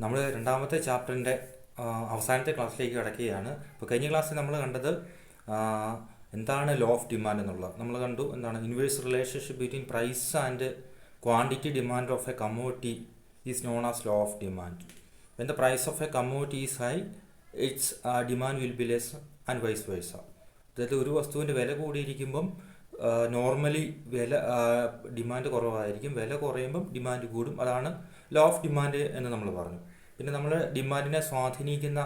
നമ്മൾ രണ്ടാമത്തെ ചാപ്റ്ററിൻ്റെ അവസാനത്തെ ക്ലാസ്സിലേക്ക് കിടക്കുകയാണ്. ഇപ്പോൾ കഴിഞ്ഞ ക്ലാസ്സിൽ നമ്മൾ കണ്ടത് എന്താണ് ലോ ഓഫ് ഡിമാൻഡ് എന്നുള്ളത്. നമ്മൾ കണ്ടു എന്താണ് inverse relationship between price and quantity demand of a commodity is known as law of demand. When the price of a commodity is high, its demand will be less and vice versa. അതായത് ഒരു വസ്തുവിൻ്റെ വില കൂടിയിരിക്കുമ്പം normally demand കുറവായിരിക്കും, വില കുറയുമ്പം demand കൂടും. അതാണ് law of demand എന്ന് നമ്മൾ പറഞ്ഞു. പിന്നെ നമ്മൾ ഡിമാൻഡിനെ സ്വാധീനിക്കുന്ന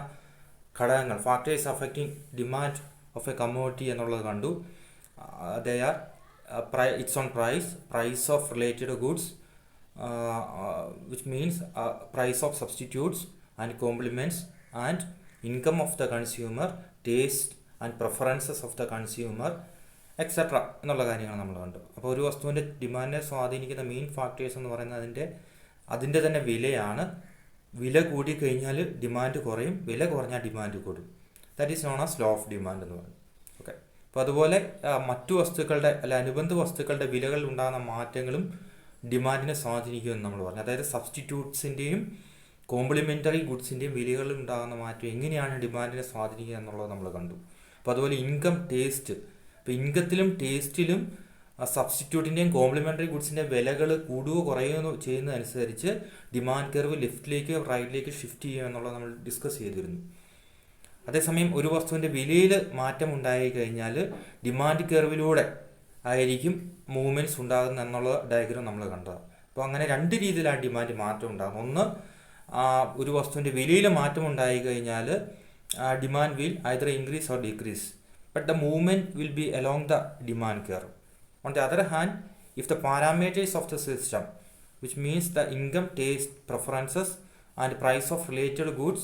ഘടകങ്ങൾ, factors affecting demand of a commodity എന്നുള്ളത് കണ്ടു. They are its own price of related goods, which means price of substitutes and complements, and income of the consumer, taste and preferences of the consumer, etcetera എന്നുള്ള കാര്യങ്ങൾ നമ്മൾ കണ്ടു. അപ്പോൾ ഒരു വസ്തുവിൻ്റെ ഡിമാൻഡിനെ സ്വാധീനിക്കുന്ന മെയിൻ ഫാക്ടേഴ്സ് എന്ന് പറയുന്നത് അതിൻ്റെ തന്നെ വിലയാണ്. വില കൂടിക്കഴിഞ്ഞാൽ ഡിമാൻഡ് കുറയും, വില കുറഞ്ഞാൽ ഡിമാൻഡ് കൂടും. That is known as law of demand എന്ന് പറയും. ഓക്കെ. അപ്പോൾ അതുപോലെ മറ്റു വസ്തുക്കളുടെ അനുബന്ധ വസ്തുക്കളുടെ വിലകളിൽ ഉണ്ടാകുന്ന മാറ്റങ്ങളും ഡിമാൻഡിനെ സ്വാധീനിക്കുമെന്ന് നമ്മൾ പറഞ്ഞു. അതായത് സബ്സ്റ്റിറ്റ്യൂട്ട്സിൻ്റെയും കോംപ്ലിമെൻ്ററി ഗുഡ്സിൻ്റെയും വിലകളിൽ ഉണ്ടാകുന്ന മാറ്റം എങ്ങനെയാണ് ഡിമാൻഡിനെ സ്വാധീനിക്കുക എന്നുള്ളത് നമ്മൾ കണ്ടു. അപ്പോൾ അതുപോലെ ഇൻകം, ടേസ്റ്റ്. ഇപ്പോൾ ഇൻകത്തിലും ടേസ്റ്റിലും സബ്സ്റ്റിറ്റ്യൂട്ടിൻ്റെയും കോംപ്ലിമെൻ്ററി ഗുഡ്സിൻ്റെ വിലകൾ കൂടുകയോ കുറയുകയോ ചെയ്യുന്നതനുസരിച്ച് ഡിമാൻഡ് കർവ് ലെഫ്റ്റിലേക്ക് റൈറ്റിലേക്ക് ഷിഫ്റ്റ് ചെയ്യുക എന്നുള്ളത് നമ്മൾ ഡിസ്കസ് ചെയ്തിരുന്നു. അതേസമയം ഒരു വസ്തുവിൻ്റെ വിലയിൽ മാറ്റം ഉണ്ടായി കഴിഞ്ഞാൽ ഡിമാൻഡ് കർവിലൂടെ ആയിരിക്കും മൂവ്മെൻറ്റ്സ് ഉണ്ടാകുന്ന എന്നുള്ള ഡയഗ്രാം നമ്മൾ കണ്ടത്. അപ്പോൾ അങ്ങനെ രണ്ട് രീതിയിലാണ് ഡിമാൻഡ് മാറ്റം ഉണ്ടാകും. ഒന്ന്, ഒരു വസ്തുവിൻ്റെ വിലയിൽ മാറ്റം ഉണ്ടായി കഴിഞ്ഞാൽ demand will either increase or decrease, but the movement will be along the demand curve. On the other hand, if the parameters of the system, which means the income, taste, preferences and price of related goods,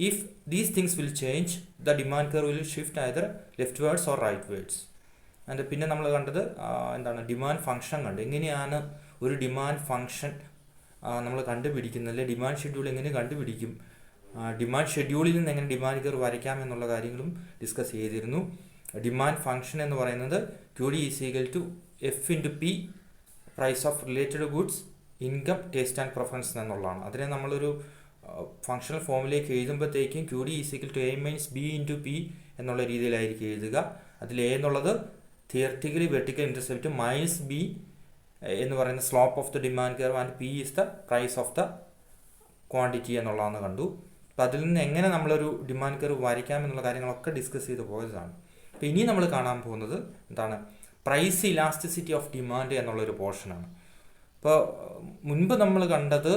if these things will change, the demand curve will shift either leftwards or rightwards. And പിന്നെ നമ്മൾ കണ്ടത് എന്താണ് demand function കണ്ടു. എങ്ങനെയാണ് ഒരു demand function നമ്മൾ കണ്ടുപിടിക്കുന്നത്, demand schedule എങ്ങനെ കണ്ടുപിടിക്കും, ഡിമാൻഡ് ഷെഡ്യൂളിൽ നിന്ന് എങ്ങനെ ഡിമാൻഡ് കർവ് വരയ്ക്കാം എന്നുള്ള കാര്യങ്ങളും ഡിസ്കസ് ചെയ്തിരുന്നു. ഡിമാൻഡ് ഫംഗ്ഷൻ എന്ന് പറയുന്നത് Q D is equal to F into P, price of related goods, income, taste and preference എന്നുള്ളതാണ്. അതിനെ നമ്മളൊരു ഫംഗ്ഷണൽ ഫോമിലേക്ക് എഴുതുമ്പോഴത്തേക്കും Q D is equal to A minus B into P എന്നുള്ള രീതിയിലായിരിക്കും എഴുതുക. അതിൽ എ എന്നുള്ളത് theoretically vertical intercept, minus B എന്ന് പറയുന്ന slope of the demand curve, and P is the price of the quantity എന്നുള്ളതെന്ന് കണ്ടു. അപ്പോൾ അതിൽ നിന്ന് എങ്ങനെ നമ്മളൊരു ഡിമാൻഡ് കർവ് വരയ്ക്കാം എന്നുള്ള കാര്യങ്ങളൊക്കെ ഡിസ്കസ് ചെയ്ത് പോയതാണ്. അപ്പോൾ ഇനി നമ്മൾ കാണാൻ പോകുന്നത് എന്താണ്, പ്രൈസ് ഇലാസ്റ്റിസിറ്റി ഓഫ് ഡിമാൻഡ് എന്നുള്ളൊരു പോർഷനാണ്. അപ്പോൾ മുൻപ് നമ്മൾ കണ്ടത്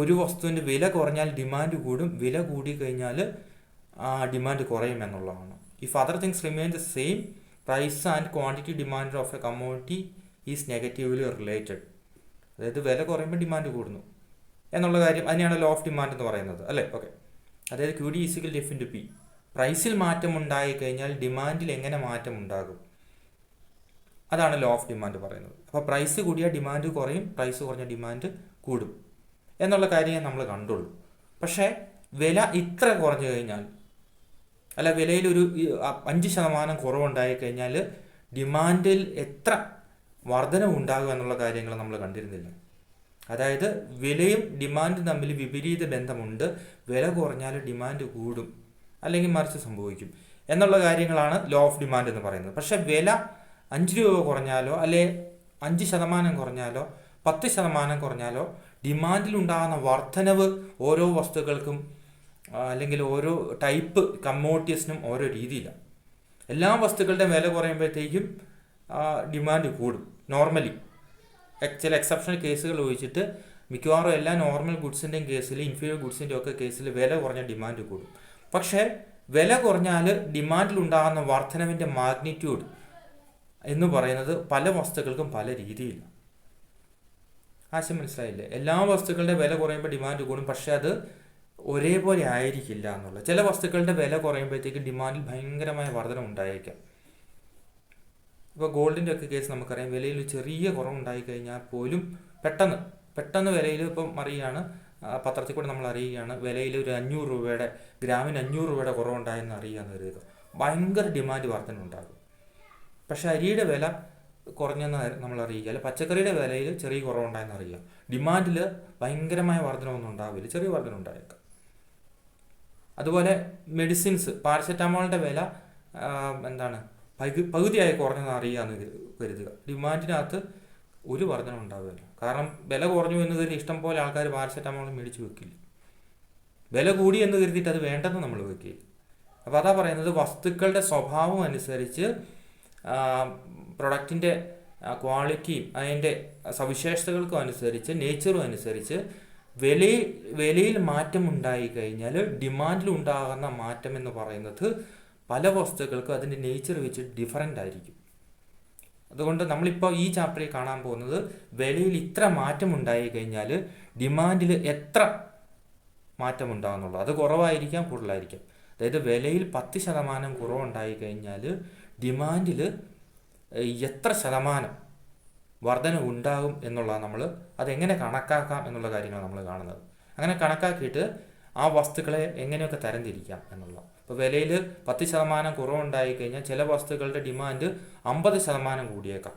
ഒരു വസ്തുവിൻ്റെ വില കുറഞ്ഞാൽ ഡിമാൻഡ് കൂടും, വില കൂടിക്കഴിഞ്ഞാൽ ഡിമാൻഡ് കുറയും എന്നുള്ളതാണ്. If other things remain the same, price and quantity demand of a commodity is negatively related. അതായത് വില കുറയുമ്പോൾ ഡിമാൻഡ് കൂടുന്നു എന്നുള്ള കാര്യം, അതിനെയാണ് ലോ ഓഫ് ഡിമാൻഡ് എന്ന് പറയുന്നത്, അല്ലേ? ഓക്കെ. അതായത് Q D equal F into P. പ്രൈസിൽ മാറ്റം ഉണ്ടായി കഴിഞ്ഞാൽ ഡിമാൻഡിൽ എങ്ങനെ മാറ്റം ഉണ്ടാകും, അതാണ് ലോ ഓഫ് ഡിമാൻഡ് പറയുന്നത്. അപ്പോൾ പ്രൈസ് കൂടിയാൽ ഡിമാൻഡ് കുറയും, പ്രൈസ് കുറഞ്ഞ ഡിമാൻഡ് കൂടും എന്നുള്ള കാര്യം നമ്മൾ കണ്ടുള്ളൂ. പക്ഷേ വില ഇത്ര കുറഞ്ഞു കഴിഞ്ഞാൽ, അല്ല വിലയിൽ ഒരു 5% കുറവുണ്ടായി കഴിഞ്ഞാൽ ഡിമാൻഡിൽ എത്ര വർധനവ് ഉണ്ടാകും എന്നുള്ള കാര്യങ്ങൾ നമ്മൾ കണ്ടിരുന്നില്ല. അതായത് വിലയും ഡിമാൻഡും തമ്മിൽ വിപരീത ബന്ധമുണ്ട്. വില കുറഞ്ഞാൽ ഡിമാൻഡ് കൂടും, അല്ലെങ്കിൽ മറിച്ച് സംഭവിക്കും എന്നുള്ള കാര്യങ്ങളാണ് ലോ ഓഫ് ഡിമാൻഡ് എന്ന് പറയുന്നത്. പക്ഷേ വില 5 രൂപ കുറഞ്ഞാലോ, അല്ലെ 5% കുറഞ്ഞാലോ, 10% കുറഞ്ഞാലോ ഡിമാൻഡിലുണ്ടാകുന്ന വർധനവ് ഓരോ വസ്തുക്കൾക്കും അല്ലെങ്കിൽ ഓരോ ടൈപ്പ് കമ്മോഡിറ്റീസിനും ഓരോ രീതിയിലാണ്. എല്ലാ വസ്തുക്കളുടെ വില കുറയുമ്പോഴത്തേക്കും ഡിമാൻഡ് കൂടും നോർമലി. ചില എക്സെപ്ഷണൽ കേസുകൾ ഒഴിച്ചിട്ട് മിക്കവാറും എല്ലാ നോർമൽ ഗുഡ്സിൻ്റെയും കേസിൽ, ഇൻഫീരിയർ ഗുഡ്സിൻ്റെ ഒക്കെ കേസിൽ വില കുറഞ്ഞ ഡിമാൻഡ് കൂടും. പക്ഷേ വില കുറഞ്ഞാൽ ഡിമാൻഡിലുണ്ടാകുന്ന വർധനവിൻ്റെ മാഗ്നിറ്റ്യൂഡ് എന്ന് പറയുന്നത് പല വസ്തുക്കൾക്കും പല രീതിയിലാണ്. ആശയം മനസ്സിലായില്ലേ? എല്ലാ വസ്തുക്കളുടെ വില കുറയുമ്പോൾ ഡിമാൻഡ് കൂടും, പക്ഷേ അത് ഒരേപോലെ ആയിരിക്കില്ല എന്നുള്ളത്. ചില വസ്തുക്കളുടെ വില കുറയുമ്പോഴത്തേക്ക് ഡിമാൻഡിൽ ഭയങ്കരമായ വർധന ഉണ്ടായേക്കാം. ഇപ്പോൾ ഗോൾഡിൻ്റെ ഒക്കെ കേസ് നമുക്കറിയാം. വിലയിൽ ചെറിയ കുറവുണ്ടായി കഴിഞ്ഞാൽ പോലും പെട്ടെന്ന് വിലയിൽ ഇപ്പം അറിയുകയാണ്, പത്രത്തിൽ കൂടെ നമ്മൾ അറിയുകയാണ്, വിലയിൽ ഒരു 500 രൂപയുടെ ഗ്രാമിന് 500 രൂപയുടെ കുറവുണ്ടായെന്ന് അറിയുകയെന്ന് കരുതുക, ഭയങ്കര ഡിമാൻഡ് വർധന ഉണ്ടാകും. പക്ഷേ അരിയുടെ വില കുറഞ്ഞെന്ന് നമ്മൾ അറിയിക്കുക, അല്ലെ പച്ചക്കറിയുടെ വിലയിൽ ചെറിയ കുറവുണ്ടായെന്ന് അറിയുക. ഡിമാൻഡിൽ ഭയങ്കരമായ വർധനമൊന്നും ഉണ്ടാവില്ല, ചെറിയ വർധന ഉണ്ടായേക്കാം. അതുപോലെ മെഡിസിൻസ്, പാരസെറ്റാമോളിൻ്റെ വില പകുതിയായി കുറഞ്ഞെന്ന് അറിയാമെന്ന് കരുതുക. ഡിമാൻഡിനകത്ത് ഒരു വർധന ഉണ്ടാവില്ല. കാരണം വില കുറഞ്ഞു എന്ന് കരുതി ഇഷ്ടം പോലെ ആൾക്കാർ പാരസെറ്റാമോൾ മേടിച്ച് വെക്കില്ല. വില കൂടി എന്ന് കരുതിയിട്ട് അത് വേണ്ടെന്ന് നമ്മൾ വെക്കില്ല. അപ്പോൾ അതാ പറയുന്നത്, വസ്തുക്കളുടെ സ്വഭാവം അനുസരിച്ച് പ്രൊഡക്റ്റിൻ്റെ ക്വാളിറ്റിയും അതിൻ്റെ സവിശേഷതകൾക്കും അനുസരിച്ച്, നേച്ചറും അനുസരിച്ച് വിലയിൽ മാറ്റം ഉണ്ടായി കഴിഞ്ഞാൽ ഡിമാൻഡിൽ ഉണ്ടാകുന്ന മാറ്റം എന്ന് പറയുന്നത് പല വസ്തുക്കൾക്കും അതിൻ്റെ നേച്ചർ വെച്ച് ഡിഫറൻ്റ് ആയിരിക്കും. അതുകൊണ്ട് നമ്മളിപ്പോൾ ഈ ചാപ്റ്ററിൽ കാണാൻ പോകുന്നത് വിലയിൽ ഇത്ര മാറ്റം ഉണ്ടായി കഴിഞ്ഞാൽ ഡിമാൻഡിൽ എത്ര മാറ്റം ഉണ്ടാകുന്നുള്ളൂ. അത് കുറവായിരിക്കാം, കൂടുതലായിരിക്കാം. അതായത് വിലയിൽ 10% കുറവുണ്ടായി കഴിഞ്ഞാൽ ഡിമാൻഡിൽ എത്ര ശതമാനം വർധന ഉണ്ടാകും എന്നുള്ളതാണ് നമ്മൾ അതെങ്ങനെ കണക്കാക്കാം എന്നുള്ള കാര്യങ്ങൾ നമ്മൾ കാണുന്നത്. അങ്ങനെ കണക്കാക്കിയിട്ട് ആ വസ്തുക്കളെ എങ്ങനെയൊക്കെ തരംതിരിക്കാം എന്നുള്ള. ഇപ്പോൾ വിലയിൽ 10% കുറവുണ്ടായി കഴിഞ്ഞാൽ ചില വസ്തുക്കളുടെ ഡിമാൻഡ് 50% കൂടിയേക്കാം.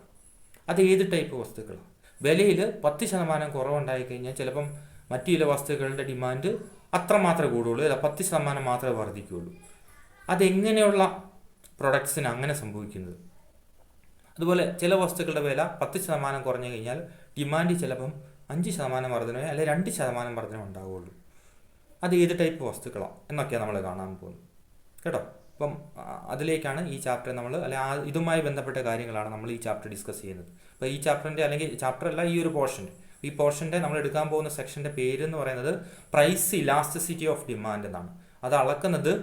അത് ഏത് ടൈപ്പ് വസ്തുക്കളാണ്? വിലയിൽ 10% കുറവുണ്ടായി കഴിഞ്ഞാൽ ചിലപ്പം മറ്റു ചില വസ്തുക്കളുടെ ഡിമാൻഡ് അത്രമാത്രമേ കൂടുകയുള്ളൂ, അല്ല 10% മാത്രമേ വർദ്ധിക്കുകയുള്ളൂ. അതെങ്ങനെയുള്ള പ്രൊഡക്ട്സിന് അങ്ങനെ സംഭവിക്കുന്നത്? അതുപോലെ ചില വസ്തുക്കളുടെ വില 10% കുറഞ്ഞു കഴിഞ്ഞാൽ ഡിമാൻഡ് ചിലപ്പം 5% വർധനയോ അല്ലെങ്കിൽ 2% വർധന ഉണ്ടാവുകയുള്ളൂ. അത് ഏത് ടൈപ്പ് വസ്തുക്കളാണ് എന്നൊക്കെയാണ് നമ്മൾ കാണാൻ പോകുന്നത് കേട്ടോ. അപ്പം അതിലേക്കാണ് ഈ ചാപ്റ്റർ നമ്മൾ ഇതുമായി ബന്ധപ്പെട്ട കാര്യങ്ങളാണ് നമ്മൾ ഈ ചാപ്റ്റർ ഡിസ്കസ് ചെയ്യുന്നത്. അപ്പോൾ ഈ ചാപ്റ്ററിൻ്റെ അല്ലെങ്കിൽ ചാപ്റ്റർ അല്ല, ഈ പോർഷൻ്റെ നമ്മൾ എടുക്കാൻ പോകുന്ന സെക്ഷൻ്റെ പേര് എന്ന് പറയുന്നത് പ്രൈസ് ഇലാസ്റ്റിസിറ്റി ഓഫ് ഡിമാൻഡ് എന്നാണ്. അത് അളക്കുന്നത്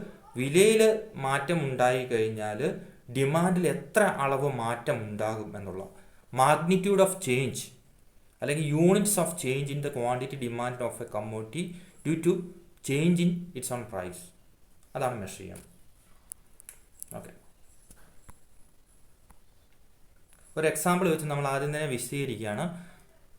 വിലയിൽ മാറ്റം ഉണ്ടായി കഴിഞ്ഞാൽ ഡിമാൻഡിൽ എത്ര അളവ് മാറ്റം ഉണ്ടാകും എന്നുള്ള മാഗ്നിറ്റ്യൂഡ് ഓഫ് ചേഞ്ച് അല്ലെങ്കിൽ units of change in the quantity demand of a commodity due to change in its own price. അതാണ് മെഷർ ചെയ്യുന്നത്. ഓക്കെ, ഒരു എക്സാമ്പിൾ വെച്ച് നമ്മൾ ആദ്യം തന്നെ വിശദീകരിക്കുകയാണ്.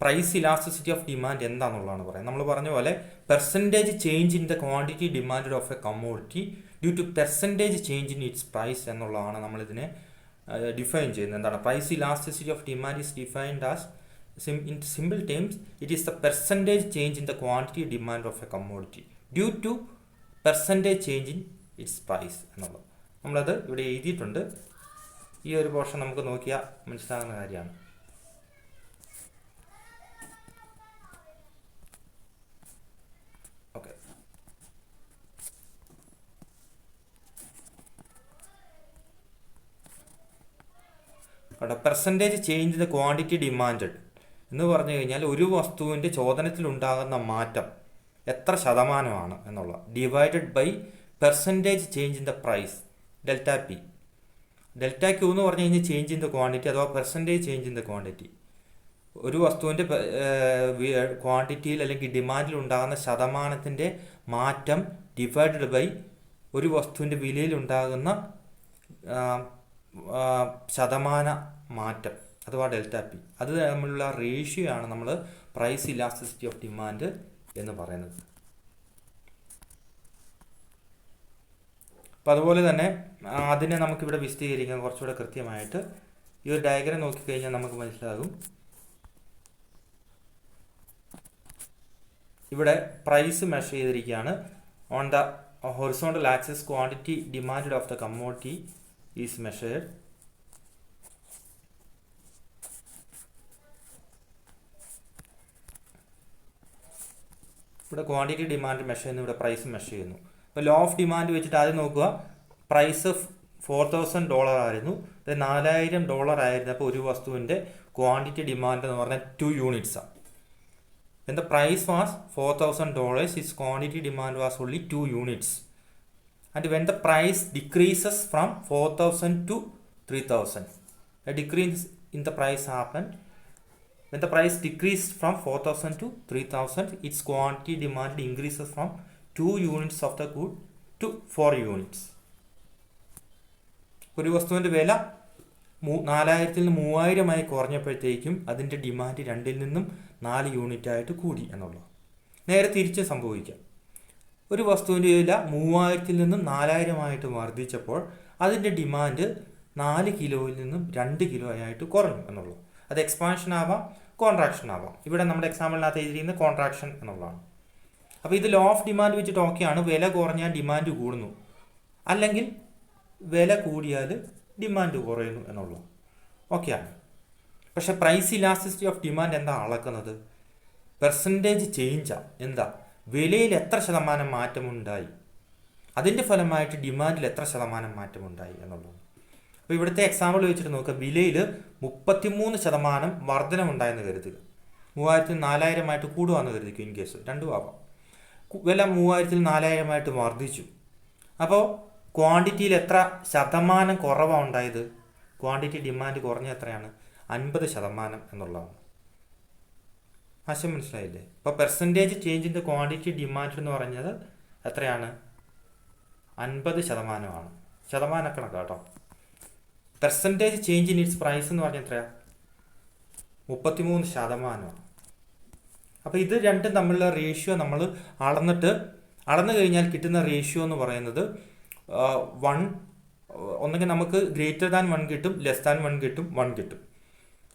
പ്രൈസ് ഇലാസ്റ്റിസിറ്റി ഓഫ് ഡിമാൻഡ് എന്താണെന്നുള്ളതാണ് പറയുന്നത്. നമ്മൾ പറഞ്ഞ പോലെ percentage change in the quantity demand of a commodity due to percentage change in its price എന്നുള്ളതാണ് നമ്മളിതിനെ ഡിഫൈൻ ചെയ്യുന്നത്. എന്താണ് price elasticity of demand is defined as in simple terms it is the percentage change in the quantity demand of a commodity due to percentage change in its price എന്നുള്ളത് നമ്മളത് ഇവിടെ എഴുതിയിട്ടുണ്ട്. ഈ ഒരു പോർഷൻ നമുക്ക് നോക്കിയാൽ മനസ്സിലാകുന്ന കാര്യമാണ്. ഓക്കെ, അവിടെ percentage change the quantity demanded എന്ന് പറഞ്ഞു കഴിഞ്ഞാൽ ഒരു വസ്തുവിൻ്റെ ചോദനത്തിലുണ്ടാകുന്ന മാറ്റം എത്ര ശതമാനമാണ് എന്നുള്ള divided by percentage change in the price delta P. Delta Q എന്ന് പറഞ്ഞു കഴിഞ്ഞാൽ ചേഞ്ച് ഇൻ ദ ക്വാണ്ടിറ്റി അഥവാ percentage change in the quantity. ഒരു വസ്തുവിൻ്റെ ക്വാണ്ടിറ്റിയിൽ അല്ലെങ്കിൽ ഡിമാൻഡിൽ ഉണ്ടാകുന്ന ശതമാനത്തിൻ്റെ മാറ്റം ഡിവൈഡഡ് ബൈ ഒരു വസ്തുവിൻ്റെ വിലയിലുണ്ടാകുന്ന ശതമാന മാറ്റം അഥവാ ഡെൽറ്റ പി. അത് തമ്മിലുള്ള റേഷ്യോ ആണ് നമ്മൾ പ്രൈസ് ഇലാസ്റ്റിസിറ്റി ഓഫ് ഡിമാൻഡ് എന്ന് പറയുന്നത്. അപ്പോൾ അതുപോലെ തന്നെ അതിനെ നമുക്കിവിടെ വിശദീകരിക്കാൻ കുറച്ചുകൂടെ കൃത്യമായിട്ട് ഈ ഒരു ഡയഗ്രം നോക്കിക്കഴിഞ്ഞാൽ നമുക്ക് മനസ്സിലാകും. ഇവിടെ പ്രൈസ് മെഷർ ചെയ്തിരിക്കുകയാണ്. On the horizontal axis quantity demand of the commodity is measured. ഇവിടെ ക്വാണ്ടിറ്റി ഡിമാൻഡ് മെഷർ ചെയ്യുന്നു, ഇവിടെ പ്രൈസ് മെഷർ ചെയ്യുന്നു. അപ്പോൾ ലോ ഓഫ് ഡിമാൻഡ് വെച്ചിട്ട് ആദ്യം നോക്കുക. പ്രൈസ് $4,000 ആയിരുന്നു, അത് $4,000 ആയിരുന്നപ്പോൾ ഒരു വസ്തുവിൻ്റെ ക്വാണ്ടിറ്റി ഡിമാൻഡ് എന്ന് പറഞ്ഞാൽ 2 യൂണിറ്റ്സാണ്. When the price was $4,000, its quantity demand was only 2 units. And when the price decreases from 4,000 to 3,000, a decrease in the price happened. When the price decreased from 4,000 to 3,000, its quantity demand increases from 2 units of the good to 4 units. ഒരു വസ്തുവിൻ്റെ വില 4,000 നിന്ന് 3,000 കുറഞ്ഞപ്പോഴത്തേക്കും അതിൻ്റെ demand 2 നിന്നും 4 യൂണിറ്റായിട്ട് കൂടി എന്നുള്ളത്. നേരെ തിരിച്ച് സംഭവിക്കാം. ഒരു വസ്തുവിൻ്റെ വില 3,000 നിന്നും 4,000 വർദ്ധിച്ചപ്പോൾ അതിൻ്റെ ഡിമാൻഡ് 4 കിലോയിൽ നിന്നും 2 കിലോ ആയിട്ട് കുറഞ്ഞു എന്നുള്ളൂ. അത് എക്സ്പാൻഷൻ ആവാം, കോൺട്രാക്ഷൻ ആവാം. ഇവിടെ നമ്മുടെ എക്സാമ്പിളിനകത്ത് എഴുതിയിരിക്കുന്നത് കോൺട്രാക്ഷൻ എന്നുള്ളതാണ്. അപ്പോൾ ഇത് ലോ ഓഫ് ഡിമാൻഡ് വെച്ചിട്ട് ഓക്കെയാണ്. വില കുറഞ്ഞാൽ ഡിമാൻഡ് കൂടുന്നു, അല്ലെങ്കിൽ വില കൂടിയാൽ ഡിമാൻഡ് കുറയുന്നു എന്നുള്ളത് ഓക്കെയാണ്. പക്ഷേ പ്രൈസ് ഇലാസ്റ്റിസിറ്റി ഓഫ് ഡിമാൻഡ് എന്താ അളക്കുന്നത്? പെർസെൻറ്റേജ് ചേഞ്ചാണ്. എന്താ? വിലയിൽ എത്ര ശതമാനം മാറ്റമുണ്ടായി, അതിൻ്റെ ഫലമായിട്ട് ഡിമാൻഡിൽ എത്ര ശതമാനം മാറ്റമുണ്ടായി എന്നുള്ളത്. അപ്പോൾ ഇവിടുത്തെ എക്സാമ്പിൾ വെച്ചിട്ട് നോക്കുക. വിലയിൽ 33% വർധനമുണ്ടായെന്ന് കരുതുക. 3000-4000 കൂടുകയെന്ന് കരുതിക്കും. ഇൻ കേസ് രണ്ടും ആവാം. വില 3000-4000 വർദ്ധിച്ചു. അപ്പോൾ ക്വാണ്ടിറ്റിയിൽ എത്ര ശതമാനം കുറവാണ് ഉണ്ടായത്? ക്വാണ്ടിറ്റി ഡിമാൻഡ് കുറഞ്ഞ എത്രയാണ്? 50% എന്നുള്ളതാണ്. ആശയം മനസ്സിലായില്ലേ? ഇപ്പോൾ percentage change in the quantity demand എന്ന് പറഞ്ഞത് എത്രയാണ്? 50%. ശതമാനക്കണക്ക് കേട്ടോ. Percentage change in its price എന്ന് പറഞ്ഞാൽ എത്രയാണ്? 33%. അപ്പോൾ ഇത് രണ്ടും തമ്മിലുള്ള റേഷ്യോ നമ്മൾ അളന്നു കഴിഞ്ഞാൽ കിട്ടുന്ന റേഷ്യോ എന്ന് പറയുന്നത് 1 ഒന്നെങ്കിൽ നമുക്ക് ഗ്രേറ്റർ ദാൻ 1 കിട്ടും, ലെസ് ദാൻ 1 കിട്ടും, 1 കിട്ടും.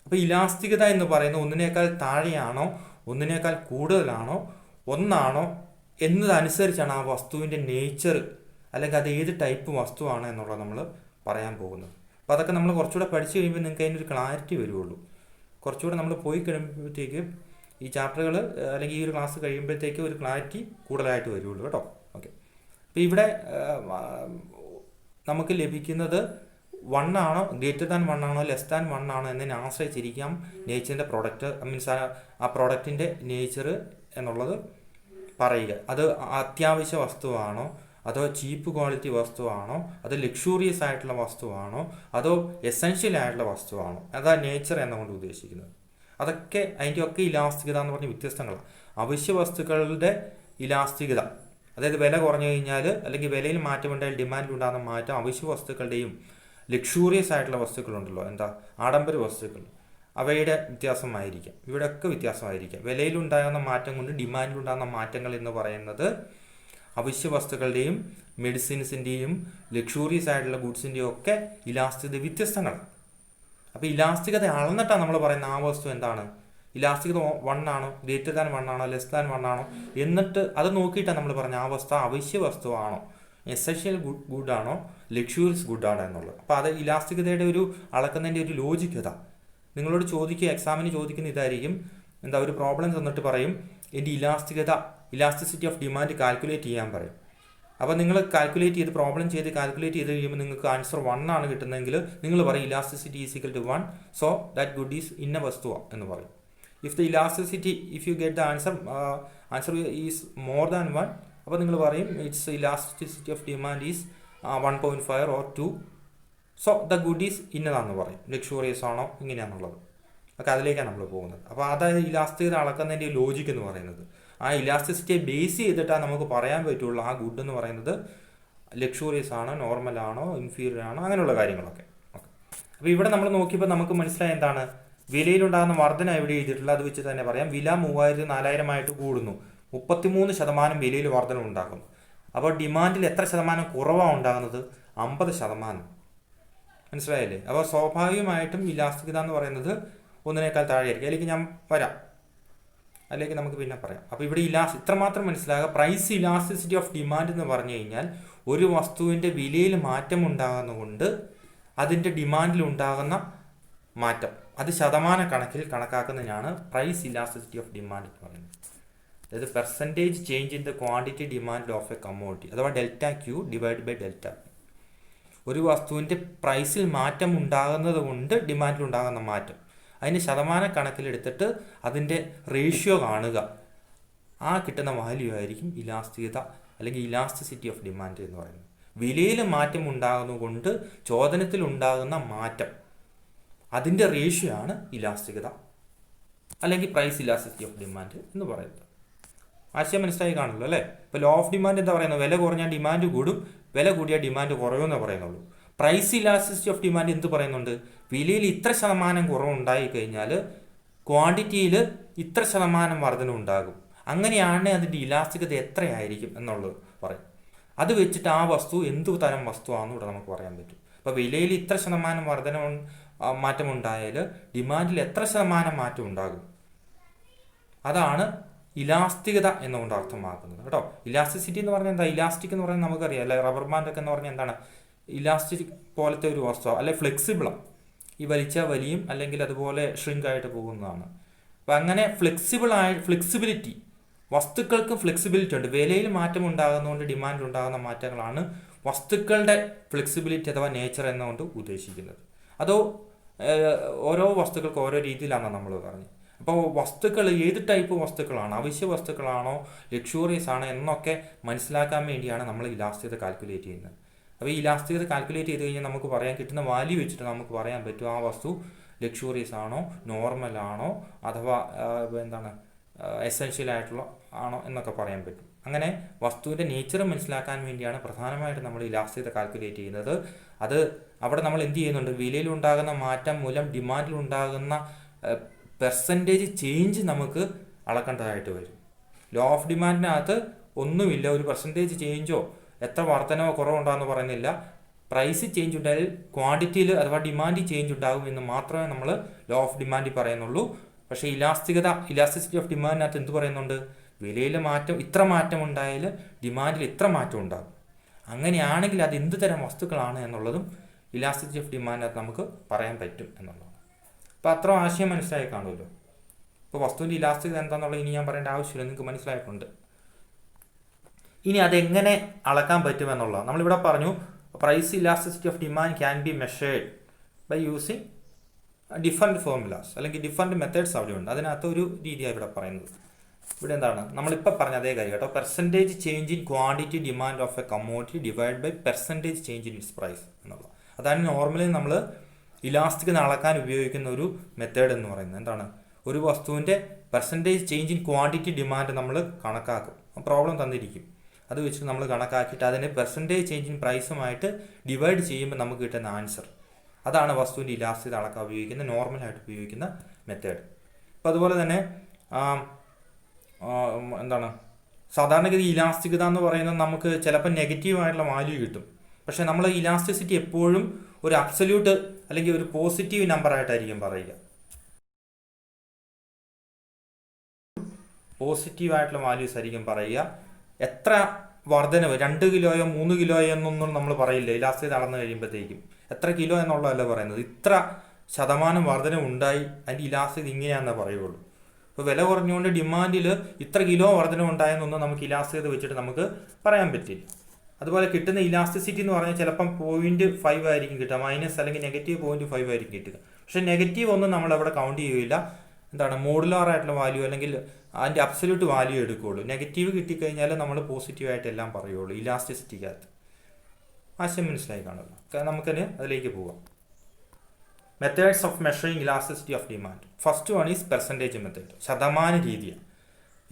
അപ്പോൾ ഇലാസ്തികത എന്ന് പറയുന്നത് ഒന്നിനേക്കാൾ താഴെയാണോ, ഒന്നിനേക്കാൾ കൂടുതലാണോ, ഒന്നാണോ എന്നതനുസരിച്ചാണ് ആ വസ്തുവിൻ്റെ നേച്ചർ, അല്ലെങ്കിൽ അത് ഏത് ടൈപ്പ് വസ്തുവാണ് എന്നുള്ളത് നമ്മൾ പറയാൻ പോകുന്നത്. അപ്പോൾ അതൊക്കെ നമ്മൾ കുറച്ചുകൂടെ പഠിച്ചു കഴിയുമ്പോൾ നിങ്ങൾക്ക് അതിനൊരു ക്ലാരിറ്റി വരുള്ളൂ. കുറച്ചുകൂടെ നമ്മൾ പോയി കഴിയുമ്പോഴത്തേക്ക് ഈ ചാപ്റ്ററുകൾ അല്ലെങ്കിൽ ഈ ഒരു ക്ലാസ് കഴിയുമ്പോഴത്തേക്ക് ഒരു ക്ലാരിറ്റി കൂടുതലായിട്ട് വരുള്ളൂ കേട്ടോ. ഓക്കെ. അപ്പോൾ ഇവിടെ നമുക്ക് ലഭിക്കുന്നത് 1 ആണോ, ഗ്രേറ്റർ ദാൻ 1 ആണോ, ലെസ് ദാൻ 1 ആണോ എന്നതിനെ ആശ്രയിച്ചിരിക്കാം നേച്ചറിൻ്റെ പ്രൊഡക്റ്റ്, മീൻസ് ആ പ്രൊഡക്റ്റിൻ്റെ നേച്ചർ എന്നുള്ളത് പറയുക. അത് അത്യാവശ്യ വസ്തുവാണോ, അതോ ചീപ്പ് ക്വാളിറ്റി വസ്തുവാണോ, അതോ ലക്ഷൂറിയസ് ആയിട്ടുള്ള വസ്തുവാണോ, അതോ എസെൻഷ്യൽ ആയിട്ടുള്ള വസ്തുവാണോ, അതാ നേച്ചർ എന്നുകൊണ്ട് ഉദ്ദേശിക്കുന്നത്. അതൊക്കെ അതിൻ്റെയൊക്കെ ഇലാസ്തികത എന്ന് പറഞ്ഞ വ്യത്യസ്തങ്ങളാണ്. അവശ്യ വസ്തുക്കളുടെ ഇലാസ്തികത, അതായത് വില കുറഞ്ഞു കഴിഞ്ഞാൽ അല്ലെങ്കിൽ വിലയിൽ മാറ്റമുണ്ടായാൽ ഡിമാൻഡിലുണ്ടാകുന്ന മാറ്റം അവശ്യ വസ്തുക്കളുടെയും ലക്ഷൂറിയസ് ആയിട്ടുള്ള വസ്തുക്കളുണ്ടല്ലോ, എന്താ ആഡംബര വസ്തുക്കൾ, അവയുടെ വ്യത്യാസമായിരിക്കാം. ഇവിടെയൊക്കെ വ്യത്യാസമായിരിക്കാം. വിലയിലുണ്ടാകുന്ന മാറ്റം കൊണ്ട് ഡിമാൻഡിലുണ്ടാകുന്ന മാറ്റങ്ങൾ എന്ന് പറയുന്നത് അവശ്യ വസ്തുക്കളുടെയും മെഡിസിൻസിൻ്റെയും ലക്ഷൂറിയസ് ആയിട്ടുള്ള ഗുഡ്സിൻ്റെയും ഒക്കെ ഇലാസ്തികത വ്യത്യസ്തങ്ങളാണ്. അപ്പോൾ ഇലാസ്തികത അളന്നിട്ടാണ് നമ്മൾ പറയുന്ന ആ വസ്തു എന്താണ്, ഇലാസ്തികത 1 ആണോ, ഗ്രേറ്റർ ദാൻ 1 ആണോ, ലെസ് ദാൻ 1 ആണോ, എന്നിട്ട് അത് നോക്കിയിട്ടാണ് നമ്മൾ പറഞ്ഞ ആ വസ്തു അവശ്യ വസ്തുവാണോ, എസെൻഷ്യൽ ഗുഡാണോ, ലക്ഷൂറിയസ് ഗുഡാണോ എന്നുള്ളത്. അപ്പോൾ അത് ഇലാസ്തികതയുടെ ഒരു അളക്കുന്നതിൻ്റെ ഒരു ലോജിക്കത. നിങ്ങളോട് ചോദിക്കുക, എക്സാമിന് ചോദിക്കുന്ന ഇതായിരിക്കും. എന്താ, ഒരു പ്രോബ്ലം തന്നിട്ട് പറയും എൻ്റെ ഇലാസ്റ്റിസിറ്റി ഓഫ് ഡിമാൻഡ് കാൽക്കുലേറ്റ് ചെയ്യാൻ പറയും. അപ്പോൾ നിങ്ങൾ കാൽക്കുലേറ്റ് ചെയ്ത് പ്രോബ്ലം ചെയ്ത് കാൽക്കുലേറ്റ് ചെയ്ത് കഴിയുമ്പോൾ നിങ്ങൾക്ക് ആൻസർ 1 ആണ് കിട്ടുന്നതെങ്കിൽ നിങ്ങൾ പറയും elasticity is equal to 1, so that good is ഇന്ന വസ്തുവ എന്ന് പറയും. If you get the answer is more than 1, അപ്പോൾ നിങ്ങൾ പറയും it's elasticity of demand is 1.5 or 2, so the good is ഇന്നതാണെന്ന് പറയും. ലക്ഷൂറിയസ് ആണോ ഇങ്ങനെയാണെന്നുള്ളത് ഒക്കെ അതിലേക്കാണ് നമ്മൾ പോകുന്നത്. അപ്പോൾ അതായത് ഇലാസ്തികത അളക്കുന്നതിൻ്റെ ലോജിക്ക് എന്ന് പറയുന്നത് ആ ഇലാസ്റ്റിസിറ്റിയെ ബേസ് ചെയ്തിട്ടാണ് നമുക്ക് പറയാൻ പറ്റുള്ളൂ ആ ഗുഡ് എന്ന് പറയുന്നത് ലക്ഷൂറിയസ് ആണോ, നോർമൽ ആണോ, ഇൻഫീരിയർ ആണോ, അങ്ങനെയുള്ള കാര്യങ്ങളൊക്കെ. ഓക്കെ. അപ്പോൾ ഇവിടെ നമ്മൾ നോക്കിയപ്പോൾ നമുക്ക് മനസ്സിലായ എന്താണ്, വിലയിലുണ്ടാകുന്ന വർധന എവിടെ എഴുതിയിട്ടുള്ള അത് വെച്ച് തന്നെ പറയാം. വില 3000-4000 കൂടുന്നു, 33% വിലയിൽ വർധന ഉണ്ടാകും. അപ്പോൾ ഡിമാൻഡിൽ എത്ര ശതമാനം കുറവാണ് ഉണ്ടാകുന്നത്? 50%. മനസ്സിലായില്ലേ? അപ്പോൾ സ്വാഭാവികമായിട്ടും ഇലാസ്തികത എന്ന് പറയുന്നത് ഒന്നിനേക്കാൾ താഴെയായിരിക്കും. അല്ലെങ്കിൽ ഞാൻ വരാം, അല്ലെങ്കിൽ നമുക്ക് പിന്നെ പറയാം. അപ്പോൾ ഇവിടെ ഇത്രമാത്രം മനസ്സിലാകുക, പ്രൈസ് ഇലാസ്റ്റിസിറ്റി ഓഫ് ഡിമാൻഡ് എന്ന് പറഞ്ഞു കഴിഞ്ഞാൽ ഒരു വസ്തുവിൻ്റെ വിലയിൽ മാറ്റം ഉണ്ടാകുന്നതുകൊണ്ട് അതിൻ്റെ ഡിമാൻഡിൽ ഉണ്ടാകുന്ന മാറ്റം അത് ശതമാന കണക്കിൽ കണക്കാക്കുന്നതിനാണ് പ്രൈസ് ഇലാസ്റ്റിസിറ്റി ഓഫ് ഡിമാൻഡ് എന്ന് പറയുന്നത്. അതായത് percentage change in the quantity demand of a commodity അഥവാ delta Q divide by delta. ഒരു വസ്തുവിൻ്റെ പ്രൈസിൽ മാറ്റം ഉണ്ടാകുന്നത് കൊണ്ട് ഡിമാൻഡിൽ ഉണ്ടാകുന്ന മാറ്റം അതിന് ശതമാന കണക്കിലെടുത്തിട്ട് അതിൻ്റെ റേഷ്യോ കാണുക. ആ കിട്ടുന്ന വാല്യൂ ആയിരിക്കും ഇലാസ്തികത അല്ലെങ്കിൽ ഇലാസ്റ്റിസിറ്റി ഓഫ് ഡിമാൻഡ് എന്ന് പറയുന്നത്. വിലയിൽ മാറ്റം ഉണ്ടാകുന്നതുകൊണ്ട് ചോദനത്തിൽ ഉണ്ടാകുന്ന മാറ്റം അതിൻ്റെ റേഷ്യോ ആണ് ഇലാസ്തികത അല്ലെങ്കിൽ പ്രൈസ് ഇലാസ്റ്റിസിറ്റി ഓഫ് ഡിമാൻഡ് എന്ന് പറയുന്നത്. ആശയം മനസ്സിലായി കാണുള്ളൂ അല്ലേ? ഇപ്പോൾ ലോ ഓഫ് ഡിമാൻഡ് എന്താ പറയുന്നത്? വില കുറഞ്ഞാൽ ഡിമാൻഡ് കൂടും, വില കൂടിയാൽ ഡിമാൻഡ് കുറയുമെന്നേ പറയുന്നുള്ളൂ. പ്രൈസ് ഇലാസ്റ്റിസിറ്റി ഓഫ് ഡിമാൻഡ് എന്ത് പറയുന്നുണ്ട്? വിലയിൽ ഇത്ര ശതമാനം കുറവുണ്ടായി കഴിഞ്ഞാൽ ക്വാണ്ടിറ്റിയിൽ ഇത്ര ശതമാനം വർധന ഉണ്ടാകും. അങ്ങനെയാണ് അതിൻ്റെ ഇലാസ്തികത എത്രയായിരിക്കും എന്നുള്ളത് പറയും. അത് വെച്ചിട്ട് ആ വസ്തു എന്തു തരം വസ്തുവാണെന്ന് ഇവിടെ നമുക്ക് പറയാൻ പറ്റും. അപ്പോൾ വിലയിൽ ഇത്ര ശതമാനം മാറ്റമുണ്ടായാൽ ഡിമാൻഡിൽ എത്ര ശതമാനം മാറ്റം ഉണ്ടാകും? അതാണ് ഇലാസ്തികത എന്നുകൊണ്ട് അർത്ഥമാക്കുന്നത് കേട്ടോ. ഇലാസ്റ്റിസിറ്റി എന്ന് പറഞ്ഞാൽ എന്താ? ഇലാസ്റ്റിക് എന്ന് പറഞ്ഞാൽ നമുക്കറിയാം അല്ലെ, റബ്ബർ ബാൻഡ് ഒക്കെ എന്ന് പറഞ്ഞാൽ എന്താണ്? ഇലാസ്റ്റിക് പോലത്തെ ഒരു വസ്തു, അല്ലെ ഫ്ലെക്സിബിളാണ്. ഈ വലിയും അല്ലെങ്കിൽ അതുപോലെ ഷ്രിങ്ക് ആയിട്ട് പോകുന്നതാണ്. അപ്പം അങ്ങനെ ഫ്ലെക്സിബിലിറ്റി, വസ്തുക്കൾക്കും ഫ്ലെക്സിബിലിറ്റി ഉണ്ട്. വിലയിൽ മാറ്റം ഉണ്ടാകുന്നതുകൊണ്ട് ഡിമാൻഡിൽ ഉണ്ടാകുന്ന മാറ്റങ്ങളാണ് വസ്തുക്കളുടെ ഫ്ലെക്സിബിലിറ്റി അഥവാ നേച്ചർ എന്നുകൊണ്ട് ഉദ്ദേശിക്കുന്നത്. അതോ ഓരോ വസ്തുക്കൾക്ക് ഓരോ രീതിയിലാണ് നമ്മൾ പറഞ്ഞത്. അപ്പോൾ വസ്തുക്കൾ ഏത് ടൈപ്പ് വസ്തുക്കളാണ്, അവശ്യ വസ്തുക്കളാണോ ലക്ഷൂറിയസ് ആണോ എന്നൊക്കെ മനസ്സിലാക്കാൻ വേണ്ടിയാണ് നമ്മൾ ഇലാസ്തികത കാൽക്കുലേറ്റ് ചെയ്യുന്നത്. അപ്പോൾ ഈ ഇലാസ്തികത കാൽക്കുലേറ്റ് ചെയ്ത് കഴിഞ്ഞാൽ നമുക്ക് പറയാൻ കിട്ടുന്ന വാല്യൂ വെച്ചിട്ട് നമുക്ക് പറയാൻ പറ്റും ആ വസ്തു ലക്ഷൂറിയസ് ആണോ, നോർമൽ ആണോ, അഥവാ എന്താണ് എസെൻഷ്യൽ ആയിട്ടുള്ള ആണോ എന്നൊക്കെ പറയാൻ പറ്റും. അങ്ങനെ വസ്തുവിൻ്റെ നേച്ചർ മനസ്സിലാക്കാൻ വേണ്ടിയാണ് പ്രധാനമായിട്ടും നമ്മൾ ഇലാസ്തികത കാൽക്കുലേറ്റ് ചെയ്യുന്നത്. അത് അവിടെ നമ്മൾ എന്ത് ചെയ്യുന്നുണ്ട്? വിലയിലുണ്ടാകുന്ന മാറ്റം മൂലം ഡിമാൻഡിലുണ്ടാകുന്ന പെർസെൻറ്റേജ് ചേഞ്ച് നമുക്ക് അളക്കേണ്ടതായിട്ട് വരും. ലോ ഓഫ് ഡിമാൻഡിനകത്ത് ഒന്നുമില്ല, ഒരു പെർസെൻറ്റേജ് ചേഞ്ചോ എത്ര വർധനവോ കുറവോ ഉണ്ടാകുമെന്ന് പറയുന്നില്ല. പ്രൈസ് ചേഞ്ച് ഉണ്ടായാൽ ക്വാണ്ടിറ്റിയിൽ അഥവാ ഡിമാൻഡ് ചേഞ്ച് ഉണ്ടാകും എന്ന് മാത്രമേ നമ്മൾ ലോ ഓഫ് ഡിമാൻഡിൽ പറയുന്നുള്ളൂ. പക്ഷേ ഇലാസ്റ്റിസിറ്റി ഓഫ് ഡിമാൻഡിനകത്ത് എന്ത് പറയുന്നുണ്ട്? വിലയിൽ ഇത്ര മാറ്റം ഉണ്ടായാൽ ഡിമാൻഡിൽ ഇത്ര മാറ്റം ഉണ്ടാകും. അങ്ങനെയാണെങ്കിൽ അത് എന്ത് തരം വസ്തുക്കളാണ് എന്നുള്ളതും ഇലാസ്റ്റിസിറ്റി ഓഫ് ഡിമാൻഡിനകത്ത് നമുക്ക് പറയാൻ പറ്റും എന്നുള്ളതാണ്. അപ്പോൾ അത്ര ആശയം മനസ്സിലായി കാണുമല്ലോ. ഇപ്പോൾ വസ്തുവിൻ്റെ ഇലാസ്റ്റികത എന്താണെന്നുള്ളത് ഇനി ഞാൻ പറയേണ്ട ആവശ്യമില്ല, നിങ്ങൾക്ക് മനസ്സിലായിട്ടുണ്ട്. ഇനി അതെങ്ങനെ അളക്കാൻ പറ്റുമെന്നുള്ളതാണ്. നമ്മളിവിടെ പറഞ്ഞു price elasticity of demand can be measured by using different formulas അല്ലെങ്കിൽ ഡിഫറെൻറ്റ് മെത്തേഡ്സ് അവിടെയുണ്ട്. അതിനകത്ത് ഒരു രീതിയാണ് ഇവിടെ പറയുന്നത്. ഇവിടെ എന്താണ് നമ്മളിപ്പോൾ പറഞ്ഞ അതേ കാര്യം കേട്ടോ. Percentage change in quantity demand of a commodity divide by percentage change in its price എന്നുള്ളത്. അതാണ് നോർമലി നമ്മൾ ഇലാസ്റ്റികത അളക്കാൻ ഉപയോഗിക്കുന്ന ഒരു മെത്തേഡ് എന്ന് പറയുന്നത്. എന്താണ്? ഒരു വസ്തുവിൻ്റെ percentage change in quantity demand നമ്മൾ കണക്കാക്കും. പ്രോബ്ലം തന്നിരിക്കും, അത് വെച്ചിട്ട് നമ്മൾ കണക്കാക്കിയിട്ട് അതിന് പെർസെൻറ്റേജ് ചേഞ്ച് ഇൻ പ്രൈസുമായിട്ട് ഡിവൈഡ് ചെയ്യുമ്പോൾ നമുക്ക് കിട്ടുന്ന ആൻസർ. അതാണ് വസ്തുവിൻ്റെ ഇലാസ്തികത അളക്കാൻ ഉപയോഗിക്കുന്ന നോർമലായിട്ട് ഉപയോഗിക്കുന്ന മെത്തേഡ്. അപ്പോൾ അതുപോലെ തന്നെ എന്താണ് സാധാരണഗതി ഇലാസ്തികത എന്ന് പറയുന്നത് നമുക്ക് ചിലപ്പോൾ നെഗറ്റീവായിട്ടുള്ള വാല്യൂ കിട്ടും. പക്ഷേ നമ്മൾ ഇലാസ്റ്റിസിറ്റി എപ്പോഴും ഒരു അബ്സല്യൂട്ട് അല്ലെങ്കിൽ ഒരു പോസിറ്റീവ് നമ്പറായിട്ടായിരിക്കും പറയുക. പോസിറ്റീവായിട്ടുള്ള വാല്യൂസ് ആയിരിക്കും പറയുക. എത്ര വർധനവ് 2 കിലോയോ 3 കിലോയോ എന്നൊന്നും നമ്മൾ പറയില്ല. ഇലാസ്തികത അളന്ന് കഴിയുമ്പോഴത്തേക്കും എത്ര കിലോ എന്നുള്ളതല്ല പറയുന്നത്, ഇത്ര ശതമാനം വർധന ഉണ്ടായി, അതിൻ്റെ ഇലാസ്തികത ഇങ്ങനെയാണെന്നേ പറയുള്ളൂ. ഇപ്പോൾ വില കുറഞ്ഞുകൊണ്ട് ഡിമാൻഡിൽ ഇത്ര കിലോ വർധന ഉണ്ടായെന്നൊന്നും നമുക്ക് ഇലാസ്തികത വെച്ചിട്ട് നമുക്ക് പറയാൻ പറ്റില്ല. അതുപോലെ കിട്ടുന്ന ഇലാസ്റ്റിസിറ്റി എന്ന് പറഞ്ഞാൽ ചിലപ്പം 0.5 ആയിരിക്കും കിട്ടുക, മൈനസ് അല്ലെങ്കിൽ നെഗറ്റീവ് 0.5 ആയിരിക്കും കിട്ടുക. പക്ഷേ നെഗറ്റീവ് ഒന്നും നമ്മളവിടെ കൗണ്ട് ചെയ്യുകയില്ല. എന്താണ് മോഡുലാർ ആയിട്ടുള്ള വാല്യൂ അല്ലെങ്കിൽ അതിൻ്റെ അബ്സല്യൂട്ട് വാല്യൂ എടുക്കുകയുള്ളൂ. നെഗറ്റീവ് കിട്ടിക്കഴിഞ്ഞാൽ നമ്മൾ പോസിറ്റീവായിട്ട് എല്ലാം പറയുള്ളൂ ഇലാസ്റ്റിസിറ്റിക്കകത്ത്. ആശയം മനസ്സിലായി കാണുമല്ലോ. നമുക്കതിന് അതിലേക്ക് പോവാം. Methods of measuring elasticity of demand. First one is percentage method, ശതമാന രീതിയാണ്.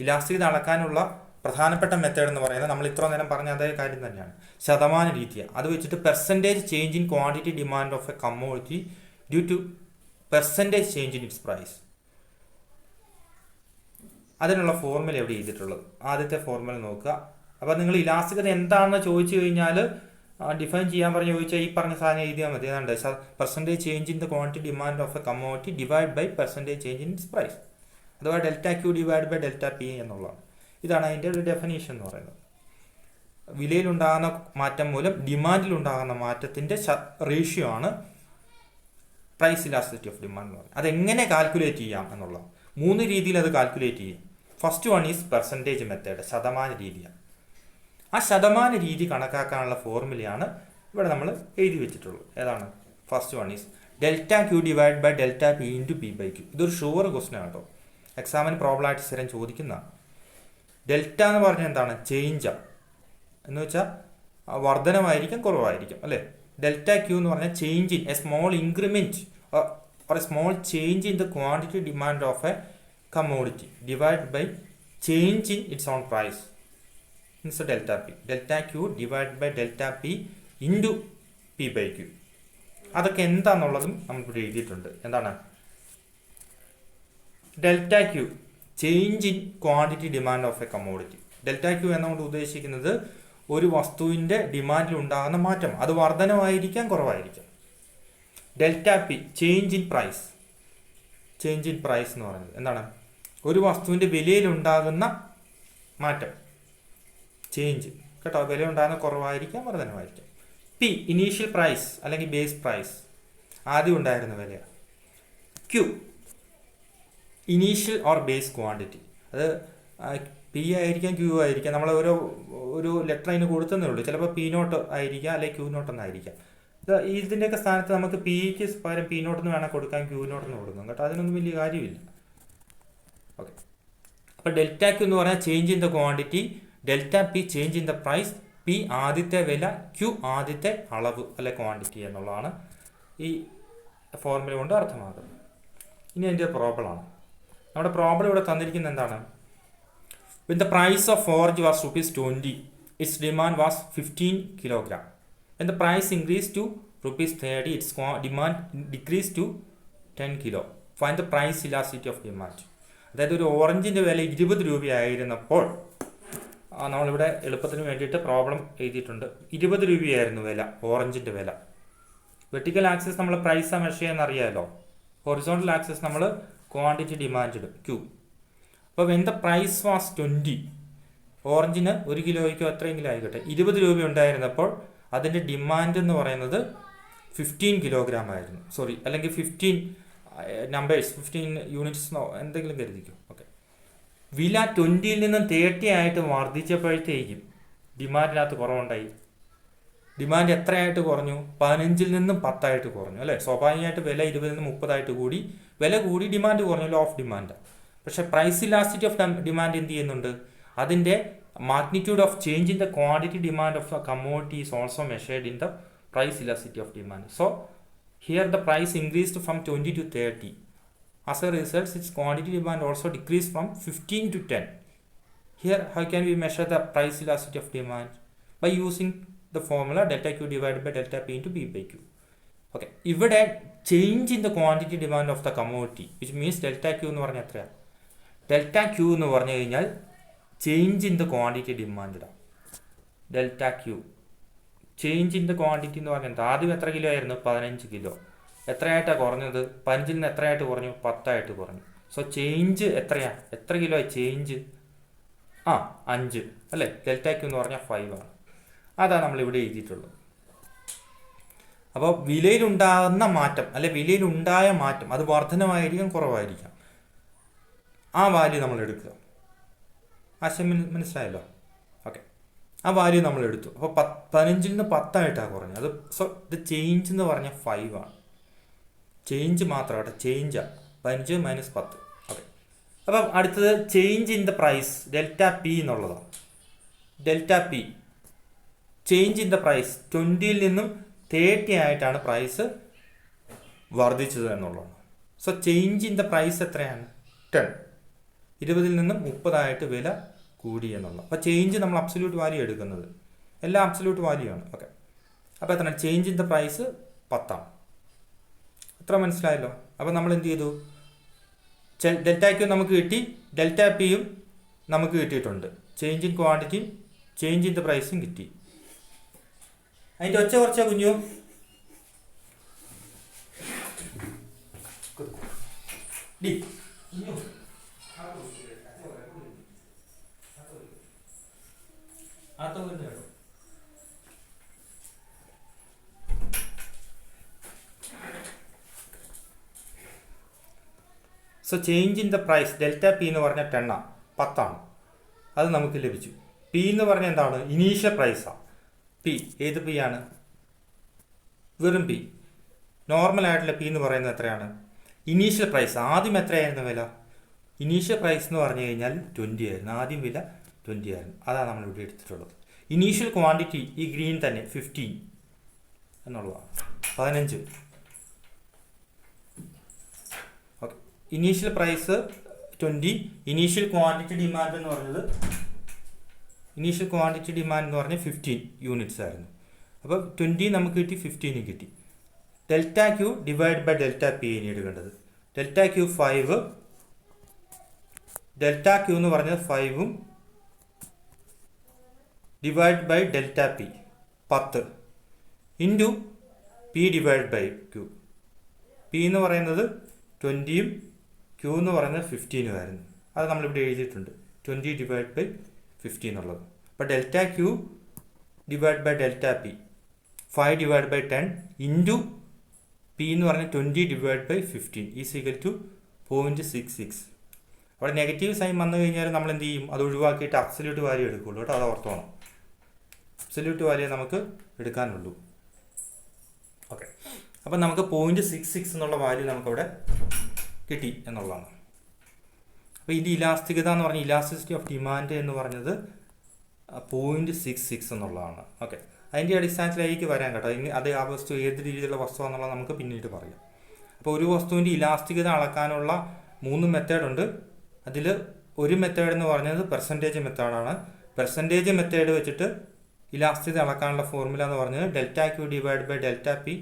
ഇലാസ്തികത അളക്കാനുള്ള പ്രധാനപ്പെട്ട മെത്തേഡ് എന്ന് പറയുന്നത് നമ്മൾ ഇത്ര നേരം പറഞ്ഞ അതേ കാര്യം തന്നെയാണ്, ശതമാന രീതിയാണ്. അത് വെച്ചിട്ട് percentage change in quantity demand of a commodity due to percentage change in its price. അതിനുള്ള ഫോർമുല എവിടെ ചെയ്തിട്ടുള്ളത്? ആദ്യത്തെ ഫോർമുല നോക്കുക. അപ്പോൾ നിങ്ങൾ ഇലാസ്തികത എന്താണെന്ന് ചോദിച്ചു കഴിഞ്ഞാൽ ഡിഫൈൻ ചെയ്യാൻ ചോദിച്ചാൽ ഈ പറഞ്ഞ സാധനം എഴുതിയാൽ മതി. ഏതാണ്ട് percentage change in the quantity demand of a commodity divide by percentage change in its price, അഥവാ delta Q divide by delta P എന്നുള്ളതാണ്. ഇതാണ് അതിൻ്റെ ഒരു ഡെഫിനേഷൻ എന്ന് പറയുന്നത്. വിലയിലുണ്ടാകുന്ന മാറ്റം മൂലം ഡിമാൻഡിലുണ്ടാകുന്ന മാറ്റത്തിൻ്റെ റേഷ്യോ ആണ് പ്രൈസ് ഇലാസ്റ്റിസിറ്റി ഓഫ് ഡിമാൻഡ് എന്ന് പറയുന്നത്. അതെങ്ങനെ കാൽക്കുലേറ്റ് ചെയ്യാം എന്നുള്ളത് 3 രീതിയിൽ അത് കാൽക്കുലേറ്റ് ചെയ്യും. First one is percentage method, ശതമാന രീതിയാണ്. ആ ശതമാന രീതി കണക്കാക്കാനുള്ള ഫോർമുലയാണ് ഇവിടെ നമ്മൾ എഴുതി വെച്ചിട്ടുള്ളത്. ഏതാണ്? First one is delta Q divide by delta P into P by Q. ഇതൊരു ഷുവർ ക്വസ്റ്റൻ ആണ് കേട്ടോ, എക്സാമിന് പ്രോബ്ലമായിട്ട് സ്ഥിരം ചോദിക്കുന്നതാണ്. ഡെൽറ്റ എന്ന് പറഞ്ഞാൽ എന്താണ്? ചേഞ്ചാണ് എന്ന് വെച്ചാൽ വർധനമായിരിക്കും കുറവായിരിക്കും അല്ലേ. ഡെൽറ്റ ക്യൂ എന്ന് പറഞ്ഞാൽ change in A small increment or a small change in the quantity demand of a commodity divided by change in its own price. It's a delta P. Delta Q divided by delta P into P by Q. അതൊക്കെ എന്താണെന്നുള്ളതും നമ്മളിവിടെ എഴുതിയിട്ടുണ്ട്. എന്താണ് delta Q? Change in quantity demand of a commodity. Delta Q എന്നുകൊണ്ട് ഉദ്ദേശിക്കുന്നത് ഒരു വസ്തുവിൻ്റെ ഡിമാൻഡിൽ ഉണ്ടാകുന്ന മാറ്റം. അത് വർധനമായിരിക്കാം, കുറവായിരിക്കാം. Delta P change in price. Change in price എന്ന് പറയുന്നത് എന്താണ്? ഒരു വസ്തുവിൻ്റെ വിലയിലുണ്ടാകുന്ന മാറ്റം, ചേഞ്ച് കേട്ടോ. വില ഉണ്ടാകുന്ന കുറവായിരിക്കാം, വർധനമായിരിക്കാം. പി ഇനീഷ്യൽ പ്രൈസ് അല്ലെങ്കിൽ ബേസ് പ്രൈസ്, ആദ്യം ഉണ്ടായിരുന്ന വില. Q initial or base quantity. അത് പി ആയിരിക്കാം, ക്യൂ ആയിരിക്കാം. നമ്മൾ ഒരു ലെറ്റർ അതിന് കൊടുത്തതേ ഉള്ളൂ. ചിലപ്പോൾ പി നോട്ട് ആയിരിക്കാം, അല്ലെങ്കിൽ ക്യൂ നോട്ട് എന്നായിരിക്കാം. ഇതിൻ്റെയൊക്കെ സ്ഥാനത്ത് നമുക്ക് പിക്ക് പകരം പി നോട്ട് എന്ന് വേണം കൊടുക്കാം, ക്യൂ നോട്ട് എന്ന് കൊടുക്കാം കേട്ടോ. അതിനൊന്നും വലിയ കാര്യമില്ല. ഓക്കെ, അപ്പോൾ ഡെൽറ്റ ക്യൂ എന്ന് പറഞ്ഞാൽ change in the quantity, delta P change in the price, P ആദ്യത്തെ വില, ക്യൂ ആദ്യത്തെ അളവ് അല്ലെ ക്വാണ്ടിറ്റി എന്നുള്ളതാണ് ഈ ഫോർമുല കൊണ്ട് അർത്ഥമാക്കുന്നത്. ഇനി അതിൻ്റെ പ്രോബ്ലമാണ്. നമ്മുടെ പ്രോബ്ലം ഇവിടെ തന്നിരിക്കുന്നത് എന്താണ്? When the price of orange was ₹20, its demand was 15 kilogram. When the price increased to ₹30, its demand decreased to 10 kilo. Find the price elasticity of demand. അതായത് ഒരു ഓറഞ്ചിൻ്റെ വില 20 രൂപയായിരുന്നപ്പോൾ, നമ്മളിവിടെ എളുപ്പത്തിന് വേണ്ടിയിട്ട് പ്രോബ്ലം എഴുതിയിട്ടുണ്ട്. 20 രൂപയായിരുന്നു വില, ഓറഞ്ചിൻ്റെ വില. വെർട്ടിക്കൽ ആക്സിസ് നമ്മൾ പ്രൈസാണ് മെഷർ ചെയ്യാൻ അറിയാമല്ലോ. ഹൊറിസോണ്ടൽ ആക്സിസ് നമ്മൾ ക്വാണ്ടിറ്റി ഡിമാൻഡ് ഇടും, ക്യൂ. അപ്പോൾ വെൻ ദ പ്രൈസ് വാസ് 20, ഓറഞ്ചിന് 1 കിലോയ്ക്കോ എത്രയെങ്കിലും ആയിക്കോട്ടെ 20 രൂപ ഉണ്ടായിരുന്നപ്പോൾ അതിൻ്റെ ഡിമാൻഡ് എന്ന് പറയുന്നത് 15 കിലോഗ്രാം ആയിരുന്നു. സോറി, അല്ലെങ്കിൽ 15 നമ്പേഴ്സ്, 15 യൂണിറ്റ്സ് എന്തെങ്കിലും കരുതിക്കും. ഓക്കെ, വില 20യിൽ നിന്നും 30 ആയിട്ട് വർദ്ധിച്ചപ്പോഴത്തേക്കും ഡിമാൻഡിനകത്ത് കുറവുണ്ടായി. ഡിമാൻഡ് എത്രയായിട്ട് കുറഞ്ഞു? 15ൽ നിന്നും 10 ആയിട്ട് കുറഞ്ഞു അല്ലേ. സ്വാഭാവികമായിട്ട് വില 20ൽ നിന്ന് 30 ആയിട്ട് കൂടി, വില കൂടി ഡിമാൻഡ് കുറഞ്ഞു, ലോ ഓഫ് ഡിമാൻഡ്. പക്ഷേ പ്രൈസ് ഇലാസ്റ്റിറ്റി ഓഫ് ഡിമാൻഡ് എന്ത് ചെയ്യുന്നുണ്ട്? അതിൻ്റെ magnitude of change in the quantity demand of the commodity is also measured in the price elasticity of demand. So here the price increased from 20 to 30. As a result, its quantity demand also decreased from 15 to 10. Here, how can we measure the price elasticity of demand? By using the formula delta Q divided by delta P into P by Q. Okay, ഇവിടെ change in the quantity demand of the commodity, which means delta Q എന്ന് പറഞ്ഞാൽ എത്രയാണ്? Delta Q എന്ന് പറഞ്ഞു കഴിഞ്ഞാൽ change in the quantity demand. Delta Q change in the quantity എന്ന് പറഞ്ഞാൽ ആദ്യം എത്ര കിലോ ആയിരുന്നു? 15 കിലോ. എത്രയായിട്ടാണ് കുറഞ്ഞത്? 15ൽ നിന്ന് എത്രയായിട്ട് കുറഞ്ഞു? 10 ആയിട്ട് കുറഞ്ഞു. സോ ചേഞ്ച് എത്രയാണ്? എത്ര കിലോ ആയി ചേഞ്ച്? 5 അല്ലേ. ഡെൽറ്റ ക്യൂ എന്ന് പറഞ്ഞാൽ 5 ആണ്. അതാണ് നമ്മളിവിടെ എഴുതിയിട്ടുള്ളത്. അപ്പോൾ വിലയിലുണ്ടാകുന്ന മാറ്റം അല്ലെ വിലയിലുണ്ടായ മാറ്റം അത് വർധനമായിരിക്കാം, കുറവായിരിക്കാം. ആ വാല്യൂ നമ്മൾ എടുക്കുക. ആശയം മനസ്സിലായല്ലോ? ഓക്കെ, ആ വാല്യൂ നമ്മൾ എടുത്തു. അപ്പോൾ 15ൽ നിന്ന് 10 ആയിട്ടാണ് കുറഞ്ഞത്. അത് സോ ഇത് ചേഞ്ച് എന്ന് പറഞ്ഞാൽ 5 ആണ്. ചേഞ്ച് മാത്രം കേട്ടോ, ചേഞ്ചാണ്. 15 മൈനസ് 10. ഓക്കെ, അപ്പം അടുത്തത് change in the price, delta P എന്നുള്ളതാണ്. Delta P change in the price 20ൽ നിന്നും 30 ആയിട്ടാണ് പ്രൈസ് വർദ്ധിച്ചത് എന്നുള്ളതാണ്. So change in the price എത്രയാണ്? 10. 20ൽ നിന്നും 30 ആയിട്ട് വില കൂടി എന്നുള്ള. അപ്പോൾ ചേഞ്ച് നമ്മൾ അബ്സല്യൂട്ട് വാല്യൂ എടുക്കുന്നത്, എല്ലാം അബ്സല്യൂട്ട് വാല്യൂ ആണ്. ഓക്കെ, അപ്പോൾ എത്രയാണ്? ചേഞ്ച് ഇൻ ദ പ്രൈസ് 10 ആണ്. അത്ര മനസ്സിലായല്ലോ? അപ്പോൾ നമ്മൾ എന്ത് ചെയ്തു? ഡെൽറ്റ ക്യൂ നമുക്ക് കിട്ടി, ഡെൽറ്റ പിയും നമുക്ക് കിട്ടിയിട്ടുണ്ട്. ചേഞ്ച് ഇൻ ക്വാണ്ടിറ്റിയും ചേഞ്ച് ഇൻ ദ പ്രൈസും കിട്ടി. അതിൻ്റെ ഒച്ച കുറച്ചാ കുഞ്ഞു? So change in the price delta P എന്ന് പറഞ്ഞാൽ 10 ആണ്. അത് നമുക്ക് ലഭിച്ചു. പി എന്ന് പറഞ്ഞാൽ എന്താണ്? ഇനീഷ്യൽ പ്രൈസാണ്. പി ഏത് പി ആണ്? വെറും പി. നോർമൽ ആയിട്ടുള്ള പി എന്ന് പറയുന്നത് എത്രയാണ്? Initial price. ആദ്യം എത്രയായിരുന്നു വില? ഇനീഷ്യൽ പ്രൈസ് എന്ന് പറഞ്ഞു കഴിഞ്ഞാൽ 20 ആയിരുന്നു. ആദ്യം വില 20 ആയിരുന്നു. അതാണ് നമ്മൾ ഇവിടെ എടുത്തിട്ടുള്ളത്. ഇനീഷ്യൽ ക്വാണ്ടിറ്റി ഈ ഗ്രീൻ തന്നെ 15 എന്നുള്ളതാണ്. 15. Okay, initial price 20, initial quantity demand എന്ന് പറഞ്ഞത് 15 യൂണിറ്റ്സ് ആയിരുന്നു. അപ്പോൾ 20 നമുക്ക് കിട്ടി, 15 കിട്ടി. Delta Q divide by delta P ഇനി എടുക്കേണ്ടത്. ഡെൽറ്റ ക്യൂ 5, ഡെൽറ്റ ക്യൂ എന്ന് പറഞ്ഞത് 5ഉം divide by delta P 10 into P divide by Q. P എന്ന് പറയുന്നത് 20-ഉം ക്യൂ എന്ന് പറയുന്നത് 15-ഉം ആയിരുന്നു. അത് നമ്മളിവിടെ എഴുതിയിട്ടുണ്ട് 20 ഡിവൈഡ് ബൈ 50 എന്നുള്ളത്. അപ്പോൾ delta Q divide by delta P 5 divide by 10 into P എന്ന് പറഞ്ഞാൽ 20 divide by 15 is equal to 0.66. അവിടെ നെഗറ്റീവ് സൈൻ വന്നു കഴിഞ്ഞാൽ നമ്മൾ എന്ത് ചെയ്യും? അത് ഒഴിവാക്കിയിട്ട് അബ്സല്യൂട്ട് വാല്യൂ എടുക്കുള്ളൂ കേട്ടോ. അത് ഓർത്തോണം. അബ്സല്യൂട്ട് വാല്യൂ നമുക്ക് എടുക്കാനുള്ളൂ. ഓക്കെ, അപ്പം നമുക്ക് 0.66 എന്നുള്ള വാല്യൂ നമുക്കവിടെ കിട്ടി എന്നുള്ളതാണ്. അപ്പോൾ ഇതിൻ്റെ ഇലാസ്തികത എന്ന് പറഞ്ഞാൽ ഇലാസ്റ്റിസിറ്റി ഓഫ് ഡിമാൻഡ് എന്ന് പറഞ്ഞത് 0.66 എന്നുള്ളതാണ്. ഓക്കെ, അതിൻ്റെ അടിസ്ഥാനത്തിലേക്ക് വരാൻ കേട്ടോ. അത് ആ വസ്തു ഏത് രീതിയിലുള്ള വസ്തുവാണെന്നുള്ളത് നമുക്ക് പിന്നീട് പറയാം. അപ്പോൾ ഒരു വസ്തുവിൻ്റെ ഇലാസ്തികത അളക്കാനുള്ള 3 മെത്തേഡുണ്ട്. അതിൽ ഒരു മെത്തേഡ് എന്ന് പറഞ്ഞത് പെർസെൻറ്റേജ് മെത്തേഡാണ്. പെർസെൻറ്റേജ് മെത്തേഡ് വെച്ചിട്ട് ഇലാസ്തികത അളക്കാനുള്ള ഫോർമുല എന്ന് പറഞ്ഞത് delta Q divide by delta P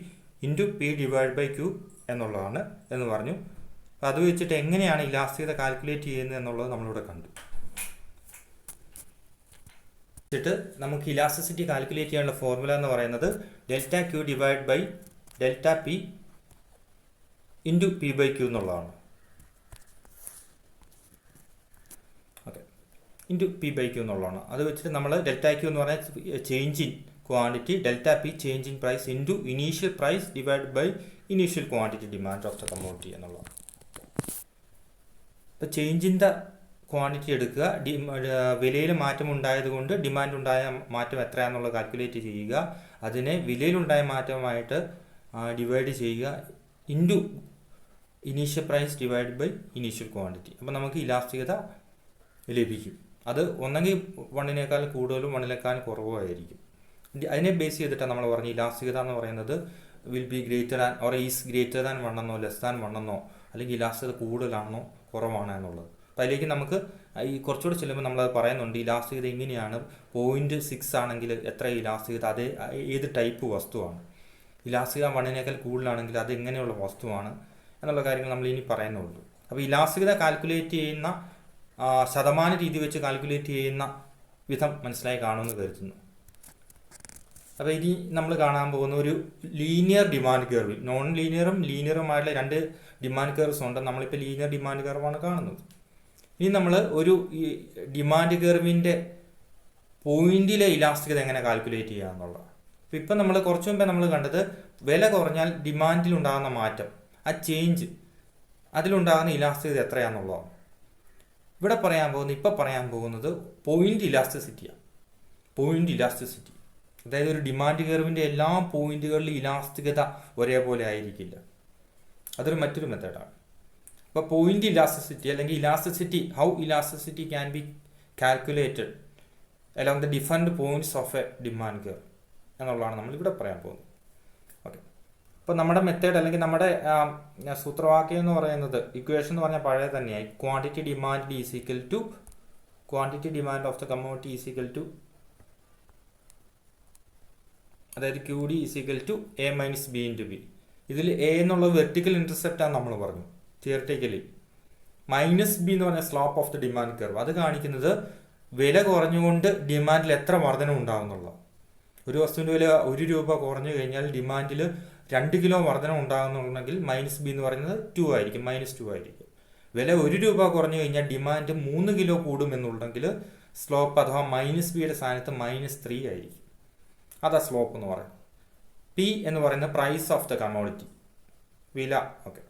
into P divide by Q എന്നുള്ളതാണ് എന്ന് പറഞ്ഞു. അപ്പോൾ അത് വെച്ചിട്ട് എങ്ങനെയാണ് ഇലാസ്തികത കാൽക്കുലേറ്റ് ചെയ്യുന്നത് എന്നുള്ളത് നമ്മളിവിടെ കണ്ടു. വെച്ചിട്ട് നമുക്ക് ഇലാസ്റ്റിസിറ്റി കാൽക്കുലേറ്റ് ചെയ്യാനുള്ള ഫോർമുല എന്ന് പറയുന്നത് delta Q divide by delta P into P by Q എന്നുള്ളതാണ്. Okay, into P by Q എന്നുള്ളതാണ്. അത് വെച്ചിട്ട് നമ്മൾ ഡെൽറ്റ ക്യൂ എന്ന് പറഞ്ഞാൽ change in quantity, delta P change in price into initial price divide by initial quantity demand of the commodity എന്നുള്ളതാണ്. അപ്പോൾ change in the quantity എടുക്കുക, വിലയിൽ മാറ്റം ഉണ്ടായതുകൊണ്ട് ഡിമാൻഡ് ഉണ്ടായ മാറ്റം എത്രയാണെന്നുള്ളത് കാൽക്കുലേറ്റ് ചെയ്യുക, അതിനെ വിലയിലുണ്ടായ മാറ്റമായിട്ട് ഡിവൈഡ് ചെയ്യുക into initial price divide by initial quantity. അപ്പോൾ നമുക്ക് ഇലാസ്തികത ലഭിക്കും. അത് ഒന്നെങ്കിൽ 1-നേക്കാൾ കൂടുതലും 1-നേക്കാൾ കുറവോ ആയിരിക്കും. അതിനെ ബേസ് ചെയ്തിട്ടാണ് നമ്മൾ പറഞ്ഞ ഇലാസ്തികത എന്ന് പറയുന്നത് will be greater than or is greater than 1 എന്നോ ലെസ് ദാൻ 1 എന്നോ അല്ലെങ്കിൽ ഇലാസ്തികത കൂടുതലാണോ കുറവാണോ എന്നുള്ളത്. അപ്പോൾ അതിലേക്ക് നമുക്ക് ഈ കുറച്ചുകൂടെ ചെല്ലുമ്പോൾ നമ്മളത് പറയുന്നുണ്ട്. ഇലാസ്തികത എങ്ങനെയാണ്, 0.6 ആണെങ്കിൽ എത്ര ഇലാസ്തികത, അത് ഏത് ടൈപ്പ് വസ്തുവാണ്, ഇലാസ്തികത 1-നേക്കാൾ കൂടുതലാണെങ്കിൽ അത് എങ്ങനെയുള്ള വസ്തുവാണ് എന്നുള്ള കാര്യങ്ങൾ നമ്മൾ ഇനി പറയുന്നുള്ളൂ. അപ്പോൾ ഇലാസ്തികത കാൽക്കുലേറ്റ് ചെയ്യുന്ന ശതമാന രീതി വെച്ച് കാൽക്കുലേറ്റ് ചെയ്യുന്ന വിധം മനസ്സിലായി കാണുമെന്ന് കരുതുന്നു. അപ്പോൾ ഇനി നമ്മൾ കാണാൻ പോകുന്ന ഒരു ലീനിയർ ഡിമാൻഡ് കർവ്, നോൺ ലീനിയറും ലീനിയറുമായിട്ടുള്ള 2 ഡിമാൻഡ് കർവ്സ് ഉണ്ട്. നമ്മളിപ്പോൾ ലീനിയർ ഡിമാൻഡ് കർവാണ് കാണുന്നത്. ഇനി നമ്മൾ ഒരു ഡിമാൻഡ് കർവിൻ്റെ പോയിന്റിലെ ഇലാസ്തികത എങ്ങനെ കാൽക്കുലേറ്റ് ചെയ്യുക എന്നുള്ളത്. അപ്പോൾ ഇപ്പം നമ്മൾ കുറച്ച് മുമ്പേ നമ്മൾ കണ്ടത് വില കുറഞ്ഞാൽ ഡിമാൻഡിലുണ്ടാകുന്ന മാറ്റം, ആ ചേഞ്ച്, അതിലുണ്ടാകുന്ന ഇലാസ്തികത എത്രയാണെന്നുള്ളതാണ്. ഇവിടെ പറയാൻ പോകുന്നത് പോയിന്റ് ഇലാസ്റ്റിസിറ്റിയാണ്. പോയിന്റ് ഇലാസ്റ്റിസിറ്റി, അതായത് ഒരു ഡിമാൻഡ് കർവിൻ്റെ എല്ലാ പോയിന്റുകളിലും ഇലാസ്തികത ഒരേപോലെ ആയിരിക്കില്ല. അതൊരു മറ്റൊരു മെത്തേഡാണ്. അപ്പോൾ പോയിന്റ് ഇലാസ്റ്റിസിറ്റി അല്ലെങ്കിൽ elasticity, how elasticity can be calculated along the different points of A demand curve എന്നുള്ളതാണ് നമ്മളിവിടെ പറയാൻ പോകുന്നത്. ഓക്കെ, അപ്പോൾ നമ്മുടെ മെത്തേഡ് അല്ലെങ്കിൽ നമ്മുടെ സൂത്രവാക്യം എന്ന് പറയുന്നത്, ഇക്വേഷൻ എന്ന് പറഞ്ഞാൽ പഴയ തന്നെയായി, quantity demand is equal to quantity demand of the commodity is equal to, അതായത് Q D is equal to A minus B into B. ഇതിൽ എ എന്നുള്ളത് വെർട്ടിക്കൽ ഇൻ്റർസെപ്റ്റാണ് നമ്മൾ പറഞ്ഞു തിയററ്റിക്കലി. മൈനസ് ബി എന്ന് പറഞ്ഞ slope of the demand curve, അത് കാണിക്കുന്നത് വില കുറഞ്ഞുകൊണ്ട് ഡിമാൻഡിൽ എത്ര വർധന ഉണ്ടാകുന്നുള്ള. ഒരു വസ്തുവിൻ്റെ വില 1 രൂപ കുറഞ്ഞു കഴിഞ്ഞാൽ ഡിമാൻഡിൽ 2 കിലോ വർധന ഉണ്ടാകുന്നുണ്ടെങ്കിൽ മൈനസ് ബി എന്ന് പറയുന്നത് 2 ആയിരിക്കും, -2 ആയിരിക്കും. വില 1 രൂപ കുറഞ്ഞു കഴിഞ്ഞാൽ ഡിമാൻഡ് 3 കിലോ കൂടുമെന്നുണ്ടെങ്കിൽ സ്ലോപ്പ് അഥവാ മൈനസ് ബിയുടെ സ്ഥാനത്ത് -3 ആയിരിക്കും. അതാ സ്ലോപ്പ് എന്ന് പറയുന്നത്. പി എന്ന് പറയുന്നത് പ്രൈസ് ഓഫ് ദ കമ്മോഡിറ്റി, വില, ഓക്കെ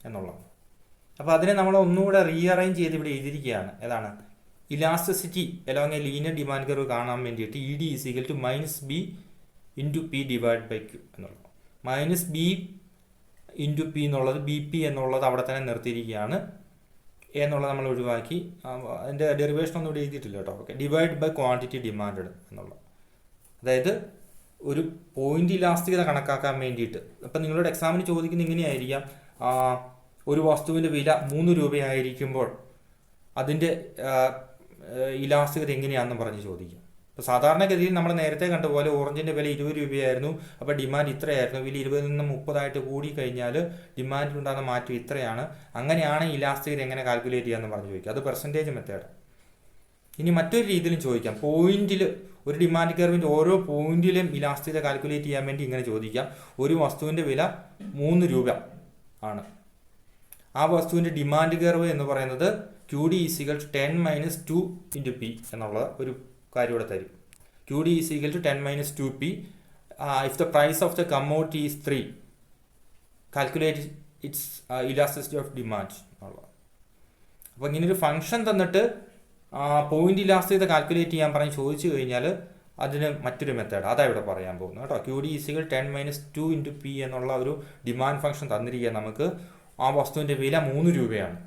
എന്നുള്ളതാണ്. അപ്പോൾ അതിനെ നമ്മൾ ഒന്നുകൂടെ റീഅറേഞ്ച് ചെയ്ത് ഇവിടെ എഴുതിയിരിക്കുകയാണ്. ഏതാണ് elasticity along a linear demand curve കാണാൻ വേണ്ടിയിട്ട് E D is equal to -b into P divide by Q എന്നുള്ളത്. -b ഇൻറ്റു പി എന്നുള്ളത് ബി പി എന്നുള്ളത് അവിടെ തന്നെ നിർത്തിയിരിക്കുകയാണ്. എന്നുള്ളത് നമ്മൾ ഒഴിവാക്കി, അതിൻ്റെ ഡെറിവേഷൻ ഒന്നും ഇവിടെ എഴുതിയിട്ടില്ല കേട്ടോ. Okay, divide by quantity demand എന്നുള്ളത്, അതായത് ഒരു പോയിന്റ് ഇലാസ്തികത കണക്കാക്കാൻ വേണ്ടിയിട്ട്. അപ്പം നിങ്ങളുടെ എക്സാമിന് ചോദിക്കുന്നത് ഇങ്ങനെയായിരിക്കാം, ഒരു വസ്തുവിൻ്റെ വില 3 രൂപയായിരിക്കുമ്പോൾ അതിൻ്റെ ഇലാസ്തികത എങ്ങനെയാണെന്ന് പറഞ്ഞ് ചോദിക്കാം. അപ്പോൾ സാധാരണഗതിയിൽ നമ്മൾ നേരത്തെ കണ്ട പോലെ ഓറഞ്ചിൻ്റെ വില 20 രൂപയായിരുന്നു, അപ്പോൾ ഡിമാൻഡ് ഇത്രയായിരുന്നു. വില 20 നിന്ന് 30 കൂടി കഴിഞ്ഞാൽ ഡിമാൻഡിലുണ്ടാകുന്ന മാറ്റം ഇത്രയാണ്. അങ്ങനെയാണ് ഇലാസ്തികത എങ്ങനെ കാൽക്കുലേറ്റ് ചെയ്യാമെന്ന് പറഞ്ഞ് ചോദിക്കുക. അത് പെർസെൻറ്റേജ് മെത്തേഡ്. ഇനി മറ്റൊരു രീതിയിലും ചോദിക്കാം, പോയിന്റിൽ ഒരു ഡിമാൻഡ് കർവിൻ്റെ ഓരോ പോയിന്റിലെയും ഇലാസ്തികത കാൽക്കുലേറ്റ് ചെയ്യാൻ വേണ്ടി ഇങ്ങനെ ചോദിക്കാം. ഒരു വസ്തുവിൻ്റെ വില 3 രൂപ ആണ്. ആ വസ്തുവിൻ്റെ ഡിമാൻഡ് കർവ് എന്ന് പറയുന്നത് QD = 10 - 2 × P എന്നുള്ള ഒരു കാര്യം ഇവിടെ തരും. QD = 10 - 2P. If the price of the commodity is 3, calculate its elasticity of demand എന്നുള്ളത്. അപ്പോൾ ഇങ്ങനൊരു ഫംഗ്ഷൻ തന്നിട്ട് പോയിന്റ് ഇലാസ്തികത കാൽക്കുലേറ്റ് ചെയ്യാൻ പറഞ്ഞ് ചോദിച്ചു കഴിഞ്ഞാൽ അതിന് മറ്റൊരു മെത്തേഡ് അതാണ് ഇവിടെ പറയാൻ പോകുന്നത് കേട്ടോ. QD = 10 - 2 × P എന്നുള്ള ഒരു ഡിമാൻഡ് ഫംഗ്ഷൻ തന്നിരിക്കുക. നമുക്ക് ആ വസ്തുവിൻ്റെ വില 3 രൂപയാണ്.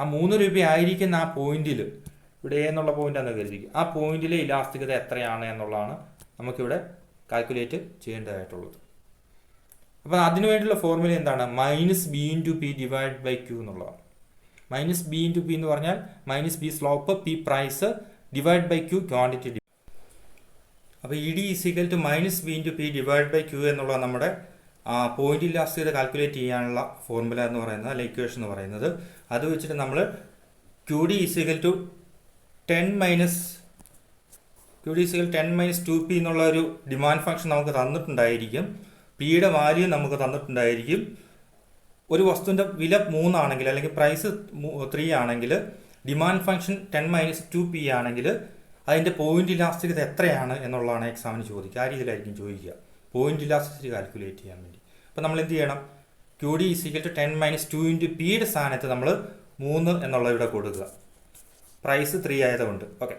ആ 3 രൂപ ആയിരിക്കുന്ന ആ പോയിന്റിൽ, ഇവിടെ എന്നുള്ള പോയിന്റാണെന്ന് കരുതിക്കുക, ആ പോയിന്റിലെ ഇലാസ്തികത എത്രയാണ് എന്നുള്ളതാണ് നമുക്കിവിടെ കാൽക്കുലേറ്റ് ചെയ്യേണ്ടതായിട്ടുള്ളത്. അപ്പോൾ അതിനു വേണ്ടിയുള്ള ഫോർമുല എന്താണ്? -B × P / Q എന്നുള്ളതാണ്. -B × P എന്ന് പറഞ്ഞാൽ -B slope, P price, / Q quantity. അപ്പോൾ ED = -B × P / Q എന്നുള്ള നമ്മുടെ പോയിന്റ് ഇലാസ്തികത കാൽക്കുലേറ്റ് ചെയ്യാനുള്ള ഫോർമുല എന്ന് പറയുന്നത്, അല്ല ഇക്വേഷൻ എന്ന് പറയുന്നത്. അത് വെച്ചിട്ട് നമ്മൾ QD = 10 - 2P എന്നുള്ള ഒരു ഡിമാൻഡ് ഫംഗ്ഷൻ നമുക്ക് തന്നിട്ടുണ്ടായിരിക്കും. പിയുടെ വാല്യൂ നമുക്ക് തന്നിട്ടുണ്ടായിരിക്കും. ഒരു വസ്തുവിൻ്റെ വില 3 ആണെങ്കിൽ, അല്ലെങ്കിൽ പ്രൈസ് 3 ആണെങ്കിൽ, ഡിമാൻഡ് ഫംഗ്ഷൻ 10 - 2P ആണെങ്കിൽ അതിൻ്റെ പോയിന്റ് ഇലാസ്തികത എത്രയാണ് എന്നുള്ളതാണ് എക്സാമിന് ചോദിക്കുക. ആ രീതിയിലായിരിക്കും ചോദിക്കുക, പോയിന്റ് ഇലാസ്റ്റിസിറ്റി കാൽക്കുലേറ്റ് ചെയ്യാൻ വേണ്ടി. അപ്പോൾ നമ്മൾ എന്ത് ചെയ്യണം? QD = 10 - 2 × Pയുടെ സ്ഥാനത്ത് നമ്മൾ 3 എന്നുള്ളത് ഇവിടെ കൊടുക്കുക. പ്രൈസ് 3 ആയതുകൊണ്ട്. ഓക്കെ,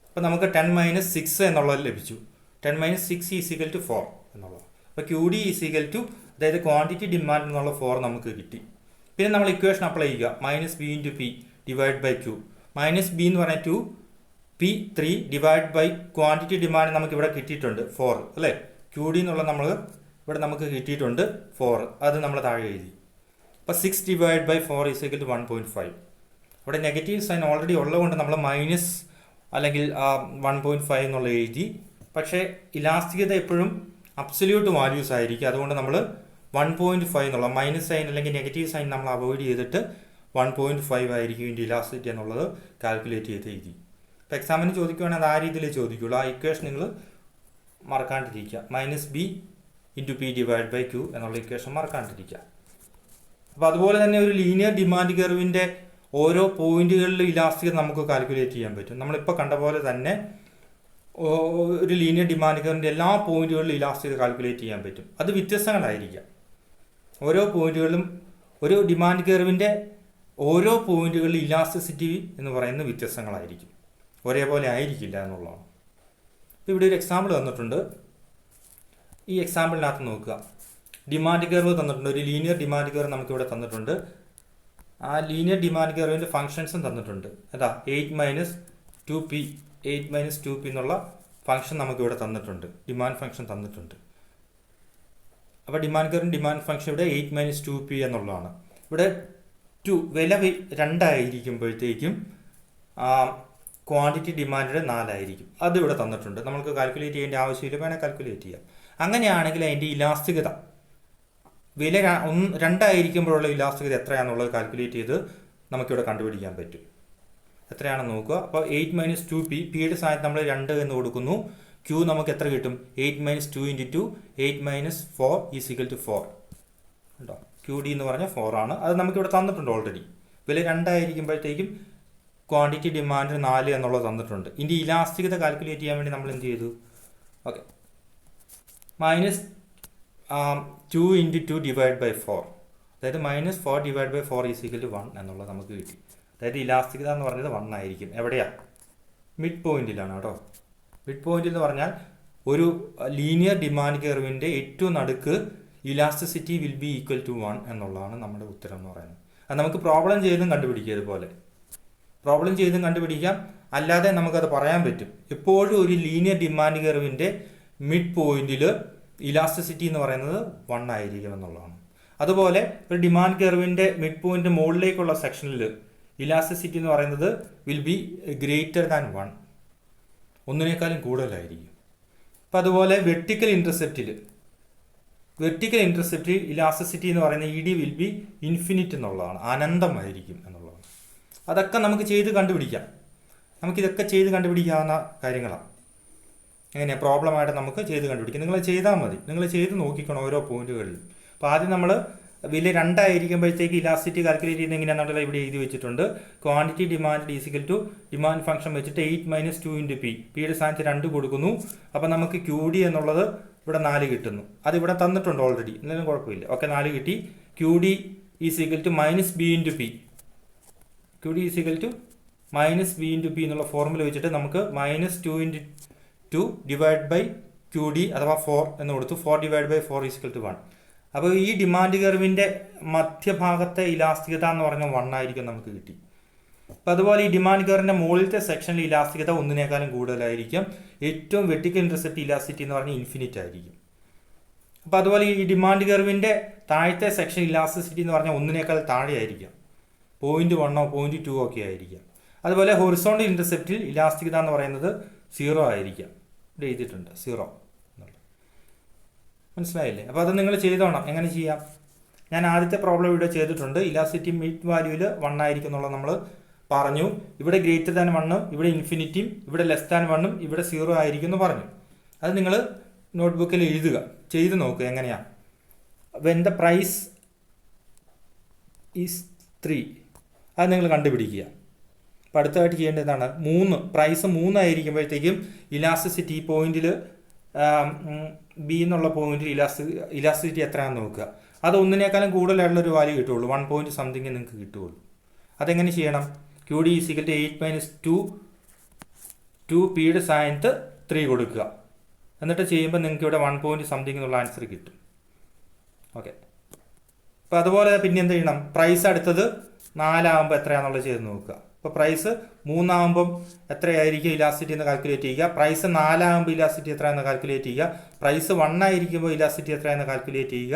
അപ്പോൾ നമുക്ക് 10 - 6 എന്നുള്ളത് ലഭിച്ചു. 10 - 6 = 4 എന്നുള്ളത്. അപ്പോൾ QD = അതായത് ക്വാണ്ടിറ്റി ഡിമാൻഡ് എന്നുള്ള 4 നമുക്ക് കിട്ടി. പിന്നെ നമ്മൾ ഇക്വേഷൻ അപ്ലൈ ചെയ്യുക. -B × P / Q. -B എന്ന് പറഞ്ഞാൽ 2, P 3 / ക്വാണ്ടിറ്റി ഡിമാൻഡ് നമുക്ക് ഇവിടെ കിട്ടിയിട്ടുണ്ട് 4 അല്ലേ. QD എന്നുള്ള ഇവിടെ നമുക്ക് കിട്ടിയിട്ടുണ്ട് 4. അത് നമ്മൾ താഴെ എഴുതി. അപ്പോൾ 6 / 4 = 1.5. ഇവിടെ നെഗറ്റീവ് സൈൻ ഓൾറെഡി ഉള്ളതുകൊണ്ട് നമ്മൾ മൈനസ് അല്ലെങ്കിൽ 1.5 എന്നുള്ള എഴുതി. പക്ഷേ ഇലാസ്തികത എപ്പോഴും അബ്സല്യൂട്ട് വാല്യൂസ് ആയിരിക്കും. അതുകൊണ്ട് നമ്മൾ 1.5 എന്നുള്ള മൈനസ് സൈൻ അല്ലെങ്കിൽ നെഗറ്റീവ് സൈൻ നമ്മൾ അവോയ്ഡ് ചെയ്തിട്ട് 1.5 ആയിരിക്കും ഇതിൻ്റെ ഇലാസ്റ്റിസിറ്റി എന്നുള്ളത് കാൽക്കുലേറ്റ് ചെയ്ത് എഴുതി. ഇപ്പോൾ എക്സാമിന് ചോദിക്കുകയാണെങ്കിൽ അത് ആ രീതിയിൽ ചോദിക്കുള്ളൂ. ആ ഇക്വേഷൻ നിങ്ങൾ മറക്കാണ്ടിരിക്കുക. -B × P / Q എന്നുള്ള ഇക്വേഷൻ മറക്കാണ്ടിരിക്കുക. അപ്പോൾ അതുപോലെ തന്നെ ഒരു ലീനിയർ ഡിമാൻഡ് കർവിൻ്റെ ഓരോ പോയിന്റുകളിലും ഇലാസ്തികത നമുക്ക് കാൽക്കുലേറ്റ് ചെയ്യാൻ പറ്റും. നമ്മളിപ്പോൾ കണ്ട പോലെ തന്നെ ഒരു ലീനിയർ ഡിമാൻഡ് കർവിൻ്റെ എല്ലാ പോയിന്റുകളിലും ഇലാസ്തികത കാൽക്കുലേറ്റ് ചെയ്യാൻ പറ്റും. അത് വ്യത്യസ്തങ്ങളായിരിക്കാം. ഓരോ പോയിന്റുകളിലും ഒരു ഡിമാൻഡ് കർവിൻ്റെ ഓരോ പോയിന്റുകളിലും ഇലാസ്റ്റിസിറ്റി എന്ന് പറയുന്നത് വ്യത്യസ്തങ്ങളായിരിക്കും, ഒരേപോലെ ആയിരിക്കില്ല എന്നുള്ളതാണ്. ഇവിടെ ഒരു എക്സാമ്പിൾ തന്നിട്ടുണ്ട്. ഈ എക്സാമ്പിളിനകത്ത് നോക്കുക. ഡിമാൻഡ് കർവ് തന്നിട്ടുണ്ട്. ഒരു ലീനിയർ ഡിമാൻഡ് കർവ് നമുക്കിവിടെ തന്നിട്ടുണ്ട്. ആ ലീനിയർ ഡിമാൻഡ് കർവിൻ്റെ ഫംഗ്ഷൻസും തന്നിട്ടുണ്ട്. അതാ 8 - 2P എന്നുള്ള ഫംഗ്ഷൻ നമുക്കിവിടെ തന്നിട്ടുണ്ട്. ഡിമാൻഡ് ഫംഗ്ഷൻ തന്നിട്ടുണ്ട്. അപ്പോൾ ഡിമാൻഡ് കർവിൻ്റെ ഡിമാൻഡ് ഫംഗ്ഷൻ ഇവിടെ 8 - 2P എന്നുള്ളതാണ്. ഇവിടെ 2 വില 2 ആയിരിക്കുമ്പോഴത്തേക്കും ക്വാണ്ടിറ്റി ഡിമാൻഡ് 4 ആയിരിക്കും. അതിവിടെ തന്നിട്ടുണ്ട്. നമുക്ക് കാൽക്കുലേറ്റ് ചെയ്യേണ്ട ആവശ്യമില്ല, വേണേൽ കാൽക്കുലേറ്റ് ചെയ്യാം. അങ്ങനെയാണെങ്കിൽ അതിൻ്റെ ഇലാസ്തികത വില 2 ആയിരിക്കുമ്പോഴുള്ള ഇലാസ്തികത എത്രയാണെന്നുള്ളത് കാൽക്കുലേറ്റ് ചെയ്ത് നമുക്കിവിടെ കണ്ടുപിടിക്കാൻ പറ്റും. എത്രയാണെന്ന് നോക്കുക. അപ്പോൾ 8 - 2P, പിയുടെ സ്ഥാനത്ത് നമ്മൾ 2 എന്ന് കൊടുക്കുന്നു. Q നമുക്ക് എത്ര കിട്ടും? 8 - 2 × 2, 8 - 4 = 4 കേട്ടോ. QD എന്ന് പറഞ്ഞാൽ 4 ആണ്. അത് നമുക്കിവിടെ തന്നിട്ടുണ്ട് ഓൾറെഡി. വില 2 ആയിരിക്കുമ്പോഴത്തേക്കും ക്വാണ്ടിറ്റി ഡിമാൻഡ് 4 എന്നുള്ളത് തന്നിട്ടുണ്ട്. ഇതിൻ്റെ ഇലാസ്തികത കാൽക്കുലേറ്റ് ചെയ്യാൻ വേണ്ടി നമ്മൾ എന്ത് ചെയ്തു? ഓക്കെ, -2 × 2 / 4, അതായത് -4 / 4 = 1 എന്നുള്ളത് നമുക്ക് കിട്ടി. അതായത് ഇലാസ്തികത എന്ന് പറഞ്ഞത് 1 ആയിരിക്കും. എവിടെയാണ്? മിഡ് പോയിന്റിലാണ് കേട്ടോ. മിഡ് പോയിന്റ് എന്ന് പറഞ്ഞാൽ ഒരു ലീനിയർ ഡിമാൻഡ് കർവിൻ്റെ ഏറ്റവും നടുക്ക് elasticity will be equal to 1 എന്നുള്ളതാണ് നമ്മുടെ ഉത്തരം എന്ന് പറയുന്നത്. അത് നമുക്ക് പ്രോബ്ലം ചെയ്തും കണ്ടുപിടിക്കുക. ഇതുപോലെ പ്രോബ്ലം ചെയ്തും കണ്ടുപിടിക്കാം, അല്ലാതെ നമുക്കത് പറയാൻ പറ്റും. എപ്പോഴും ഒരു ലീനിയർ ഡിമാൻഡ് കർവിൻ്റെ മിഡ് പോയിന്റിൽ ഇലാസ്റ്റിസിറ്റി എന്ന് പറയുന്നത് 1 ആയിരിക്കും എന്നുള്ളതാണ്. അതുപോലെ ഒരു ഡിമാൻഡ് കർവിൻ്റെ മിഡ് പോയിന്റ് മുകളിലേക്കുള്ള സെക്ഷനിൽ ഇലാസ്റ്റിസിറ്റി എന്ന് പറയുന്നത് വിൽ ബി ഗ്രേറ്റർ ദാൻ 1, ഒന്നിനേക്കാളും കൂടുതലായിരിക്കും. അപ്പം അതുപോലെ വെർട്ടിക്കൽ ഇൻ്റർസെപ്റ്റിൽ ഇലാസ്റ്റിസിറ്റി എന്ന് പറയുന്ന ED വിൽ ബി ഇൻഫിനിറ്റ് എന്നുള്ളതാണ്, അനന്തമായിരിക്കും എന്നുള്ളതാണ്. അതൊക്കെ നമുക്ക് ചെയ്ത് കണ്ടുപിടിക്കാം. നമുക്കിതൊക്കെ ചെയ്ത് കണ്ടുപിടിക്കാവുന്ന കാര്യങ്ങളാണ്. എങ്ങനെയാണ് പ്രോബ്ലമായിട്ട് നമുക്ക് ചെയ്ത് കണ്ടുപിടിക്കും. നിങ്ങൾ ചെയ്താൽ മതി, നിങ്ങൾ ചെയ്ത് നോക്കിക്കണം ഓരോ പോയിന്റുകളിലും. അപ്പോൾ ആദ്യം നമ്മൾ വില 2 ആയിരിക്കുമ്പോഴത്തേക്ക് ഇലാസ്റ്റിറ്റി കാൽക്കുലേറ്റ് ചെയ്യുന്നത് എങ്ങനെയാണെന്നുള്ള ഇവിടെ എഴുതി വെച്ചിട്ടുണ്ട്. Quantity demand is equal to demand function വെച്ചിട്ട് 8 - 2 × പി, പിയുടെ സ്ഥാനത്ത് 2 കൊടുക്കുന്നു. അപ്പോൾ നമുക്ക് ക്യൂ ഡി എന്നുള്ളത് ഇവിടെ 4 കിട്ടുന്നു. അതിവിടെ തന്നിട്ടുണ്ട് ഓൾറെഡി, എന്നാലും കുഴപ്പമില്ല. ഓക്കെ, 4 കിട്ടി. Q D is equal to -b × P, Q D is equal to -b × P എന്നുള്ള ഫോർമുല വെച്ചിട്ട് നമുക്ക് -2 × 2 ഡിവൈഡ് ബൈ ക്യൂ ഡി അഥവാ 4 എന്ന് കൊടുത്തു. 4 ഡിവൈഡ് ബൈ 4 ഈസിക്കൽ ടു 1. അപ്പോൾ ഈ ഡിമാൻഡ് കർവിൻ്റെ മധ്യഭാഗത്തെ ഇലാസ്തികത എന്ന് പറഞ്ഞാൽ 1 ആയിരിക്കും നമുക്ക് കിട്ടി. അപ്പോൾ അതുപോലെ ഈ ഡിമാൻഡ് കർവിൻ്റെ മുകളിലത്തെ സെക്ഷനിൽ ഇലാസ്തികത 1-നേക്കാളും കൂടുതലായിരിക്കും. ഏറ്റവും വെർട്ടിക്കൽ ഇന്റർസെപ്റ്റ് ഇലാസ്റ്റിറ്റി എന്ന് പറഞ്ഞാൽ ഇൻഫിനിറ്റ് ആയിരിക്കും. അപ്പോൾ അതുപോലെ ഈ ഡിമാൻഡ് കർവിൻ്റെ താഴത്തെ സെക്ഷൻ ഇലാസ്റ്റിസിറ്റി എന്ന് പറഞ്ഞാൽ 1-നേക്കാൾ താഴെ ആയിരിക്കാം. 0.1 0.2 ഒക്കെ ആയിരിക്കാം. അതുപോലെ ഹൊറിസോണ്ടൽ ഇന്റർസെപ്റ്റിൽ ഇലാസ്തികത എന്ന് പറയുന്നത് 0 ആയിരിക്കാം. ഇവിടെ എഴുതിയിട്ടുണ്ട് 0 എന്നുള്ളത്. മനസ്സിലായില്ലേ? അപ്പോൾ അത് നിങ്ങൾ ചെയ്തോണം. എങ്ങനെ ചെയ്യാം? ഞാൻ ആദ്യത്തെ പ്രോബ്ലം ഇവിടെ ചെയ്തിട്ടുണ്ട്. ഇലാസ്റ്റിറ്റി മിഡ് വാല്യൂവിൽ 1 ആയിരിക്കും എന്നുള്ളത് നമ്മൾ പറഞ്ഞു. ഇവിടെ ഗ്രേറ്റർ ദാൻ 1, ഇവിടെ ഇൻഫിനിറ്റിയും, ഇവിടെ ലെസ് ദാൻ 1, ഇവിടെ 0 ആയിരിക്കും എന്ന് പറഞ്ഞു. അത് നിങ്ങൾ നോട്ട്ബുക്കിൽ എഴുതുക, ചെയ്ത് നോക്കുക എങ്ങനെയാണ്. വെൻ ദ പ്രൈസ് ഈസ് 3, അത് നിങ്ങൾ കണ്ടുപിടിക്കുക. അപ്പോൾ അടുത്തതായിട്ട് ചെയ്യേണ്ടതാണ് 3, പ്രൈസ് 3 ആയിരിക്കുമ്പോഴത്തേക്കും ഇലാസ്റ്റിസിറ്റി ഈ പോയിന്റിൽ ബി എന്നുള്ള പോയിന്റിൽ ഇലാസ്റ്റിസിറ്റി എത്രയാണെന്ന് നോക്കുക. അത് 1-നേക്കാളും കൂടുതലായിട്ടുള്ളൊരു വാല്യൂ കിട്ടുള്ളൂ. 1 പോയിന്റ് സംതിങ് നിങ്ങൾക്ക് കിട്ടുകയുള്ളൂ. അതെങ്ങനെ ചെയ്യണം? ക്യൂ ഡി ഈസിക്കൽ ടു 8 - 2 പിയുടെ സ്ഥാനത്ത് 3 കൊടുക്കുക. എന്നിട്ട് ചെയ്യുമ്പോൾ നിങ്ങൾക്ക് ഇവിടെ 1 പോയിന്റ് സംതിങ് എന്നുള്ള ആൻസർ കിട്ടും. ഓക്കെ, അപ്പോൾ അതുപോലെ പിന്നെ എന്ത് ചെയ്യണം? പ്രൈസ് അടുത്തത് 4 ആകുമ്പോൾ എത്രയാണെന്നുള്ളത് ചെയ്ത് നോക്കുക. അപ്പോൾ പ്രൈസ് 3 ആകുമ്പം എത്രയായിരിക്കും ഇലാസ്റ്റിറ്റി എന്ന് കാൽക്കുലേറ്റ് ചെയ്യുക. പ്രൈസ് 4 ആകുമ്പോൾ ഇലാസ്റ്റിറ്റി എത്രയാണെന്ന് കാൽക്കുലേറ്റ് ചെയ്യുക. പ്രൈസ് 1 ആയിരിക്കുമ്പോൾ ഇലാസ്റ്റിറ്റി എത്രയാണെന്ന് കാൽക്കുലേറ്റ് ചെയ്യുക.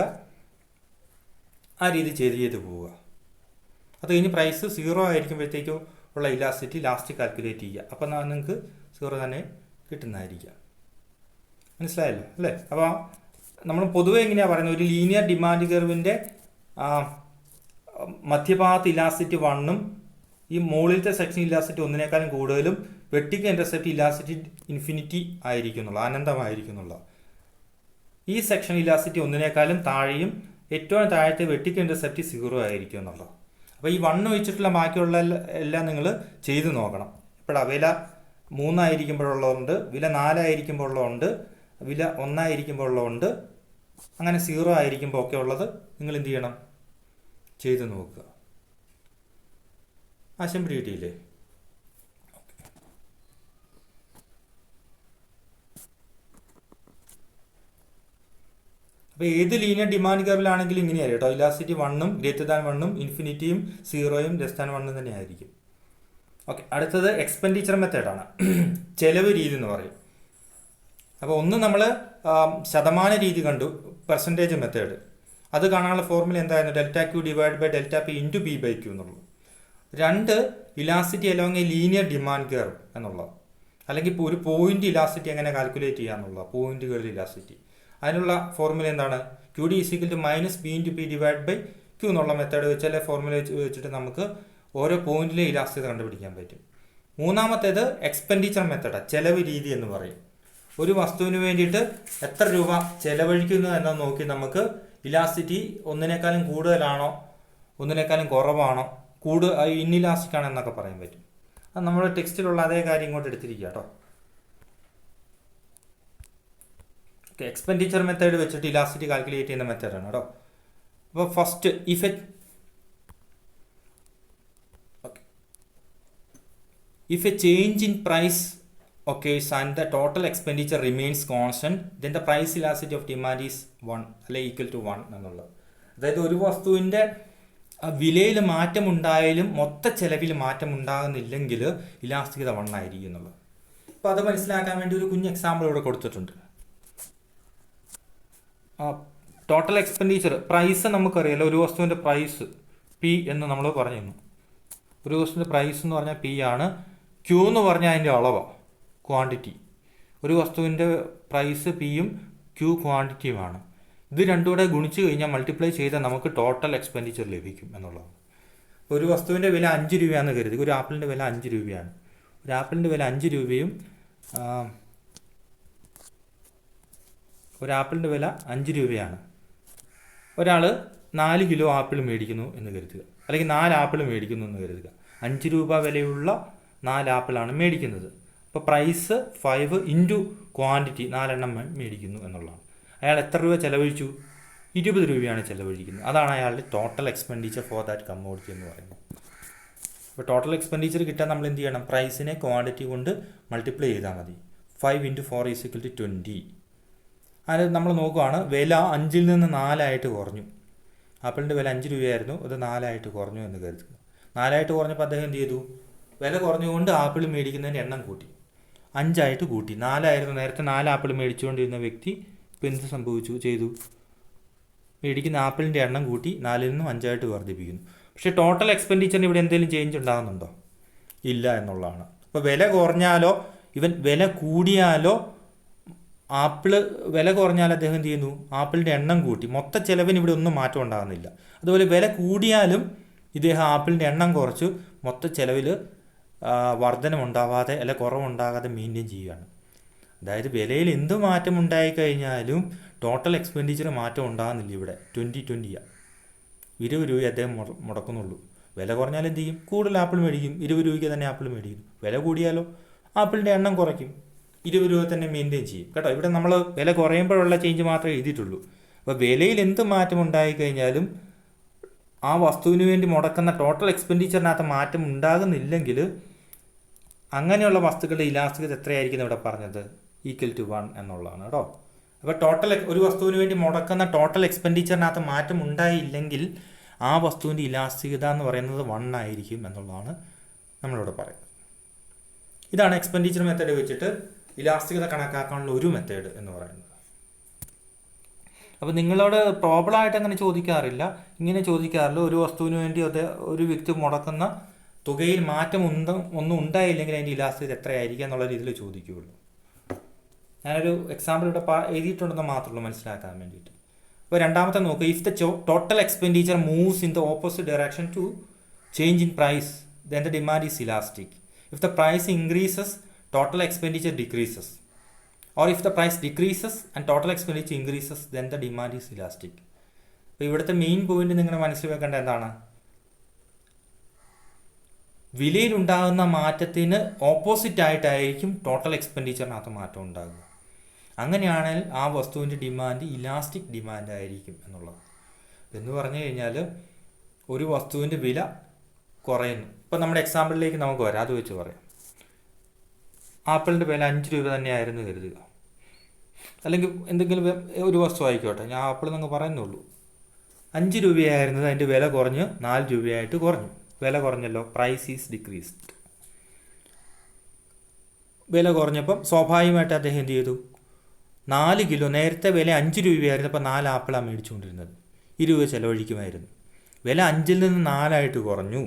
ആ രീതി ചെയ്ത് പോവുക. അത് കഴിഞ്ഞ് പ്രൈസ് 0 ആയിരിക്കുമ്പോഴത്തേക്കും ഉള്ള ഇലാസ്റ്റിറ്റി ലാസ്റ്റ് കാൽക്കുലേറ്റ് ചെയ്യുക. അപ്പോൾ നിങ്ങൾക്ക് 0 തന്നെ കിട്ടുന്നതായിരിക്കാം. മനസ്സിലായല്ലോ അല്ലേ? അപ്പോൾ നമ്മൾ പൊതുവെ എങ്ങനെയാണ് പറയുന്നത്, ഒരു ലീനിയർ ഡിമാൻഡ് കർവിൻ്റെ മധ്യഭാഗത്ത് ഇലാസ്റ്റിറ്റി 1-ഉം ഈ മുകളിലത്തെ സെക്ഷൻ ഇലാസ്റ്റിറ്റി 1-നേക്കാളും കൂടുതലും വെർട്ടിക്കൽ ഇന്റർസെപ്റ്റ് ഇലാസ്റ്റിറ്റി ഇൻഫിനിറ്റി ആയിരിക്കും എന്നുള്ള, അനന്തമായിരിക്കും എന്നുള്ള. ഈ സെക്ഷൻ ഇലാസ്റ്റിറ്റി 1-നേക്കാളും താഴെയും ഏറ്റവും താഴത്തെ വെർട്ടിക്കൽ ഇന്റർസെപ്റ്റ് 0 ആയിരിക്കും എന്നുള്ളത്. അപ്പോൾ ഈ 1 വെച്ചിട്ടുള്ള ബാക്കിയുള്ള എല്ലാം നിങ്ങൾ ചെയ്ത് നോക്കണം. ഇപ്പോഴാണ് വില 3 ആയിരിക്കുമ്പോഴുള്ളതുണ്ട്, വില 4 ആയിരിക്കുമ്പോഴുള്ളതുണ്ട്, വില 1 ആയിരിക്കുമ്പോഴുള്ളതുണ്ട്, അങ്ങനെ 0 ആയിരിക്കുമ്പോൾ ഒക്കെ ഉള്ളത് നിങ്ങൾ എന്ത് ചെയ്യണം? ചെയ്ത് നോക്കുക. ആശം പിടിയിട്ടില്ലേ? അപ്പോൾ ഏത് ലീനിയർ ഡിമാൻഡ് കർവിലാണെങ്കിലും ഇങ്ങനെയായിരിക്കും കേട്ടോ. ഇലാസ്റ്റിറ്റി 1-ഉം ഗ്രേറ്റർ ദാൻ 1-ഉം ഇൻഫിനിറ്റിയും 0-യും ലെസ് ദാൻ 1-ഉം തന്നെ ആയിരിക്കും. ഓക്കെ, അടുത്തത് എക്സ്പെൻഡിച്ചർ മെത്തേഡാണ്. ചെലവ് രീതി എന്ന് പറയും. അപ്പോൾ ഒന്ന് നമ്മൾ ശതമാന രീതി കണ്ടു, പെർസെൻറ്റേജ് മെത്തേഡ്. അത് കാണാനുള്ള ഫോർമുല എന്തായിരുന്നു? Delta Q divide by delta P into P by Q എന്നുള്ളത്. 2 elasticity along a linear demand curve എന്നുള്ളത്, അല്ലെങ്കിൽ ഇപ്പോൾ ഒരു പോയിന്റ് ഇലാസ്റ്റിറ്റി എങ്ങനെ കാൽക്കുലേറ്റ് ചെയ്യുക എന്നുള്ള, പോയിന്റുകളിൽ ഇലാസ്റ്റിറ്റി. അതിനുള്ള ഫോർമുല എന്താണ്? Q D is equal to -b × P divide by Q എന്നുള്ള മെത്തേഡ് വെച്ച്, അല്ലെങ്കിൽ ഫോർമുല വെച്ചിട്ട് നമുക്ക് ഓരോ പോയിന്റിലെ ഇലാസ്റ്റികത കണ്ടുപിടിക്കാൻ പറ്റും. മൂന്നാമത്തേത് എക്സ്പെൻഡിച്ചർ മെത്തേഡാണ്, ചെലവ് രീതി എന്ന് പറയും. ഒരു വസ്തുവിന് വേണ്ടിയിട്ട് എത്ര രൂപ ചെലവഴിക്കുന്നു എന്ന് നോക്കി നമുക്ക് ഇലാസ്റ്റിറ്റി 1-നേക്കാളും കൂടുതലാണോ 1-നേക്കാളും കുറവാണോ ഇൻഇലാസ്റ്റിക് ആണോ എന്നൊക്കെ പറയാൻ പറ്റും. അത് നമ്മുടെ ടെക്സ്റ്റിലുള്ള അതേ കാര്യം ഇങ്ങോട്ട് എടുത്തിരിക്കുക കേട്ടോ. ഓക്കെ, എക്സ്പെൻഡിച്ചർ മെത്തേഡ് വെച്ചിട്ട് ഇലാസ്റ്റിറ്റി കാൽക്കുലേറ്റ് ചെയ്യുന്ന മെത്തേഡാണ് കേട്ടോ. അപ്പോൾ first if a change in price occurs and the total expenditure remains constant, then the price elasticity of demand is 1 അല്ലെങ്കിൽ equal to 1 എന്നുള്ളത്. അതായത് ഒരു വസ്തുവിൻ്റെ വിലയിൽ മാറ്റമുണ്ടായാലും മൊത്ത ചെലവിൽ മാറ്റം ഉണ്ടാകുന്നില്ലെങ്കിൽ ഇലാസ്റ്റികത 1 ആയിരിക്കും എന്നുള്ളത്. അപ്പോൾ അത് മനസ്സിലാക്കാൻ വേണ്ടി ഒരു കുഞ്ഞ് എക്സാമ്പിൾ ഇവിടെ കൊടുത്തിട്ടുണ്ട്. ടോട്ടൽ എക്സ്പെൻഡിച്ചർ പ്രൈസ് നമുക്കറിയാലോ. ഒരു വസ്തുവിൻ്റെ പ്രൈസ് പി എന്ന് നമ്മൾ പറഞ്ഞു. ഒരു വസ്തുവിൻ്റെ പ്രൈസ് എന്ന് പറഞ്ഞാൽ പി ആണ്. ക്യൂ എന്ന് പറഞ്ഞാൽ അതിൻ്റെ അളവാണ്, ക്വാണ്ടിറ്റി. ഒരു വസ്തുവിൻ്റെ പ്രൈസ് പിയും ക്യൂ ക്വാണ്ടിറ്റിയുമാണ്. ഇത് രണ്ടും കൂടെ ഗുണിച്ച് കഴിഞ്ഞാൽ മൾട്ടിപ്ലൈ ചെയ്താൽ നമുക്ക് ടോട്ടൽ എക്സ്പെൻഡിച്ചർ ലഭിക്കും എന്നുള്ളതാണ്. ഒരു വസ്തുവിൻ്റെ വില 5 രൂപയാണെന്ന് കരുതി. ഒരു ആപ്പിളിൻ്റെ വില 5 രൂപയാണ്. ഒരു ആപ്പിളിൻ്റെ വില 5 രൂപയും ഒരു ആപ്പിളിൻ്റെ വില 5 രൂപയാണ്. ഒരാൾ 4 കിലോ ആപ്പിൾ മേടിക്കുന്നു എന്ന് കരുതുക, അല്ലെങ്കിൽ 4 ആപ്പിൾ മേടിക്കുന്നു എന്ന് കരുതുക. 5 രൂപ വിലയുള്ള 4 ആപ്പിളാണ് മേടിക്കുന്നത്. അപ്പോൾ പ്രൈസ് 5 ഇൻറ്റു ക്വാണ്ടിറ്റി 4 എണ്ണം മേടിക്കുന്നു എന്നുള്ളതാണ്. അയാൾ എത്ര രൂപ ചിലവഴിച്ചു? 20 രൂപയാണ് ചിലവഴിക്കുന്നത്. അതാണ് അയാളുടെ total expenditure for that commodity എന്ന് പറയുന്നത്. അപ്പോൾ ടോട്ടൽ എക്സ്പെൻഡിച്ചർ കിട്ടാൻ നമ്മൾ എന്ത് ചെയ്യണം? പ്രൈസിനെ ക്വാണ്ടിറ്റി കൊണ്ട് മൾട്ടിപ്ലൈ ചെയ്താൽ മതി. 5 ഇൻറ്റു 4 ഈക്വൽ ടു 20. അത് നമ്മൾ നോക്കുകയാണ്, വില 5-ൽ നിന്ന് 4 കുറഞ്ഞു. ആപ്പിളിൻ്റെ വില 5 രൂപയായിരുന്നു, അത് 4 കുറഞ്ഞു എന്ന് കരുതുക. 4 കുറഞ്ഞപ്പോൾ അദ്ദേഹം എന്ത് ചെയ്തു? വില കുറഞ്ഞുകൊണ്ട് ആപ്പിൾ മേടിക്കുന്നതിൻ്റെ എണ്ണം കൂട്ടി, 5 കൂട്ടി. 4 നേരത്തെ 4 ആപ്പിൾ മേടിച്ചുകൊണ്ടിരുന്ന വ്യക്തി ഇപ്പോൾ എന്ത് ചെയ്തു? മേടിക്കുന്ന ആപ്പിളിൻ്റെ എണ്ണം കൂട്ടി 4-ൽ നിന്നും 5 വർദ്ധിപ്പിക്കുന്നു. പക്ഷേ ടോട്ടൽ എക്സ്പെൻഡിച്ചറിന് ഇവിടെ എന്തെങ്കിലും ചേഞ്ച് ഉണ്ടാകുന്നുണ്ടോ? ഇല്ല എന്നുള്ളതാണ്. അപ്പോൾ വില കുറഞ്ഞാലോ വില കൂടിയാലോ ആപ്പിൾ വില കുറഞ്ഞാൽ അദ്ദേഹം എന്ത് ചെയ്യുന്നു? ആപ്പിളിൻ്റെ എണ്ണം കൂട്ടി. മൊത്ത ചിലവിന് ഇവിടെ ഒന്നും മാറ്റം ഉണ്ടാകുന്നില്ല. അതുപോലെ വില കൂടിയാലും ഇദ്ദേഹം ആപ്പിളിൻ്റെ എണ്ണം കുറച്ചു, മൊത്ത ചിലവിൽ വർധനമുണ്ടാവാതെ അല്ലെ കുറവുണ്ടാകാതെ മെയിൻറ്റെയിൻ ചെയ്യുകയാണ്. അതായത് വിലയിൽ എന്ത് മാറ്റം ഉണ്ടായിക്കഴിഞ്ഞാലും ടോട്ടൽ എക്സ്പെൻഡിച്ചർ മാറ്റം ഉണ്ടാകുന്നില്ല. ഇവിടെ 20-20 20 രൂപ അദ്ദേഹം മുടക്കുന്നുള്ളൂ. വില കുറഞ്ഞാൽ എന്ത് ചെയ്യും? കൂടുതൽ ആപ്പിൾ മേടിക്കും, 20 രൂപയ്ക്ക് തന്നെ ആപ്പിൾ മേടിക്കും. വില കൂടിയാലോ ആപ്പിളിൻ്റെ എണ്ണം കുറയ്ക്കും, 20 രൂപ തന്നെ മെയിൻറ്റെയിൻ ചെയ്യും. കേട്ടോ, ഇവിടെ നമ്മൾ വില കുറയുമ്പോഴുള്ള ചേഞ്ച് മാത്രമേ എഴുതിയിട്ടുള്ളൂ. അപ്പോൾ വിലയിൽ എന്ത് മാറ്റം ഉണ്ടായിക്കഴിഞ്ഞാലും ആ വസ്തുവിന് വേണ്ടി മുടക്കുന്ന ടോട്ടൽ എക്സ്പെൻഡിച്ചറിനകത്ത് മാറ്റം ഉണ്ടാകുന്നില്ലെങ്കിൽ അങ്ങനെയുള്ള വസ്തുക്കളുടെ ഇലാസ്റ്റികത എത്രയായിരിക്കും ഇവിടെ പറഞ്ഞത്? ഈക്വൽ ടു 1 എന്നുള്ളതാണ് കേട്ടോ. അപ്പോൾ ടോട്ടൽ ഒരു വസ്തുവിന് വേണ്ടി മുടക്കുന്ന ടോട്ടൽ എക്സ്പെൻഡിച്ചറിനകത്ത് മാറ്റം ഉണ്ടായില്ലെങ്കിൽ ആ വസ്തുവിൻ്റെ ഇലാസ്റ്റികത എന്ന് പറയുന്നത് 1 ആയിരിക്കും എന്നുള്ളതാണ് നമ്മളിവിടെ പറയുന്നത്. ഇതാണ് എക്സ്പെൻഡിച്ചർ മെത്തേഡ് വെച്ചിട്ട് ഇലാസ്റ്റികത കണക്കാക്കാനുള്ള ഒരു മെത്തേഡ് എന്ന് പറയുന്നത്. അപ്പോൾ നിങ്ങളോട് പ്രോബ്ലമായിട്ട് അങ്ങനെ ചോദിക്കാറില്ല, ഇങ്ങനെ ചോദിക്കാറില്ല. ഒരു വസ്തുവിന് വേണ്ടി ഒരു വ്യക്തി മുടക്കുന്ന തുകയിൽ മാറ്റം ഒന്നും ഉണ്ടായില്ലെങ്കിൽ അതിൻ്റെ ഇലാസ്റ്റികത എത്രയായിരിക്കും എന്നുള്ള രീതിയിൽ ചോദിക്കുകയുള്ളൂ. ഞാനൊരു എക്സാമ്പിൾ ഇവിടെ എഴുതിയിട്ടുണ്ടെന്ന് മാത്രമേ മനസ്സിലാക്കാൻ വേണ്ടിയിട്ട്. അപ്പോൾ രണ്ടാമത്തെ നോക്കുക, if the total expenditure moves in the opposite direction to change in price then the demand is elastic. If the price increases total expenditure decreases, or if the price decreases and total expenditure increases then the demand is elastic. അപ്പോൾ ഇവിടുത്തെ main point നിങ്ങൾ മനസ്സിൽ വെക്കേണ്ട എന്താണ്? വിലയിലുണ്ടാകുന്ന മാറ്റത്തിന് opposite ആയിട്ടായിരിക്കും total എക്സ്പെൻഡിച്ചറിനകത്ത് മാറ്റം ഉണ്ടാകുക. അങ്ങനെയാണെങ്കിൽ ആ വസ്തുവിൻ്റെ ഡിമാൻഡ് ഇലാസ്റ്റിക് ഡിമാൻഡ് ആയിരിക്കും എന്നുള്ളത്. എന്ന് പറഞ്ഞു കഴിഞ്ഞാൽ ഒരു വസ്തുവിൻ്റെ വില കുറയുന്നു. ഇപ്പം നമ്മുടെ എക്സാമ്പിളിലേക്ക് നമുക്ക് വരാം, അത് വെച്ച് പറയാം. ആപ്പിളിൻ്റെ വില 5 രൂപ തന്നെയായിരുന്നു കരുതുക, അല്ലെങ്കിൽ എന്തെങ്കിലും ഒരു വസ്തു ആയിക്കോട്ടെ, ഞാൻ ആപ്പിൾ എന്നങ്ങ് പറയുന്നുള്ളൂ. 5 രൂപയായിരുന്നത് അതിൻ്റെ വില കുറഞ്ഞ് 4 രൂപയായിട്ട് കുറഞ്ഞു. വില കുറഞ്ഞല്ലോ, പ്രൈസ് ഈസ് ഡിക്രീസ്ഡ്. വില കുറഞ്ഞപ്പം സ്വാഭാവികമായിട്ട് അദ്ദേഹം എന്ത് ചെയ്തു? 4 കിലോ, നേരത്തെ വില 5 രൂപയായിരുന്നു, അപ്പോൾ 4 ആപ്പിളാണ് മേടിച്ചുകൊണ്ടിരുന്നത്, 20 രൂപ ചിലവഴിക്കുമായിരുന്നു. വില 5-ൽ നിന്ന് 4 കുറഞ്ഞു.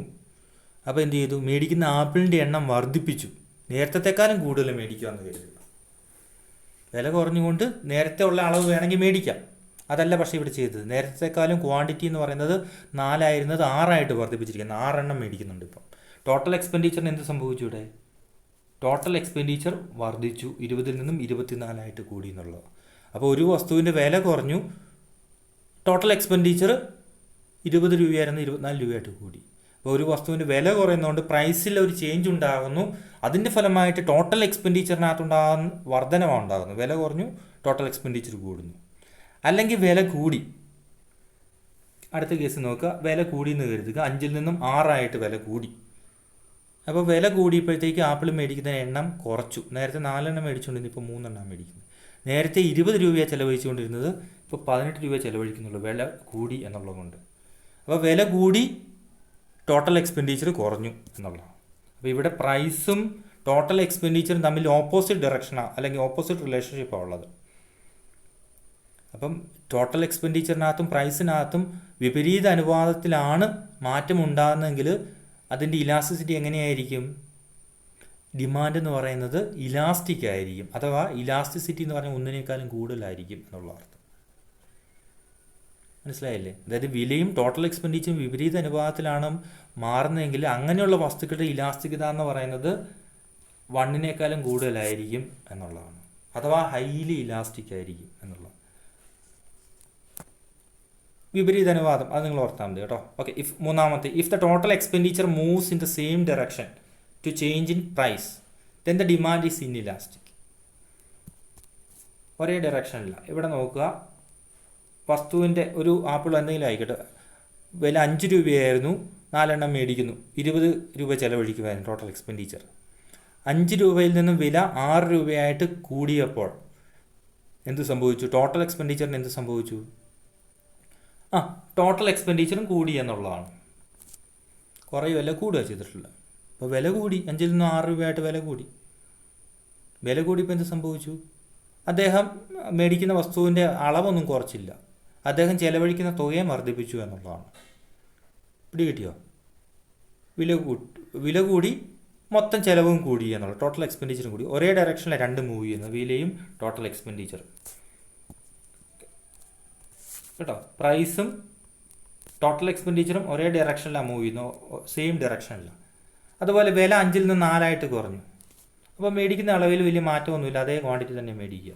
അപ്പോൾ എന്ത് ചെയ്തു? മേടിക്കുന്ന ആപ്പിളിൻ്റെ എണ്ണം വർദ്ധിപ്പിച്ചു, നേരത്തെക്കാളും കൂടുതൽ മേടിക്കാമെന്ന് കരുതുക. വില കുറഞ്ഞുകൊണ്ട് നേരത്തെ ഉള്ള അളവ് വേണമെങ്കിൽ മേടിക്കാം, അതല്ല പക്ഷേ ഇവിടെ ചെയ്തത്. നേരത്തെക്കാളും ക്വാണ്ടിറ്റി എന്ന് പറയുന്നത് 4 ആയിരുന്നത് 6 വർദ്ധിപ്പിച്ചിരിക്കുന്നത്, 6 എണ്ണം മേടിക്കുന്നുണ്ട് ഇപ്പം. ടോട്ടൽ എക്സ്പെൻഡിച്ചറിന് എന്ത് സംഭവിച്ചു? ഇവിടെ ടോട്ടൽ എക്സ്പെൻഡിച്ചർ വർദ്ധിച്ചു, 20-ൽ നിന്നും 24 കൂടി എന്നുള്ളത്. അപ്പോൾ ഒരു വസ്തുവിൻ്റെ വില കുറഞ്ഞു, ടോട്ടൽ എക്സ്പെൻഡിച്ചർ 20 രൂപയായിരുന്നു 24 രൂപയായിട്ട് കൂടി. അപ്പോൾ ഒരു വസ്തുവിൻ്റെ വില കുറയുന്നതുകൊണ്ട് പ്രൈസിൽ ഒരു ചേഞ്ച് ഉണ്ടാകുന്നു. അതിൻ്റെ ഫലമായിട്ട് ടോട്ടൽ എക്സ്പെൻഡിച്ചറിനകത്തുണ്ടാകുന്ന വർധനമാണ് ഉണ്ടാകുന്നത്. വില കുറഞ്ഞു, ടോട്ടൽ എക്സ്പെൻഡിച്ചർ കൂടുന്നു. അല്ലെങ്കിൽ വില കൂടി, അടുത്ത കേസ് നോക്കുക, വില കൂടി എന്ന് കരുതുക, 5-ൽ നിന്നും 6 വില കൂടി. അപ്പോൾ വില കൂടിയപ്പോഴത്തേക്ക് ആപ്പിൾ മേടിക്കുന്ന എണ്ണം കുറച്ചു. നേരത്തെ 4 എണ്ണം മേടിച്ചുകൊണ്ടിരുന്നത് ഇപ്പോൾ 3 എണ്ണം മേടിക്കുന്നത്. നേരത്തെ 20 രൂപയാണ് ചിലവഴിച്ചുകൊണ്ടിരുന്നത്, ഇപ്പോൾ 18 രൂപ ചിലവഴിക്കുന്നുള്ളൂ, വില കൂടി എന്നുള്ളതുകൊണ്ട്. അപ്പോൾ വില കൂടി, ടോട്ടൽ എക്സ്പെൻഡിച്ചർ കുറഞ്ഞു എന്നുള്ളതാണ്. അപ്പോൾ ഇവിടെ പ്രൈസും ടോട്ടൽ എക്സ്പെൻഡിച്ചറും തമ്മിൽ ഓപ്പോസിറ്റ് ഡയറക്ഷനാണ്, അല്ലെങ്കിൽ ഓപ്പോസിറ്റ് റിലേഷൻഷിപ്പാണ് ഉള്ളത്. അപ്പം ടോട്ടൽ എക്സ്പെൻഡിച്ചറിനകത്തും പ്രൈസിനകത്തും വിപരീത അനുപാതത്തിലാണ് മാറ്റം ഉണ്ടാകുന്നതെങ്കിൽ അതിൻ്റെ ഇലാസ്റ്റിസിറ്റി എങ്ങനെയായിരിക്കും? ഡിമാൻഡ് എന്ന് പറയുന്നത് ഇലാസ്റ്റിക് ആയിരിക്കും, അഥവാ ഇലാസ്റ്റിസിറ്റി എന്ന് പറഞ്ഞാൽ ഒന്നിനേക്കാളും കൂടുതലായിരിക്കും എന്നുള്ള അർത്ഥം. മനസ്സിലായില്ലേ? അതായത് വിലയും ടോട്ടൽ എക്സ്പെൻഡിച്ചറും വിപരീത അനുപാതത്തിലാണ് മാറുന്നതെങ്കിൽ അങ്ങനെയുള്ള വസ്തുക്കളുടെ ഇലാസ്റ്റികത എന്ന് പറയുന്നത് 1-നേക്കാളും കൂടുതലായിരിക്കും എന്നുള്ളതാണ്, അഥവാ ഹൈലി ഇലാസ്റ്റിക് ആയിരിക്കും എന്നുള്ളത്. വിപരീത അനുപാതം അത് നിങ്ങൾ ഓർത്താൽ മതി കേട്ടോ. ഓക്കെ, മൂന്നാമത്തെ, if the total expenditure moves in the same direction to change in price then the demand is inelastic. ഒരേ ഡയറക്ഷനില്ല. ഇവിടെ നോക്കുക, വസ്തുവിൻ്റെ ഒരു ആപ്പിൾ എന്തെങ്കിലും ആയിക്കോട്ടെ, വില 5 രൂപയായിരുന്നു, 4 എണ്ണം മേടിക്കുന്നു, 20 രൂപ ചിലവഴിക്കുമായിരുന്നു ടോട്ടൽ എക്സ്പെൻഡിച്ചർ. 5 രൂപയിൽ നിന്നും വില 6 രൂപയായിട്ട് കൂടിയപ്പോൾ എന്ത് സംഭവിച്ചു? ടോട്ടൽ എക്സ്പെൻഡിച്ചറിന് എന്ത് സംഭവിച്ചു? ടോട്ടൽ എക്സ്പെൻഡിച്ചറും കൂടി എന്നുള്ളതാണ്. കുറയുമല്ല, കൂടുക ചെയ്തിട്ടുള്ളത്. അപ്പോൾ വില കൂടി, 5-ൽ നിന്നും 6 രൂപയായിട്ട് വില കൂടി. വില കൂടിയപ്പോൾ എന്ത് സംഭവിച്ചു? അദ്ദേഹം മേടിക്കുന്ന വസ്തുവിൻ്റെ അളവൊന്നും കുറച്ചില്ല, അദ്ദേഹം ചെലവഴിക്കുന്ന തുകയെ വർദ്ധിപ്പിച്ചു എന്നുള്ളതാണ്. പിടികിട്ടിയോ? വില കൂടി, മൊത്തം ചിലവും കൂടി എന്നുള്ളത്, ടോട്ടൽ എക്സ്പെൻഡിച്ചറും കൂടി. ഒരേ ഡയറക്ഷനിലെ രണ്ട് മൂവ് ചെയ്യുന്നത്, വിലയും ടോട്ടൽ എക്സ്പെൻഡിച്ചറും കേട്ടോ. പ്രൈസും ടോട്ടൽ എക്സ്പെൻഡിച്ചറും ഒരേ ഡയറക്ഷനിലാണ് മൂവ് ചെയ്യുന്നത്, സെയിം ഡയറക്ഷനിലാണ്. അതുപോലെ വില 5-ൽ നിന്ന് 4 കുറഞ്ഞു, അപ്പോൾ മേടിക്കുന്ന അളവിൽ വലിയ മാറ്റമൊന്നുമില്ല, അതേ ക്വാണ്ടിറ്റി തന്നെ മേടിക്കുക.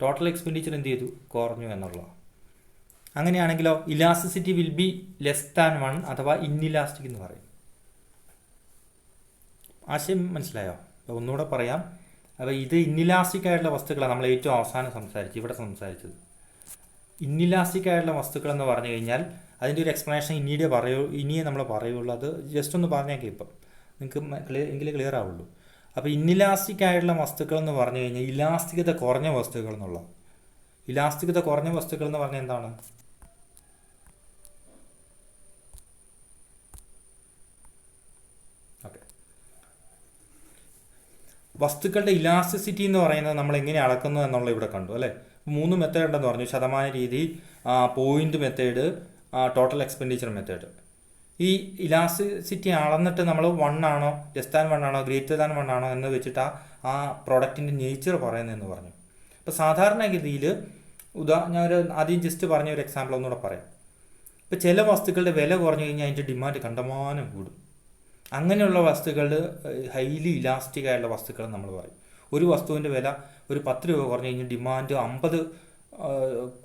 ടോട്ടൽ എക്സ്പെൻഡിച്ചർ എന്ത് ചെയ്തു? കുറഞ്ഞു എന്നുള്ളതാണ്. അങ്ങനെയാണെങ്കിലോ elasticity will be less than 1 അഥവാ ഇൻഇലാസ്റ്റിക് എന്ന് പറയും. ആശയം മനസ്സിലായോ? അപ്പോൾ ഒന്നുകൂടെ പറയാം. അപ്പോൾ ഇത് ഇൻഇലാസ്റ്റിക് ആയിട്ടുള്ള വസ്തുക്കളാണ് നമ്മൾ ഏറ്റവും അവസാനം ഇവിടെ സംസാരിച്ചത്. ഇൻഇലാസ്റ്റിക് ആയിട്ടുള്ള വസ്തുക്കൾ എന്ന് പറഞ്ഞു കഴിഞ്ഞാൽ അതിൻ്റെ ഒരു എക്സ്പ്ലനേഷൻ ഇനിയേ നമ്മൾ പറയുള്ളൂ. അത് ജസ്റ്റ് ഒന്ന് പറഞ്ഞേക്കാം ഇപ്പം, നിങ്ങൾക്ക് എങ്കിലും ക്ലിയർ ആവുള്ളൂ. അപ്പോൾ ഇൻഇലാസ്റ്റിക് ആയിട്ടുള്ള വസ്തുക്കൾ എന്ന് പറഞ്ഞു കഴിഞ്ഞാൽ ഇലാസ്തികത കുറഞ്ഞ വസ്തുക്കൾ എന്നുള്ള. ഇലാസ്തികത കുറഞ്ഞ വസ്തുക്കൾ എന്ന് പറഞ്ഞാൽ എന്താണ്? ഓക്കെ, വസ്തുക്കളുടെ ഇലാസ്റ്റിസിറ്റി എന്ന് പറയുന്നത് നമ്മൾ എങ്ങനെ അളക്കുന്നു എന്നുള്ള ഇവിടെ കണ്ടു അല്ലേ. 3 മെത്തേഡ് ഉണ്ടെന്ന് പറഞ്ഞു: ശതമാന രീതി, point method, total expenditure method. ഈ ഇലാസ്റ്റിസിറ്റി അളന്നിട്ട് നമ്മൾ 1 ആണോ, ലെസ് ദാൻ 1 ആണോ, ഗ്രേറ്റർ ദാൻ 1 ആണോ എന്ന് വെച്ചിട്ട് ആ പ്രോഡക്റ്റിൻ്റെ നേച്ചർ പറയുന്നതെന്ന് പറഞ്ഞു. ഇപ്പോൾ സാധാരണഗതിയിൽ ഞാനൊരു ആദ്യം ജസ്റ്റ് പറഞ്ഞ ഒരു എക്സാമ്പിൾ ഒന്നുകൂടെ പറയാം. ഇപ്പോൾ ചില വസ്തുക്കളുടെ വില കുറഞ്ഞു കഴിഞ്ഞാൽ അതിൻ്റെ ഡിമാൻഡ് കണ്ടമാനം കൂടും. അങ്ങനെയുള്ള വസ്തുക്കൾ ഹൈലി ഇലാസ്റ്റിക് ആയിട്ടുള്ള വസ്തുക്കൾ നമ്മൾ പറയും. ഒരു വസ്തുവിൻ്റെ വില ഒരു 10 രൂപ കുറഞ്ഞു കഴിഞ്ഞാൽ ഡിമാൻഡ് 50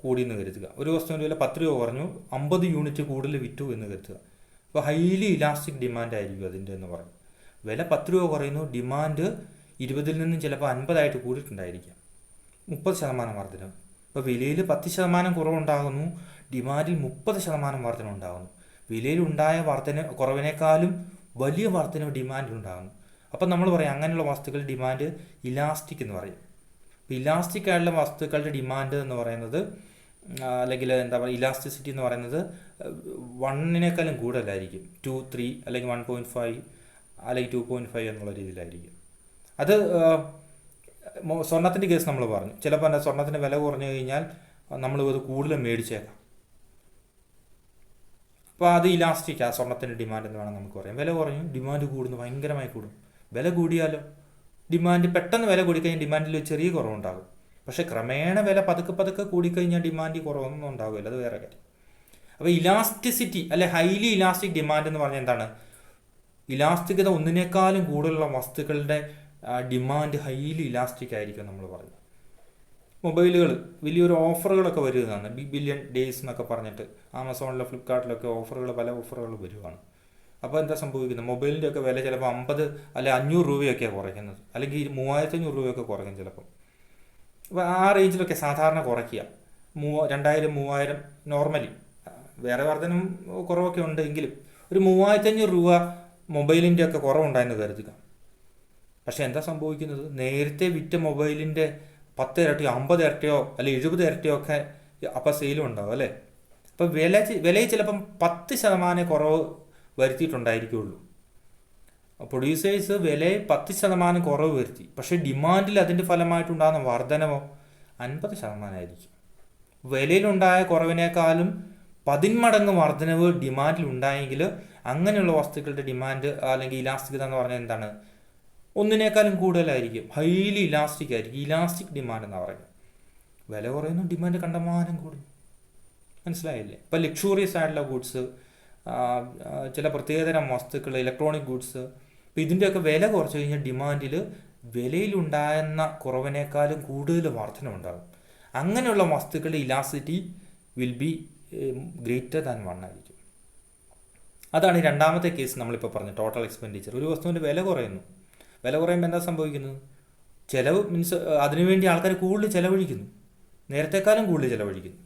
കൂടിയെന്ന് കരുതുക. ഒരു വസ്തുവിൻ്റെ വില 10 രൂപ കുറഞ്ഞു, 50 യൂണിറ്റ് കൂടുതൽ വിറ്റു എന്ന് കരുതുക. അപ്പോൾ ഹൈലി ഇലാസ്റ്റിക് ഡിമാൻഡ് ആയിരിക്കും അതിൻ്റെ എന്ന് പറയും. വില 10 രൂപ കുറയുന്നു, ഡിമാൻഡ് 20-ൽ നിന്നും ചിലപ്പോൾ 50 കൂടിയിട്ടുണ്ടായിരിക്കാം, 30% വർധനം. അപ്പോൾ വിലയിൽ 10% കുറവുണ്ടാകുന്നു, ഡിമാൻഡിൽ 30% വർധന ഉണ്ടാകുന്നു. വിലയിലുണ്ടായ കുറവിനേക്കാളും വലിയ വർധന ഡിമാൻഡിലുണ്ടാകുന്നു. അപ്പം നമ്മൾ പറയും അങ്ങനെയുള്ള വസ്തുക്കളുടെ ഡിമാൻഡ് ഇലാസ്റ്റിക് എന്ന് പറയും. അപ്പോൾ ഇലാസ്റ്റിക് ആയിട്ടുള്ള വസ്തുക്കളുടെ ഡിമാൻഡ് എന്ന് പറയുന്നത്, അല്ലെങ്കിൽ എന്താ പറയുക, ഇലാസ്റ്റിസിറ്റി എന്ന് പറയുന്നത് 1-നേക്കാളും കൂടുതലായിരിക്കും. 2, 3 അല്ലെങ്കിൽ 1.5 അല്ലെങ്കിൽ 2.5 എന്നുള്ള രീതിയിലായിരിക്കും. അത് സ്വർണത്തിൻ്റെ കേസ് നമ്മൾ പറഞ്ഞു. ചിലപ്പോൾ സ്വർണത്തിൻ്റെ വില കുറഞ്ഞു കഴിഞ്ഞാൽ നമ്മൾ ഇത് കൂടുതൽ മേടിച്ചേക്കാം. അപ്പോൾ അത് ഇലാസ്റ്റിക്, ആ സ്വർണത്തിൻ്റെ ഡിമാൻഡ് എന്ന് വേണം നമുക്ക് പറയാം. വില കുറഞ്ഞു, ഡിമാൻഡ് കൂടുന്നു, ഭയങ്കരമായി കൂടും. വില കൂടിയാലോ ഡിമാൻഡ് പെട്ടെന്ന് വില കൂടിക്കഴിഞ്ഞാൽ ഡിമാൻഡിൽ ചെറിയ കുറവുണ്ടാകും. പക്ഷേ ക്രമേണ വില പതുക്കെ കൂടിക്കഴിഞ്ഞാൽ ഡിമാൻഡ് കുറവൊന്നും ഉണ്ടാകില്ല, അത് വേറെ കാര്യം. അപ്പോൾ ഇലാസ്റ്റിസിറ്റി അല്ലെ ഹൈലി ഇലാസ്റ്റിക് ഡിമാൻഡ് എന്ന് പറഞ്ഞാൽ എന്താണ്? ഇലാസ്റ്റികത 1-നേക്കാളും കൂടുതലുള്ള വസ്തുക്കളുടെ ഡിമാൻഡ് ഹൈലി ഇലാസ്റ്റിക് ആയിരിക്കും നമ്മൾ പറയുന്നത്. മൊബൈലുകൾ വലിയൊരു ഓഫറുകളൊക്കെ വരുന്നതാണ്, ബിഗ് ബില്യൺ ഡേയ്സ് എന്നൊക്കെ പറഞ്ഞിട്ട് ആമസോണിലോ ഫ്ലിപ്കാർട്ടിലൊക്കെ പല ഓഫറുകൾ വരുവാണ്. അപ്പോൾ എന്താ സംഭവിക്കുന്നത്? മൊബൈലിൻ്റെ ഒക്കെ വില ചിലപ്പോൾ 50 അല്ലെങ്കിൽ 500 രൂപയൊക്കെയാണ് കുറയ്ക്കുന്നത്, അല്ലെങ്കിൽ 3500 രൂപയൊക്കെ കുറയ്ക്കും ചിലപ്പം. അപ്പോൾ ആ റേഞ്ചിലൊക്കെ സാധാരണ കുറയ്ക്കുക. 2000, 3000 നോർമലി. വേറെ വർധനം കുറവൊക്കെ ഉണ്ട് എങ്കിലും ഒരു 3500 രൂപ മൊബൈലിൻ്റെ ഒക്കെ കുറവുണ്ടായെന്ന് കരുതുക. പക്ഷേ എന്താ സംഭവിക്കുന്നത്? നേരത്തെ വിറ്റ മൊബൈലിൻ്റെ 10 ഇരട്ടിയോ 50 ഇരട്ടിയോ അല്ലെങ്കിൽ 70 ഇരട്ടിയോ ഒക്കെ അപ്പോൾ സെയിലും ഉണ്ടാവും അല്ലേ. അപ്പോൾ വിലയിൽ ചിലപ്പം 10% കുറവ് വരുത്തിയിട്ടുണ്ടായിരിക്കുള്ളൂ. പ്രൊഡ്യൂസേഴ്സ് വിലയിൽ 10% കുറവ് വരുത്തി, പക്ഷേ ഡിമാൻഡിൽ അതിൻ്റെ ഫലമായിട്ടുണ്ടാകുന്ന വർധനവോ 50% ആയിരിക്കും. വിലയിലുണ്ടായ കുറവിനേക്കാളും 10 മടങ്ങ് വർധനവ് ഡിമാൻഡിൽ ഉണ്ടായെങ്കിൽ അങ്ങനെയുള്ള വസ്തുക്കളുടെ ഡിമാൻഡ് അല്ലെങ്കിൽ ഇലാസ്റ്റികത എന്ന് പറഞ്ഞാൽ എന്താണ്? 1-നേക്കാളും കൂടുതലായിരിക്കും, ഹൈലി ഇലാസ്റ്റിക് ആയിരിക്കും. ഇലാസ്റ്റിക് ഡിമാൻഡ് എന്ന് പറയുന്നത്. വില കുറയുന്നു, ഡിമാൻഡ് കണ്ടമാനം കൂടുന്നു. മനസ്സിലായില്ലേ? ഇപ്പോൾ ലക്ഷൂറിയസ് ആയിട്ടുള്ള ഗുഡ്സ്, ചില പ്രത്യേകതരം വസ്തുക്കൾ, ഇലക്ട്രോണിക് ഗുഡ്സ്, ഇപ്പോൾ ഇതിൻ്റെയൊക്കെ വില കുറച്ച് കഴിഞ്ഞാൽ ഡിമാൻഡിൽ വിലയിലുണ്ടാകുന്ന കുറവിനേക്കാളും കൂടുതൽ വർധന ഉണ്ടാകും. അങ്ങനെയുള്ള വസ്തുക്കളുടെ elasticity will be greater than 1 ആയിരിക്കും. അതാണ് ഈ രണ്ടാമത്തെ കേസ് നമ്മളിപ്പോൾ പറഞ്ഞത്, ടോട്ടൽ എക്സ്പെൻഡിച്ചർ. ഒരു വസ്തുവിൻ്റെ വില കുറയുന്നു. വില കുറയുമ്പോൾ എന്താ സംഭവിക്കുന്നത്? ചിലവ് മീൻസ് അതിനുവേണ്ടി ആൾക്കാർ കൂടുതൽ ചിലവഴിക്കുന്നു, നേരത്തെക്കാളും കൂടുതൽ ചിലവഴിക്കുന്നു.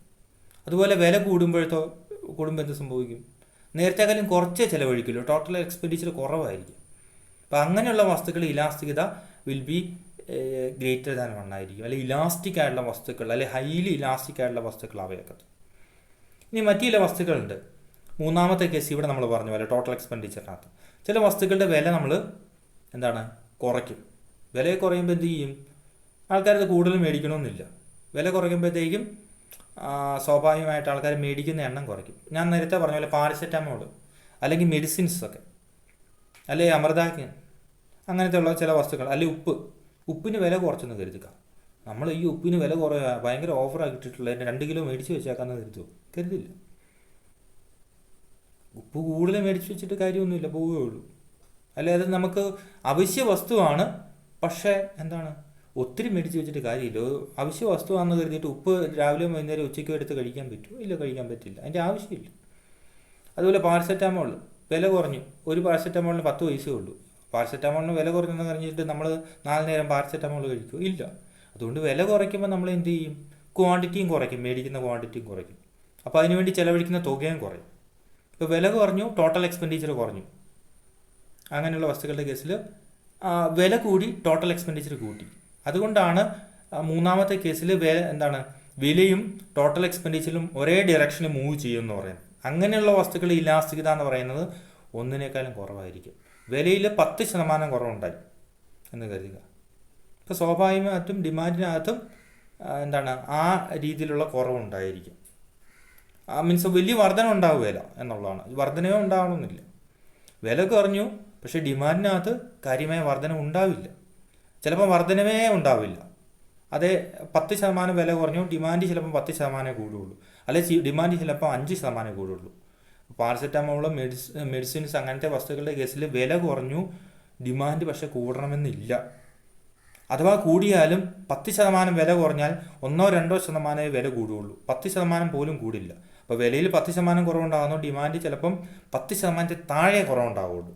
അതുപോലെ വില കൂടുമ്പോൾ എന്ത് സംഭവിക്കും? നേരത്തെക്കാളും കുറച്ചേ ചിലവഴിക്കുള്ളൂ, ടോട്ടൽ എക്സ്പെൻഡിച്ചർ കുറവായിരിക്കും. അപ്പോൾ അങ്ങനെയുള്ള വസ്തുക്കൾ ഇലാസ്തികത വിൽ ബി ഗ്രേറ്റർ ദാൻ 1 ആയിരിക്കും. അല്ലെങ്കിൽ ഇലാസ്റ്റിക് ആയിട്ടുള്ള വസ്തുക്കൾ, അല്ലെങ്കിൽ ഹൈലി ഇലാസ്റ്റിക് ആയിട്ടുള്ള വസ്തുക്കൾ അവയൊക്കെ. ഇനി മറ്റു ചില വസ്തുക്കളുണ്ട്. മൂന്നാമത്തെ കേസ് ഇവിടെ നമ്മൾ പറഞ്ഞ പോലെ ടോട്ടൽ എക്സ്പെൻഡിച്ചറിനകത്ത് ചില വസ്തുക്കളുടെ വില നമ്മൾ കുറയ്ക്കും. വില കുറയുമ്പോൾ എന്ത് ചെയ്യും? ആൾക്കാരത് കൂടുതൽ മേടിക്കണമെന്നില്ല. വില കുറയ്ക്കുമ്പോഴത്തേക്കും സ്വാഭാവികമായിട്ട് ആൾക്കാർ മേടിക്കുന്ന എണ്ണം കുറയ്ക്കും. ഞാൻ നേരത്തെ പറഞ്ഞ പോലെ പാരസെറ്റാമോൾ അല്ലെങ്കിൽ മെഡിസിൻസ് ഒക്കെ, അല്ലെങ്കിൽ അമൃതാജ്ഞൻ, അങ്ങനത്തെ ഉള്ള ചില വസ്തുക്കൾ, അല്ലെങ്കിൽ ഉപ്പിന് വില കുറച്ചെന്ന് കരുതുക. നമ്മൾ ഈ ഉപ്പിന് വില ഭയങ്കര ഓഫറാക്കി ഇട്ടിട്ടുള്ള 2 കിലോ മേടിച്ച് വെച്ചേക്കാമെന്ന് കരുതില്ല. ഉപ്പ് കൂടുതൽ മേടിച്ച് വെച്ചിട്ട് കാര്യമൊന്നുമില്ല, പോവുകയുള്ളൂ. അല്ലാതെ നമുക്ക് അവശ്യ വസ്തുവാണ്, പക്ഷേ ഒത്തിരി മേടിച്ച് വെച്ചിട്ട് കാര്യമില്ല. അവശ്യ വസ്തുവാണെന്ന് കരുതിയിട്ട് ഉപ്പ് രാവിലെ വൈകുന്നേരം ഉച്ചയ്ക്കും എടുത്ത് കഴിക്കാൻ പറ്റുമോ? ഇല്ല, കഴിക്കാൻ പറ്റില്ല. അതിൻ്റെ ആവശ്യമില്ല. അതുപോലെ പാരസെറ്റാമോൾ വില കുറഞ്ഞു. ഒരു പാരസെറ്റാമോളിന് 10 പൈസയേ ഉള്ളൂ. പാരസെറ്റാമോളിന് വില കുറഞ്ഞെന്ന് പറഞ്ഞിട്ട് നമ്മൾ 4 നേരം പാരസെറ്റാമോൾ കഴിക്കുമോ? ഇല്ല. അതുകൊണ്ട് വില കുറയ്ക്കുമ്പോൾ നമ്മൾ എന്ത് ചെയ്യും? ക്വാണ്ടിറ്റിയും കുറയ്ക്കും, മേടിക്കുന്ന ക്വാണ്ടിറ്റിയും കുറയ്ക്കും. അപ്പോൾ അതിനുവേണ്ടി ചിലവഴിക്കുന്ന തുകയും കുറയും. ഇപ്പോൾ വില കുറഞ്ഞു, ടോട്ടൽ എക്സ്പെൻഡിച്ചർ കുറഞ്ഞു. അങ്ങനെയുള്ള വസ്തുക്കളുടെ കേസിൽ വില കൂടി, ടോട്ടൽ എക്സ്പെൻഡിച്ചർ കൂട്ടി. അതുകൊണ്ടാണ് മൂന്നാമത്തെ കേസിൽ വിലയും ടോട്ടൽ എക്സ്പെൻഡിച്ചറും ഒരേ ഡയറക്ഷനിൽ മൂവ് ചെയ്യുമെന്ന് പറയുന്നത്. അങ്ങനെയുള്ള വസ്തുക്കൾ ഇലാസ്തികത എന്ന് പറയുന്നത് ഒന്നിനേക്കാളും കുറവായിരിക്കും. വിലയിൽ 10% കുറവുണ്ടായി എന്ന് കരുതുക. ഇപ്പോൾ സ്വാഭാവികമായിട്ടും ഡിമാൻഡിനകത്തും ആ രീതിയിലുള്ള കുറവുണ്ടായിരിക്കും. മീൻസ് വലിയ വർധന ഉണ്ടാവുകയില്ല എന്നുള്ളതാണ്. വർധനവേ ഉണ്ടാവണമെന്നില്ല. വില കുറഞ്ഞു, പക്ഷേ ഡിമാൻഡിനകത്ത് കാര്യമായ വർധന ഉണ്ടാവില്ല. ചിലപ്പോൾ വർധനവേ ഉണ്ടാവില്ല. അതേ 10% വില കുറഞ്ഞു, ഡിമാൻഡ് ചിലപ്പോൾ 10% കൂടുകയുള്ളൂ, അല്ലെങ്കിൽ ഡിമാൻഡ് ചിലപ്പോൾ 5% കൂടുകയുള്ളൂ. പാരസെറ്റാമോൾ, മെഡിസിൻസ് അങ്ങനത്തെ വസ്തുക്കളുടെ കേസിൽ വില കുറഞ്ഞു, ഡിമാൻഡ് പക്ഷെ കൂടണമെന്നില്ല. അഥവാ കൂടിയാലും 10% വില കുറഞ്ഞാൽ 1-2% വില കൂടുകയുള്ളൂ, 10% പോലും കൂടില്ല. അപ്പോൾ വിലയിൽ 10% കുറവുണ്ടാകുന്നു, ഡിമാൻഡ് ചിലപ്പം 10% താഴെ കുറവുണ്ടാവുള്ളൂ.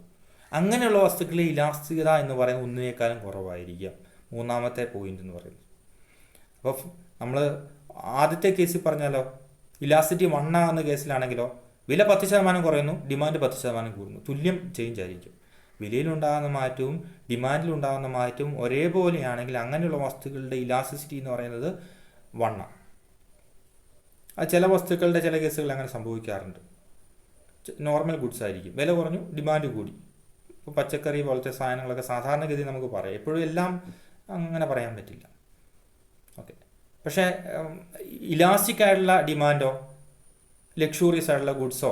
അങ്ങനെയുള്ള വസ്തുക്കളിൽ ഇലാസ്തികത എന്ന് പറയുന്നത് ഒന്നിനേക്കാളും കുറവായിരിക്കാം. മൂന്നാമത്തെ പോയിന്റ് എന്ന് പറയുന്നത്. അപ്പോൾ നമ്മൾ ആദ്യത്തെ കേസിൽ പറഞ്ഞാലോ, ഇലാസ്റ്റിറ്റി 1 എന്ന കേസിലാണെങ്കിലോ വില 10% കുറയുന്നു, ഡിമാൻഡ് 10% കൂടുന്നു, തുല്യം ചേഞ്ച് ആയിരിക്കും. വിലയിലുണ്ടാകുന്ന മാറ്റവും ഡിമാൻഡിലുണ്ടാകുന്ന മാറ്റവും ഒരേപോലെയാണെങ്കിൽ അങ്ങനെയുള്ള വസ്തുക്കളുടെ ഇലാസ്റ്റിസിറ്റി എന്ന് പറയുന്നത് 1. അത് ചില വസ്തുക്കളുടെ ചില കേസുകളിൽ അങ്ങനെ സംഭവിക്കാറുണ്ട്. നോർമൽ ഗുഡ്സ് ആയിരിക്കും, വില കുറഞ്ഞു, ഡിമാൻഡ് കൂടി. ഇപ്പോൾ പച്ചക്കറി പോലത്തെ സാധനങ്ങളൊക്കെ സാധാരണഗതി നമുക്ക് പറയാം, എപ്പോഴും എല്ലാം അങ്ങനെ പറയാൻ പറ്റില്ല. ഓക്കെ. പക്ഷേ ഇലാസ്റ്റിക് ആയിട്ടുള്ള ഡിമാൻഡോ, ലക്ഷൂറിയസ് ആയിട്ടുള്ള ഗുഡ്സോ,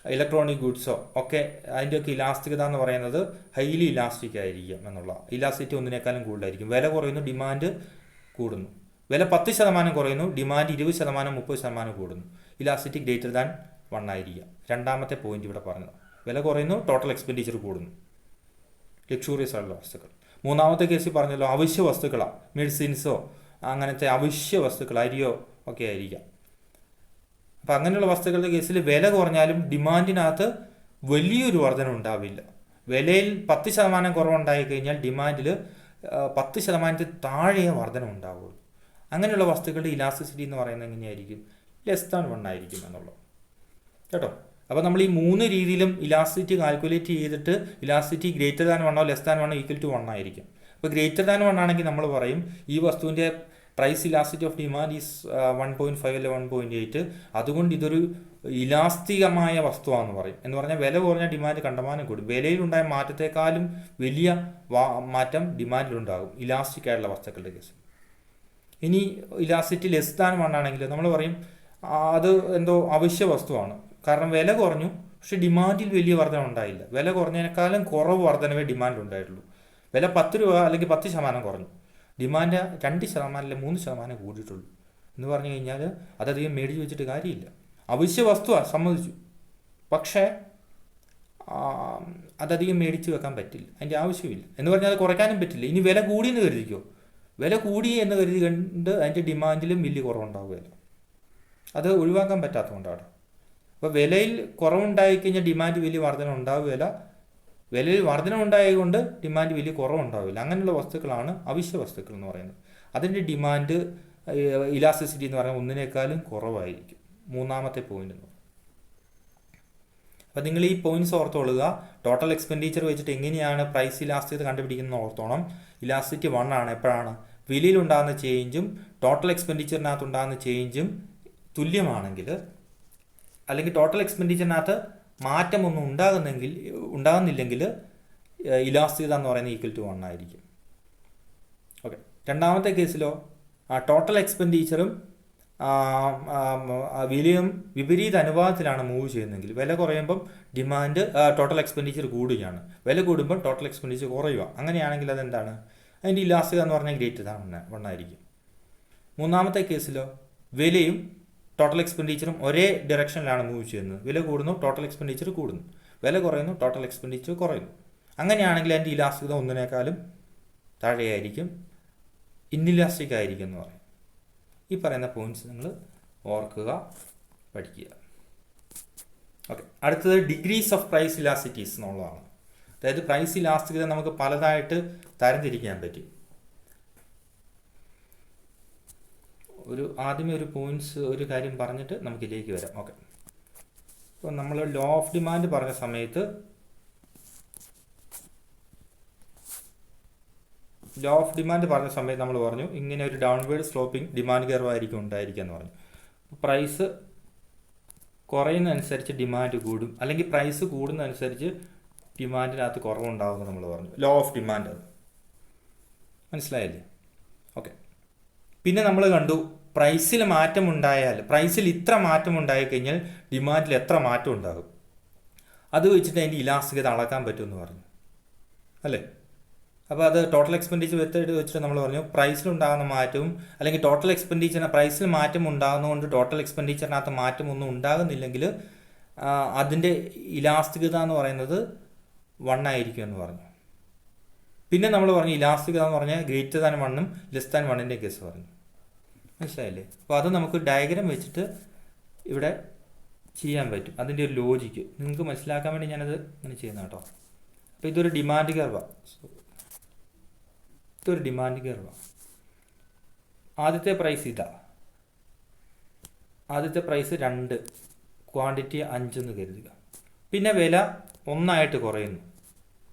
ഇലക്ട്രോണിക് ഗുഡ്സോ ഒക്കെ അതിൻ്റെയൊക്കെ ഇലാസ്റ്റികത എന്ന് പറയുന്നത് ഹൈലി ഇലാസ്റ്റിക് ആയിരിക്കും എന്നുള്ള. ഇലാസ്റ്റിറ്റി ഒന്നിനേക്കാളും കൂടുതലായിരിക്കും. വില കുറയുന്നു, ഡിമാൻഡ് കൂടുന്നു. വില 10% കുറയുന്നു, ഡിമാൻഡ് 20%, 30% കൂടുന്നു. ഇലാസ്റ്റിറ്റി ഗ്രേറ്റർ ദാൻ 1 ആയിരിക്കാം. രണ്ടാമത്തെ പോയിന്റ് ഇവിടെ പറഞ്ഞത്. വില കുറയുന്നു, ടോട്ടൽ എക്സ്പെൻഡിച്ചർ കൂടുന്നു, ലക്ഷൂറിയസ് ആയിട്ടുള്ള വസ്തുക്കൾ. മൂന്നാമത്തെ കേസിൽ പറഞ്ഞല്ലോ അവശ്യ വസ്തുക്കളാണ്, മെഡിസിൻസോ അങ്ങനത്തെ അവശ്യ വസ്തുക്കൾ, അരിയോ ഒക്കെ ആയിരിക്കാം. അപ്പം അങ്ങനെയുള്ള വസ്തുക്കളുടെ കേസിൽ വില കുറഞ്ഞാലും ഡിമാൻഡിനകത്ത് വലിയൊരു വർധന ഉണ്ടാവില്ല. വിലയിൽ 10% കുറവുണ്ടായി കഴിഞ്ഞാൽ ഡിമാൻഡിൽ 10% താഴെയേ വർധന ഉണ്ടാവുള്ളൂ. അങ്ങനെയുള്ള വസ്തുക്കളുടെ ഇലാസ്റ്റിസിറ്റി എന്ന് പറയുന്നത് എങ്ങനെയായിരിക്കും? ലെസ് ദാൻ 1 ആയിരിക്കും എന്നുള്ളത് കേട്ടോ. അപ്പോൾ നമ്മൾ ഈ 3 രീതിയിലും ഇലാസ്റ്റിറ്റി കാൽക്കുലേറ്റ് ചെയ്തിട്ട് elasticity greater than 1 less than 1 equal to 1 ആയിരിക്കും. അപ്പോൾ ഗ്രേറ്റർ ദാൻ 1 ആണെങ്കിൽ നമ്മൾ പറയും ഈ വസ്തുവിൻ്റെ price elasticity of demand is 1.5 അല്ലെങ്കിൽ 1.8, അതുകൊണ്ട് ഇതൊരു ഇലാസ്തികമായ വസ്തുവാണെന്ന് പറയും. എന്ന് പറഞ്ഞാൽ വില കുറഞ്ഞ ഡിമാൻഡ് കണ്ടമാനം കൂടും. വിലയിലുണ്ടായ മാറ്റത്തെക്കാളും വലിയ മാറ്റം ഡിമാൻഡിലുണ്ടാകും ഇലാസ്റ്റിക് ആയിട്ടുള്ള വസ്തുക്കളുടെ കേസ്. ഇനി ഇലാസ്റ്റിറ്റി ലെസ് ദാൻ 1 ആണെങ്കിൽ നമ്മൾ പറയും അത് എന്തോ അവശ്യ വസ്തുവാണ്, കാരണം വില കുറഞ്ഞു പക്ഷെ ഡിമാൻഡിൽ വലിയ വർധന ഉണ്ടായില്ല. വില കുറഞ്ഞതിനേക്കാളും കുറവ് വർധനവേ ഡിമാൻഡ് ഉണ്ടായിട്ടുള്ളൂ. വില 10 രൂപ അല്ലെങ്കിൽ 10% കുറഞ്ഞു, ഡിമാൻഡ് 2% അല്ലെങ്കിൽ 3% കൂടിയിട്ടുള്ളൂ എന്ന് പറഞ്ഞു കഴിഞ്ഞാൽ അതധികം മേടിച്ച് വെച്ചിട്ട് കാര്യമില്ല. അവശ്യ വസ്തുവാണ്, സമ്മതിച്ചു, പക്ഷേ അതധികം മേടിച്ച് വെക്കാൻ പറ്റില്ല, അതിൻ്റെ ആവശ്യമില്ല. എന്ന് പറഞ്ഞാൽ അത് കുറയ്ക്കാനും പറ്റില്ല. ഇനി വില കൂടിയെന്ന് കരുതിക്കോ, വില കൂടി എന്ന് കരുതി കണ്ട് അതിൻ്റെ ഡിമാൻഡിലും വലിയ കുറവുണ്ടാവുകയില്ല. അത് ഒഴിവാക്കാൻ പറ്റാത്തതുകൊണ്ടാണ്. അപ്പോൾ വിലയിൽ കുറവുണ്ടായിക്കഴിഞ്ഞാൽ ഡിമാൻഡ് വലിയ വർധന ഉണ്ടാവുകയില്ല, വിലയിൽ വർധന ഉണ്ടായതുകൊണ്ട് ഡിമാൻഡ് വലിയ കുറവുണ്ടാവില്ല. അങ്ങനെയുള്ള വസ്തുക്കളാണ് അവശ്യ വസ്തുക്കൾ എന്ന് പറയുന്നത്. അതിൻ്റെ ഡിമാൻഡ് ഇലാസ്റ്റിസിറ്റി എന്ന് പറയുന്നത് ഒന്നിനേക്കാളും കുറവായിരിക്കും. മൂന്നാമത്തെ പോയിന്റ് എന്ന് പറയുന്നത്. അപ്പോൾ നിങ്ങൾ ഈ പോയിന്റ്സ് ഓർത്തോളുക. ടോട്ടൽ എക്സ്പെൻഡിച്ചർ വെച്ചിട്ട് എങ്ങനെയാണ് പ്രൈസ് ഇലാസ്റ്റികത കണ്ടുപിടിക്കുന്നത് ഓർത്തോണം. ഇലാസ്റ്റിറ്റി 1 ആണ്. എപ്പോഴാണ് വിലയിലുണ്ടാകുന്ന ചേഞ്ചും ടോട്ടൽ എക്സ്പെൻഡിച്ചറിനകത്ത് ഉണ്ടാകുന്ന ചേഞ്ചും തുല്യമാണെങ്കിൽ, അല്ലെങ്കിൽ ടോട്ടൽ എക്സ്പെൻഡിച്ചറിനകത്ത് മാറ്റമൊന്നും ഉണ്ടാകുന്നില്ലെങ്കിൽ ഇലാസ്റ്റികത എന്ന് പറയുന്നത് ഈക്വൽ ടു 1 ആയിരിക്കും. ഓക്കെ. രണ്ടാമത്തെ കേസിലോ ടോട്ടൽ എക്സ്പെൻഡിച്ചറും വിലയും വിപരീത അനുപാതത്തിലാണ് മൂവ് ചെയ്യുന്നതെങ്കിൽ, വില കുറയുമ്പം ഡിമാൻഡ് ടോട്ടൽ എക്സ്പെൻഡിച്ചർ കൂടുകയാണ്, വില കൂടുമ്പോൾ ടോട്ടൽ എക്സ്പെൻഡിച്ചർ കുറയുക. അങ്ങനെയാണെങ്കിൽ അതെന്താണ്? അതിൻ്റെ ഇലാസ്റ്റികത എന്ന് പറഞ്ഞാൽ ഗ്രേറ്റർ ദാൻ 1 ആയിരിക്കും. മൂന്നാമത്തെ കേസിലോ വിലയും ടോട്ടൽ എക്സ്പെൻഡിച്ചറും ഒരേ ഡയറക്ഷനിലാണ് മൂവ് ചെയ്യുന്നത്. വില കൂടുന്നു, ടോട്ടൽ എക്സ്പെൻഡിച്ചർ കൂടുന്നു. വില കുറയുന്നു, ടോട്ടൽ എക്സ്പെൻഡിച്ചർ കുറയുന്നു. അങ്ങനെയാണെങ്കിൽ അതിൻ്റെ ഇലാസ്റ്റികത ഒന്നിനേക്കാളും താഴെയായിരിക്കും, ഇൻഇലാസ്റ്റിക് ആയിരിക്കും എന്ന് പറയും. ഈ പറയുന്ന പോയിന്റ്സ് നിങ്ങൾ ഓർക്കുക, പഠിക്കുക. ഓക്കെ. അടുത്തത് ഡിഗ്രീസ് ഓഫ് പ്രൈസ് ഇലാസ്റ്റിറ്റീസ് എന്നുള്ളതാണ്. അതായത് പ്രൈസ് ഇലാസ്റ്റികത നമുക്ക് പലതായിട്ട് തരംതിരിക്കാൻ പറ്റും. ആദ്യമേ ഒരു പോയിന്റ്സ് ഒരു കാര്യം പറഞ്ഞിട്ട് നമുക്ക് ഇതിലേക്ക് വരാം. ഓക്കെ. ഇപ്പോൾ നമ്മൾ ലോ ഓഫ് ഡിമാൻഡ് പറഞ്ഞ സമയത്ത് നമ്മൾ പറഞ്ഞു ഇങ്ങനെ ഒരു ഡൗൺവേർഡ് സ്ലോപ്പിംഗ് ഡിമാൻഡ് കർവ് ആയിരിക്കും ഉണ്ടായിരിക്കുക എന്ന് പറഞ്ഞു. പ്രൈസ് കുറയുന്നതനുസരിച്ച് ഡിമാൻഡ് കൂടും, അല്ലെങ്കിൽ പ്രൈസ് കൂടുന്നതനുസരിച്ച് ഡിമാൻഡിനകത്ത് കുറവുണ്ടാകുമെന്ന് നമ്മൾ പറഞ്ഞു. ലോ ഓഫ് ഡിമാൻഡ്, അത് മനസ്സിലായില്ലേ? ഓക്കെ. പിന്നെ നമ്മൾ കണ്ടു പ്രൈസിൽ മാറ്റമുണ്ടായാൽ, പ്രൈസിൽ ഇത്ര മാറ്റം ഉണ്ടായിക്കഴിഞ്ഞാൽ ഡിമാൻഡിൽ എത്ര മാറ്റം ഉണ്ടാകും, അത് വെച്ചിട്ട് അതിൻ്റെ ഇലാസ്റ്റികത അളക്കാൻ പറ്റുമെന്ന് പറഞ്ഞു അല്ലേ? അപ്പോൾ അത് ടോട്ടൽ എക്സ്പെൻഡിച്ചർ വെച്ചിട്ട് നമ്മൾ പറഞ്ഞു പ്രൈസിലുണ്ടാകുന്ന മാറ്റവും, അല്ലെങ്കിൽ ടോട്ടൽ എക്സ്പെൻഡിച്ചറിന് പ്രൈസിൽ മാറ്റം ഉണ്ടാകുന്നതുകൊണ്ട് ടോട്ടൽ എക്സ്പെൻഡിച്ചറിനകത്ത് മാറ്റമൊന്നും ഉണ്ടാകുന്നില്ലെങ്കിൽ അതിൻ്റെ ഇലാസ്റ്റികത എന്ന് പറയുന്നത് 1 ആയിരിക്കും എന്ന് പറഞ്ഞു. പിന്നെ നമ്മൾ പറഞ്ഞു ഇലാസ്റ്റികത എന്ന് പറഞ്ഞാൽ ഗ്രേറ്റർ ദാൻ 1ഉം ലെസ് ദാൻ 1ൻ്റെ കേസ് പറഞ്ഞു. മനസ്സിലായില്ലേ? അപ്പോൾ അത് നമുക്ക് ഡയഗ്രാം വെച്ചിട്ട് ഇവിടെ ചെയ്യാൻ പറ്റും. അതിൻ്റെ ഒരു ലോജിക്ക് നിങ്ങൾക്ക് മനസ്സിലാക്കാൻ വേണ്ടി ഞാനത് ഇങ്ങനെ ചെയ്യുന്ന കേട്ടോ. അപ്പോൾ ഇതൊരു ഡിമാൻഡ് കർവാണ്. ആദ്യത്തെ പ്രൈസ് ഇതാ. ആദ്യത്തെ പ്രൈസ് 2, ക്വാണ്ടിറ്റി 5 എന്ന് കരുതുക. പിന്നെ വില 1 ആയിട്ട് കുറയുന്നു.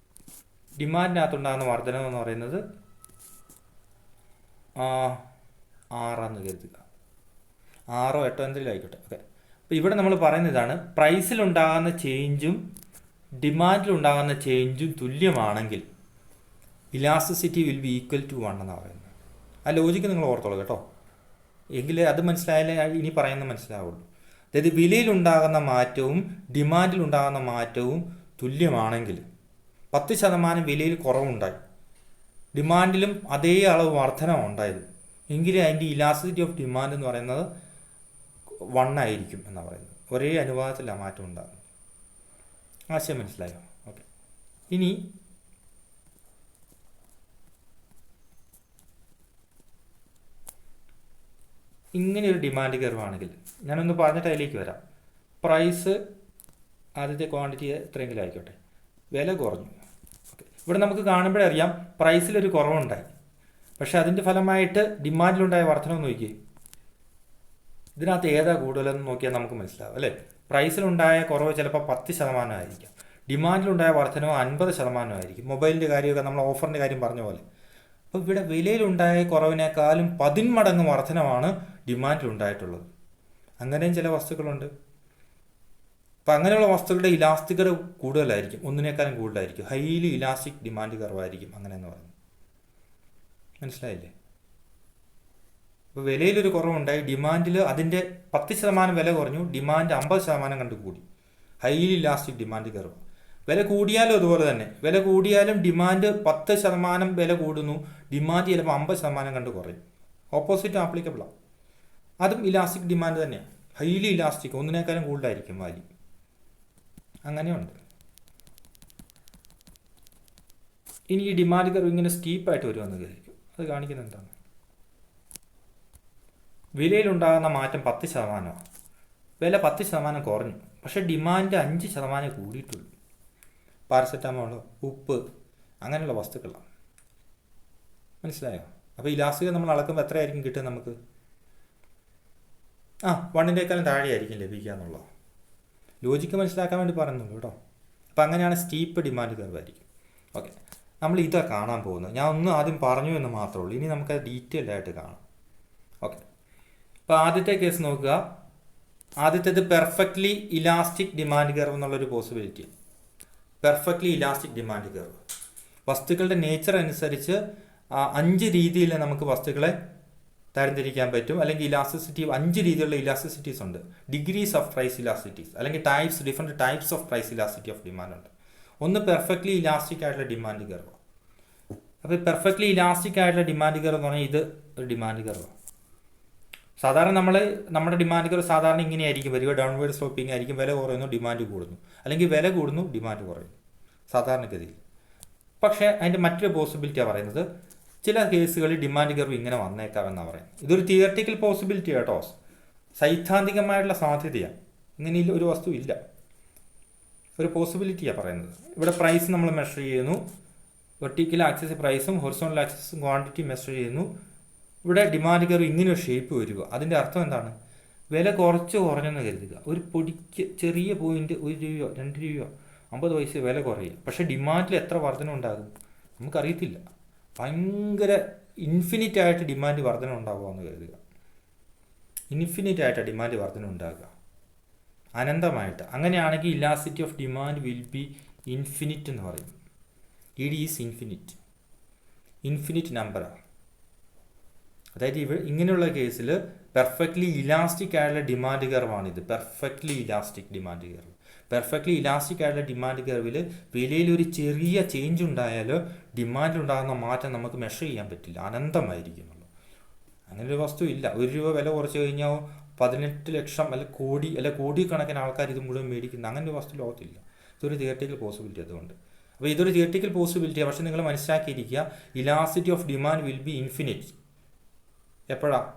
ഡിമാൻഡിനകത്തുണ്ടാകുന്ന വർധനം എന്ന് പറയുന്നത് 6 എന്ന് കരുതുക. 6 8 എന്തെങ്കിലും ആയിക്കോട്ടെ. ഓക്കെ. അപ്പോൾ ഇവിടെ നമ്മൾ പറയുന്ന ഇതാണ്, പ്രൈസിലുണ്ടാകുന്ന ചേഞ്ചും ഡിമാൻഡിലുണ്ടാകുന്ന ചേഞ്ചും തുല്യമാണെങ്കിൽ elasticity will be equal to 1 എന്നാണ് പറയുന്നത്. ആ ലോജിക്ക് നിങ്ങൾ ഓർത്തോളൂ കേട്ടോ. എങ്കിൽ അത് മനസ്സിലായാലേ ഇനി പറയുന്നത് മനസ്സിലാവുള്ളൂ. അതായത് വിലയിലുണ്ടാകുന്ന മാറ്റവും ഡിമാൻഡിലുണ്ടാകുന്ന മാറ്റവും തുല്യമാണെങ്കിൽ 10% വിലയിൽ കുറവുണ്ടായി, ഡിമാൻഡിലും അതേ അളവ് വർധന ഉണ്ടായത് എങ്കിൽ അതിൻ്റെ ഇലാസ്റ്റിസിറ്റി ഓഫ് ഡിമാൻഡ് എന്ന് പറയുന്നത് 1 ആയിരിക്കും എന്നാണ് പറയുന്നത്. ഒരേ അനുപാതത്തിലാണ് മാറ്റം ഉണ്ടാകുന്നത്. ആശയം മനസ്സിലായോ? ഓക്കെ. ഇനി ഇങ്ങനെയൊരു ഡിമാൻഡ് കർവാണെങ്കിൽ ഞാനൊന്ന് പറഞ്ഞിട്ട് അതിലേക്ക് വരാം. പ്രൈസ് ആദ്യത്തെ ക്വാണ്ടിറ്റി എത്രയെങ്കിലും ആയിക്കോട്ടെ, വില കുറഞ്ഞു. ഓക്കെ. ഇവിടെ നമുക്ക് കാണുമ്പോഴേ അറിയാം പ്രൈസിലൊരു കുറവുണ്ടായി, പക്ഷേ അതിൻ്റെ ഫലമായിട്ട് ഡിമാൻഡിലുണ്ടായ വർധനം നോക്കിയേ. ഇതിനകത്ത് ഏതാ കൂടുതലെന്ന് നോക്കിയാൽ നമുക്ക് മനസ്സിലാവും അല്ലേ? പ്രൈസിലുണ്ടായ കുറവ് ചിലപ്പോൾ 10% ആയിരിക്കാം, ഡിമാൻഡിലുണ്ടായ വർധനവ് 50% ആയിരിക്കും. മൊബൈലിൻ്റെ കാര്യമൊക്കെ നമ്മൾ ഓഫറിൻ്റെ കാര്യം പറഞ്ഞ പോലെ. അപ്പോൾ ഇവിടെ വിലയിലുണ്ടായ കുറവിനേക്കാളും 10 മടങ്ങ് വർധനമാണ് ഡിമാൻഡിലുണ്ടായിട്ടുള്ളത്. അങ്ങനെയും ചില വസ്തുക്കളുണ്ട്. അപ്പം അങ്ങനെയുള്ള വസ്തുക്കളുടെ ഇലാസ്റ്റികത കൂടുതലായിരിക്കും, ഒന്നിനേക്കാളും കൂടുതലായിരിക്കും. ഹൈലി ഇലാസ്റ്റിക് ഡിമാൻഡ് കർവായിരിക്കും അങ്ങനെയെന്ന് പറയുന്നത്. മനസ്സിലായില്ലേ? അപ്പോൾ വിലയിലൊരു കുറവുണ്ടായി, ഡിമാൻഡിൽ അതിൻ്റെ 10% വില കുറഞ്ഞു, ഡിമാൻഡ് 50% കണ്ട് കൂടി. Highly elastic demand curve. വില കൂടിയാലും അതുപോലെ തന്നെ, വില കൂടിയാലും ഡിമാൻഡ് 10% വില കൂടുന്നു, ഡിമാൻഡ് ചിലപ്പോൾ 50% കണ്ട് കുറയും. ഓപ്പോസിറ്റ് ആപ്ലിക്കബിളാണ്. അതും ഇലാസ്റ്റിക് ഡിമാൻഡ് തന്നെയാണ്, ഹൈലി ഇലാസ്റ്റിക്, ഒന്നിനേക്കാളും കൂടുതലായിരിക്കും വാല്യൂ. അങ്ങനെയുണ്ട്. ഇനി ഈ ഡിമാൻഡ് കർവ് ഇങ്ങനെ സ്റ്റീപ്പായിട്ട് വരുമെന്ന് വിചാരിക്കും. അത് കാണിക്കുന്നത് എന്താണ്? വിലയിലുണ്ടാകുന്ന മാറ്റം 10%. വില 10% കുറഞ്ഞു, പക്ഷേ ഡിമാൻഡ് 5% കൂടിയിട്ടുള്ളൂ. പാരസെറ്റാമോൾ, ഉപ്പ്, അങ്ങനെയുള്ള വസ്തുക്കളാണ്. മനസ്സിലായോ? അപ്പോൾ ഇലാസ്റ്റിക് നമ്മൾ അളക്കുമ്പോൾ എത്രയായിരിക്കും കിട്ടുക നമുക്ക്? 1-േക്കാളും താഴെയായിരിക്കും ലഭിക്കുക എന്നുള്ളത്. ലോജിക്ക് മനസ്സിലാക്കാൻ വേണ്ടി പറയുന്നുള്ളൂ കേട്ടോ. അപ്പോൾ അങ്ങനെയാണ് സ്റ്റീപ്പ് ഡിമാൻഡ് കർവ് ആയിരിക്കും. ഓക്കെ, നമ്മൾ ഇതാ കാണാൻ പോകുന്നത്. ഞാൻ ഒന്ന് ആദ്യം പറഞ്ഞു എന്ന് മാത്രമേ ഉള്ളൂ. ഇനി നമുക്കത് ഡീറ്റെയിൽഡ് ആയിട്ട് കാണാം. ഓക്കെ, അപ്പോൾ ആദ്യത്തെ കേസ് നോക്കുക. ആദ്യത്തേത് പെർഫെക്റ്റ്ലി ഇലാസ്റ്റിക് ഡിമാൻഡ് കർവ് എന്നുള്ളൊരു possibility. Perfectly elastic demand curve വസ്തുക്കളുടെ നേച്ചർ അനുസരിച്ച് 5 രീതിയിൽ നമുക്ക് വസ്തുക്കളെ തരംതിരിക്കാൻ പറ്റും. അല്ലെങ്കിൽ ഇലാസ്റ്റിസിറ്റി 5 രീതിയിലുള്ള ഇലാസ്റ്റിസിറ്റീസ് ഉണ്ട്. ഡിഗ്രീസ് ഓഫ് പ്രൈസ് ഇലാസ്റ്റിറ്റീസ് അല്ലെങ്കിൽ different types of price elasticity of demand ഉണ്ട്. ഒന്ന് പെർഫെക്റ്റ്ലി ഇലാസ്റ്റിക് ആയിട്ടുള്ള ഡിമാൻഡ് കർവ്. അപ്പോൾ പെർഫെക്റ്റ്ലി ഇലാസ്റ്റിക് ആയിട്ടുള്ള ഡിമാൻഡ് കർവ് എന്ന് പറഞ്ഞാൽ ഇത് ഒരു ഡിമാൻഡ് കർവ്. സാധാരണ നമ്മുടെ ഡിമാൻഡ് കർവ് സാധാരണ ഇങ്ങനെയായിരിക്കും വരിക. ഡൗൺവേർഡ് സ്ലോപ്പിംഗ് ആയിരിക്കും. വില കുറയുന്നു, ഡിമാൻഡ് കൂടുന്നു, അല്ലെങ്കിൽ വില കൂടുന്നു, ഡിമാൻഡ് കുറയുന്നു സാധാരണഗതിയിൽ. പക്ഷേ അതിൻ്റെ മറ്റൊരു പോസിബിലിറ്റിയാണ് പറയുന്നത്, ചില കേസുകളിൽ ഡിമാൻഡ് കർവ് ഇങ്ങനെ വന്നേക്കാമെന്നാണ് പറയുന്നത്. ഇതൊരു തിയററ്റിക്കൽ പോസിബിലിറ്റി കേട്ടോ, സൈദ്ധാന്തികമായിട്ടുള്ള സാധ്യതയാണ്. ഇങ്ങനെ ഒരു വസ്തു ഇല്ല, ഒരു പോസിബിലിറ്റിയാണ് പറയുന്നത്. ഇവിടെ പ്രൈസ് നമ്മൾ മെഷർ ചെയ്യുന്നു. വെർട്ടിക്കൽ ആക്സിസ് പ്രൈസും ഹൊറിസോണ്ടൽ ആക്സിസും ക്വാണ്ടിറ്റി മെഷർ ചെയ്യുന്നു. ഇവിടെ ഡിമാൻഡ് കർവ് ഇങ്ങനെ ഒരു ഷേപ്പ് വരിക. അതിൻ്റെ അർത്ഥം എന്താണ്? വില കുറഞ്ഞെന്ന് കരുതുക. ഒരു പൊടിക്ക് ചെറിയ പോയിന്റ് 1 രൂപയോ 2 രൂപയോ 50 പൈസ വില കുറയുക. പക്ഷേ ഡിമാൻഡിൽ എത്ര വർധന ഉണ്ടാകും നമുക്കറിയത്തില്ല. ഭയങ്കര ഇൻഫിനിറ്റ് ആയിട്ട് ഡിമാൻഡ് വർധന ഉണ്ടാകുക എന്ന് കരുതുക. ഇൻഫിനിറ്റ് ആയിട്ടാണ് ഡിമാൻഡ് വർധന ഉണ്ടാകുക, അനന്തമായിട്ട്. അങ്ങനെയാണെങ്കിൽ elasticity of demand will be infinite എന്ന് പറയും. ഇറ്റ് ഈസ് ഇൻഫിനിറ്റ് നമ്പറാണ്. അതായത് ഇങ്ങനെയുള്ള കേസിൽ പെർഫെക്റ്റ്ലി ഇലാസ്റ്റിക് ആയിട്ടുള്ള ഡിമാൻഡ് കർവാണിത്. Perfectly elastic demand curve. Perfectly elastic ആയിട്ടുള്ള ഡിമാൻഡ് കർവിൽ വിലയിൽ ഒരു ചെറിയ ചേഞ്ച് ഉണ്ടായാലോ ഡിമാൻഡിലുണ്ടാകുന്ന മാറ്റം നമുക്ക് മെഷർ ചെയ്യാൻ പറ്റില്ല, അനന്തമായിരിക്കുന്നുള്ളൂ. അങ്ങനെ ഒരു വസ്തു ഇല്ല. 1 രൂപ വില കുറച്ച് കഴിഞ്ഞാൽ 18 ലക്ഷം അല്ല കോടിക്കണക്കിന് ആൾക്കാർ ഇത് മുഴുവൻ മേടിക്കുന്ന അങ്ങനെ ഒരു വസ്തു ലോകത്തില്ല. ഇതൊരു തിയററ്റിക്കൽ പോസിബിലിറ്റി. അതുകൊണ്ട് അപ്പോൾ ഇതൊരു തിയററ്റിക്കൽ പോസിബിലിറ്റിയാണ്. പക്ഷേ നിങ്ങൾ മനസ്സിലാക്കിയിരിക്കുക, elasticity of demand will be infinite. എപ്പോഴാണ്?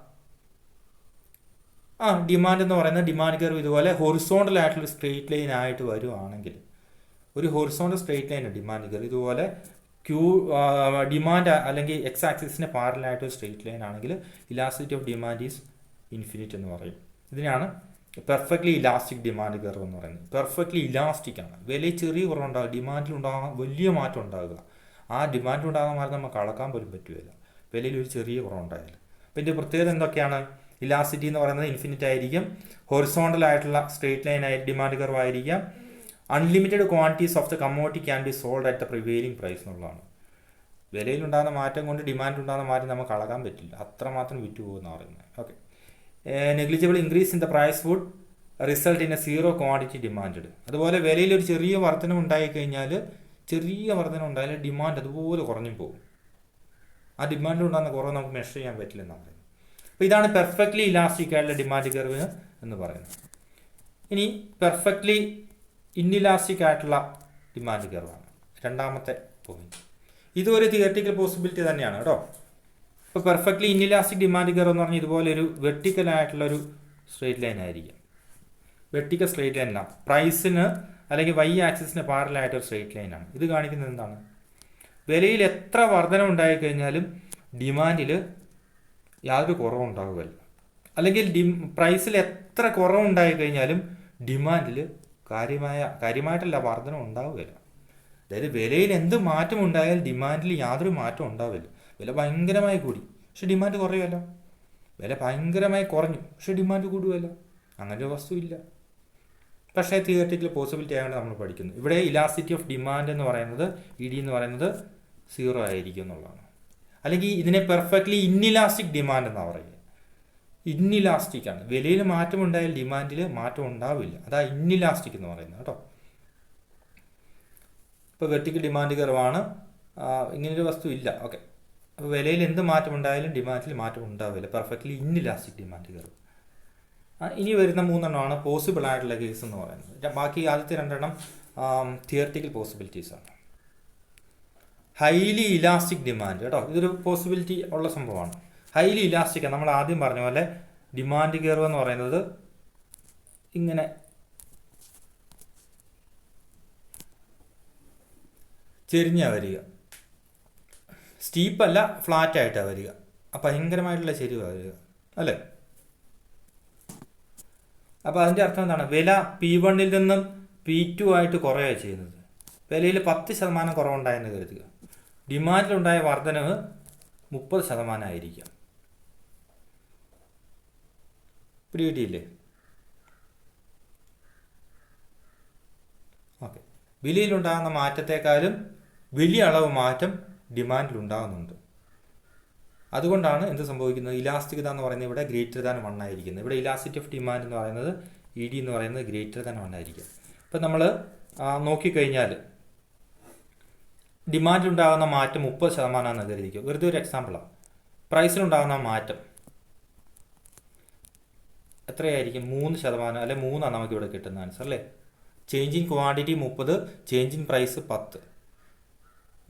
ഡിമാൻഡ് എന്ന് പറയുന്നത് ഡിമാൻഡ് കർവ് ഇതുപോലെ ഹൊറിസോണ്ടൽ ആയിട്ടുള്ള സ്ട്രെയിറ്റ് ലൈൻ ആയിട്ട് വരുവാണെങ്കിൽ, ഒരു horizontal straight line demand curve ഇതുപോലെ ഡിമാൻഡ് അല്ലെങ്കിൽ എക്സ് ആക്സിസിന് പാരലായിട്ട് ഒരു സ്ട്രെയിറ്റ് ലൈൻ ആണെങ്കിൽ elasticity of demand is infinite എന്ന് പറയും. ഇതിനാണ് പെർഫെക്റ്റ്ലി ഇലാസ്റ്റിക് ഡിമാൻഡ് കർവ് എന്ന് പറയുന്നത്. പെർഫെക്റ്റ്ലി ഇലാസ്റ്റിക് ആണ്. വിലയിൽ ചെറിയ കുറവുണ്ടാകുക, ഡിമാൻഡിലുണ്ടാകാൻ വലിയ മാറ്റം ഉണ്ടാകുക. ആ ഡിമാൻഡിലുണ്ടാകുന്ന മാറ്റം നമുക്ക് അളക്കാൻ പോലും പറ്റുകയില്ല വിലയിൽ ഒരു ചെറിയ കുറവുണ്ടായാലും. അപ്പോൾ ഇതിൻ്റെ പ്രത്യേകത എന്തൊക്കെയാണ്? ഇലാസ്റ്റിറ്റി എന്ന് പറയുന്നത് ഇൻഫിനിറ്റ് ആയിരിക്കും. ഹൊറിസോണ്ടൽ ആയിട്ടുള്ള സ്ട്രെയിറ്റ് ലൈൻ ആയിട്ട് ഡിമാൻഡ് കർവ് ആയിരിക്കാം. Unlimited quantities of the commodity can be sold at the prevailing price എന്നുള്ളതാണ്. വിലയിലുണ്ടാകുന്ന മാറ്റം കൊണ്ട് ഡിമാൻഡിലുണ്ടാകുന്ന മാറ്റം നമുക്ക് അളക്കാൻ പറ്റില്ല, അത്രമാത്രം വിറ്റ് പോകുമെന്ന് പറയുന്നത്. Okay, negligible increase in the price would result in a zero quantity demand. അതുപോലെ വിലയിൽ ഒരു ചെറിയ വർധന ഉണ്ടായിക്കഴിഞ്ഞാൽ ഡിമാൻഡ് അതുപോലെ കുറഞ്ഞു പോകും. ആ ഡിമാൻഡിലുണ്ടാകുന്ന കുറവ് നമുക്ക് മെഷർ ചെയ്യാൻ പറ്റില്ലെന്നാണ് പറയുന്നത്. അപ്പോൾ ഇതാണ് പെർഫെക്റ്റ്ലി ഇലാസ്റ്റിക് ആയിട്ടുള്ള ഡിമാൻഡ് കർവ് എന്ന് പറയുന്നത്. ഇനി പെർഫെക്റ്റ്ലി ഇൻഇലാസ്റ്റിക് ആയിട്ടുള്ള ഡിമാൻഡ് കർവാണ് രണ്ടാമത്തെ പോയിന്റ്. ഇതൊരു തിയററ്റിക്കൽ പോസിബിലിറ്റി തന്നെയാണ് കേട്ടോ. ഇപ്പോൾ പെർഫെക്റ്റ്ലി ഇൻഇലാസ്റ്റിക് ഡിമാൻഡ് കർവ് എന്ന് പറഞ്ഞാൽ ഇതുപോലെ ഒരു വെർട്ടിക്കൽ ആയിട്ടുള്ളൊരു സ്ട്രെയിറ്റ് ലൈൻ ആയിരിക്കും. വെർട്ടിക്കൽ സ്ട്രെയിറ്റ് ലൈനാണ്. പ്രൈസിന് അല്ലെങ്കിൽ വൈ ആക്സിസിന് പാരലായിട്ടൊരു സ്ട്രെയിറ്റ് ലൈനാണ്. ഇത് കാണിക്കുന്നത് എന്താണ്? വിലയിൽ എത്ര വർധന ഉണ്ടായിക്കഴിഞ്ഞാലും ഡിമാൻഡിൽ യാതൊരു കുറവുണ്ടാവുകയില്ല. അല്ലെങ്കിൽ പ്രൈസിൽ എത്ര കുറവുണ്ടായിക്കഴിഞ്ഞാലും ഡിമാൻഡിൽ കാര്യമായിട്ടല്ല വർധന ഉണ്ടാവുകയില്ല. അതായത് വിലയിൽ എന്ത് മാറ്റം ഉണ്ടായാലും ഡിമാൻഡിൽ യാതൊരു മാറ്റം ഉണ്ടാവില്ല. വില ഭയങ്കരമായി കൂടി പക്ഷെ ഡിമാൻഡ് കുറയുമല്ലോ, വില ഭയങ്കരമായി കുറഞ്ഞു പക്ഷെ ഡിമാൻഡ് കൂടുമല്ലോ, അങ്ങനെ ഒരു വസ്തു ഇല്ല. പക്ഷേ തിയററ്റിക്കൽ പോസിബിലിറ്റി ആയതുകൊണ്ട് നമ്മൾ പഠിക്കുന്നു. ഇവിടെ ഇലാസ്റ്റിറ്റി ഓഫ് ഡിമാൻഡ് എന്ന് പറയുന്നത് ഇ ഡി എന്ന് പറയുന്നത് 0 ആയിരിക്കും എന്നുള്ളതാണ്. അല്ലെങ്കിൽ ഇതിനെ പെർഫെക്റ്റ്ലി ഇൻഇലാസ്റ്റിക് ഡിമാൻഡ് എന്നാണ് പറയുക. ഇൻഇലാസ്റ്റിക് ആണ്. വിലയിൽ മാറ്റം ഉണ്ടായാൽ ഡിമാൻഡിൽ മാറ്റം ഉണ്ടാവില്ല, അതാ ഇൻഇലാസ്റ്റിക് എന്ന് പറയുന്നത് കേട്ടോ. ഇപ്പോൾ വെർട്ടിക്കൽ ഡിമാൻഡ് കർവാണ്, ഇങ്ങനൊരു വസ്തു ഇല്ല. ഓക്കെ, അപ്പോൾ വിലയിൽ എന്ത് മാറ്റം ഉണ്ടായാലും ഡിമാൻഡിൽ മാറ്റം ഉണ്ടാവില്ല. Perfectly inelastic demand curve. ഇനി വരുന്ന 3 പോസിബിൾ ആയിട്ടുള്ള കേസ് എന്ന് പറയുന്നത്. ബാക്കി ആദ്യത്തെ 2 തിയററ്റിക്കൽ പോസിബിലിറ്റീസാണ്. ഹൈലി ഇലാസ്റ്റിക് ഡിമാൻഡ് കേട്ടോ, ഇതൊരു പോസിബിലിറ്റി ഉള്ള സംഭവമാണ്. ഹൈലി ഇലാസ്റ്റിക് നമ്മൾ ആദ്യം പറഞ്ഞ പോലെ ഡിമാൻഡ് കർവ് എന്ന് പറയുന്നത് ഇങ്ങനെ ചെരിഞ്ഞാണ് വരിക, സ്റ്റീപ്പല്ല ഫ്ലാറ്റായിട്ടാണ് വരിക. അപ്പം ഭയങ്കരമായിട്ടുള്ള ചെരിവാണ് വരിക അല്ലേ. അപ്പോൾ അതിൻ്റെ അർത്ഥം എന്താണ്? വില P1 നിന്നും P2 ആയിട്ട് കുറയുകയാണ് ചെയ്യുന്നത്. വിലയിൽ 10% കുറവുണ്ടായെന്ന് കരുതുക. ഡിമാൻഡിലുണ്ടായ വർധനവ് 30% ആയിരിക്കാം. പിടികിട്ടിയില്ലേ? ഓക്കെ. വിലയിലുണ്ടാകുന്ന മാറ്റത്തെക്കാളും വലിയ അളവ് മാറ്റം ഡിമാൻഡിലുണ്ടാകുന്നുണ്ട്. അതുകൊണ്ടാണ് എന്ത് സംഭവിക്കുന്നത്? ഇലാസ്തികത എന്ന് പറയുന്നത് ഇവിടെ >1 ആയിരിക്കുന്നത്. ഇവിടെ ഇലാസ്റ്റിറ്റി ഓഫ് ഡിമാൻഡ് എന്ന് പറയുന്നത് ED എന്ന് പറയുന്നത് >1 ആയിരിക്കും. ഇപ്പം നമ്മൾ നോക്കിക്കഴിഞ്ഞാൽ ഡിമാൻഡിലുണ്ടാകുന്ന മാറ്റം 30% എന്ന് കരുതിക്കും. വെറുതെ ഒരു എക്സാമ്പിളാണ്. പ്രൈസിലുണ്ടാകുന്ന മാറ്റം എത്രയായിരിക്കും? 3% അല്ലെ 3 നമുക്കിവിടെ കിട്ടുന്ന ആൻസർ അല്ലേ. Change in quantity 30, change in price 10,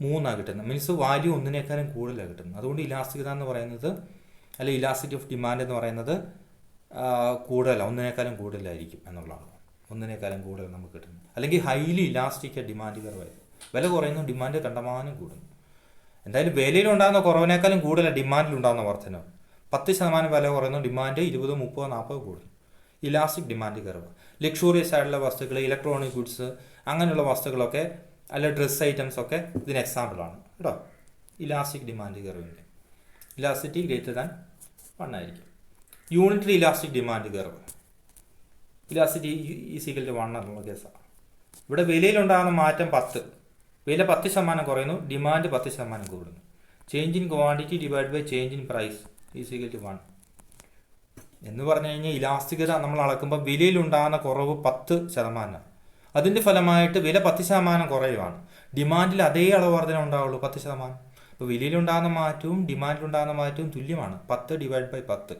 3 കിട്ടുന്നത്. മീൻസ് വാല്യൂ ഒന്നിനേക്കാളും കൂടുതലാണ് കിട്ടുന്നത്. അതുകൊണ്ട് ഇലാസ്തികത എന്ന് പറയുന്നത് അല്ലെ ഇലാസ്റ്റിറ്റി ഓഫ് ഡിമാൻഡ് എന്ന് പറയുന്നത് കൂടുതലാണ്, ഒന്നിനേക്കാളും കൂടുതലായിരിക്കും എന്നുള്ളതാണ്. ഒന്നിനേക്കാളും കൂടുതൽ നമുക്ക് കിട്ടുന്നത്. അല്ലെങ്കിൽ ഹൈലി ഇലാസ്റ്റിക് ഡിമാൻഡ് കർവായിരിക്കും. വില കുറയുന്നു, ഡിമാൻഡ് കണ്ടമാനം കൂടുന്നു. എന്തായാലും വിലയിലുണ്ടാകുന്ന കുറവിനേക്കാളും കൂടുതലാണ് ഡിമാൻഡിലുണ്ടാകുന്ന വർധനവ്. 10% വില കുറയുന്നു, ഡിമാൻഡ് 20, 30, 40 കൂടുന്നു. Elastic demand curve. ലക്ഷൂറിയസ് ആയിട്ടുള്ള വസ്തുക്കൾ, ഇലക്ട്രോണിക് ഗുഡ്സ്, അങ്ങനെയുള്ള വസ്തുക്കളൊക്കെ അല്ല ഡ്രസ് ഐറ്റംസ് ഒക്കെ ഇതിന് എക്സാമ്പിളാണ് കേട്ടോ. ഇലാസ്റ്റിക് ഡിമാൻഡ് കർവിൻ്റെ ഇലാസ്റ്റിറ്റി >1 ആയിരിക്കും. Unitary elastic demand curve, elasticity =1 എന്നുള്ള കേസാണ്. ഇവിടെ വിലയിലുണ്ടാകുന്ന മാറ്റം 10, വില 10% കുറയുന്നു, ഡിമാൻഡ് 10% കൂടുന്നു. Change in quantity divide by change in price =1 എന്ന് പറഞ്ഞു കഴിഞ്ഞാൽ ഇലാസ്തികത നമ്മൾ അളക്കുമ്പോൾ വിലയിലുണ്ടാകുന്ന കുറവ് 10%. അതിൻ്റെ ഫലമായിട്ട് വില 10% കുറയുവാണ്. ഡിമാൻഡിൽ അതേ അളവ് വർധന ഉണ്ടാവുള്ളൂ, 10%. അപ്പോൾ വിലയിലുണ്ടാകുന്ന മാറ്റവും ഡിമാൻഡിലുണ്ടാകുന്ന മാറ്റവും തുല്യമാണ്. 10 divide by 10.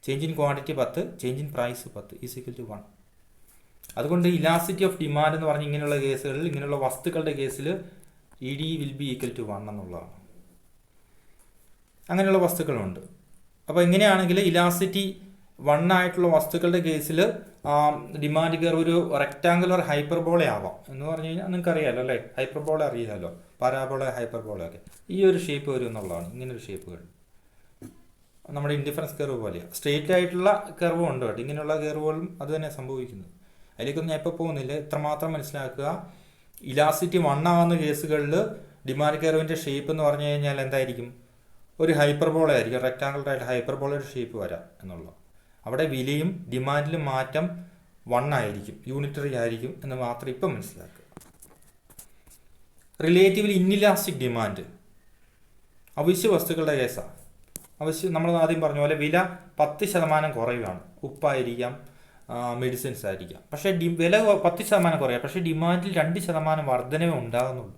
Change in quantity 10, change in price 10 =1. അതുകൊണ്ട് ഇലാസ്റ്റിറ്റി ഓഫ് ഡിമാൻഡ് എന്ന് പറഞ്ഞ് ഇങ്ങനെയുള്ള കേസുകളിൽ, ഇങ്ങനെയുള്ള വസ്തുക്കളുടെ കേസിൽ ED =1 എന്നുള്ളതാണ്. അങ്ങനെയുള്ള വസ്തുക്കളുണ്ട്. അപ്പോൾ ഇങ്ങനെയാണെങ്കിൽ ഇലാസ്റ്റിറ്റി 1 ആയിട്ടുള്ള വസ്തുക്കളുടെ കേസിൽ ഡിമാൻഡ് കർവ് ഒരു റെക്റ്റാങ്കുലർ ഹൈപ്പർബോള ആവാം. എന്ന് പറഞ്ഞു കഴിഞ്ഞാൽ നിങ്ങൾക്ക് അറിയാമല്ലോ അല്ലേ, ഹൈപ്പർബോള അറിയാമല്ലോ, പരാബോള ഹൈപ്പർബോള ഒക്കെ ഈ ഒരു ഷേപ്പ് വരും എന്നുള്ളതാണ്. ഇങ്ങനൊരു ഷേപ്പുകൾ നമ്മുടെ ഇൻഡിഫറൻസ് കർവ് പോലെയാണ്. സ്ട്രെയിറ്റ് ആയിട്ടുള്ള കർവും ഉണ്ട് കേട്ടോ. ഇങ്ങനെയുള്ള കർവുകളും അത് തന്നെ സംഭവിക്കുന്നത്. അതിലേക്കൊന്നും ഞാൻ ഇപ്പോൾ പോകുന്നില്ല. ഇത്രമാത്രം മനസ്സിലാക്കുക. ഇലാസ്റ്റിറ്റി 1 ആവുന്ന കേസുകളിൽ ഡിമാൻഡ് കർവിൻ്റെ ഷേപ്പ് എന്ന് പറഞ്ഞു കഴിഞ്ഞാൽ എന്തായിരിക്കും? ഒരു ഹൈപ്പർബോള ആയിരിക്കും, റെക്റ്റാങ്കുലർ ആയിട്ട് ഹൈപ്പർബോളയുടെ ഷേപ്പ് വരാം എന്നുള്ളത്. അവിടെ വിലയും ഡിമാൻഡിലും മാറ്റം 1 ആയിരിക്കും, യൂണിറ്ററി ആയിരിക്കും എന്ന് മാത്രം ഇപ്പം മനസ്സിലാക്കുക. റിലേറ്റീവ്ലി ഇൻഇലാസ്റ്റിക് ഡിമാൻഡ് അവശ്യ വസ്തുക്കളുടെ കേസാണ്. നമ്മൾ ആദ്യം പറഞ്ഞ പോലെ വില 10% കുറയുകയാണ്. ഉപ്പായിരിക്കാം, മെഡിസിൻസ് ആയിരിക്കാം. പക്ഷേ വില 10% കുറയുക, പക്ഷേ ഡിമാൻഡിൽ 2% വർധനവേ ഉണ്ടാകുന്നുള്ളൂ.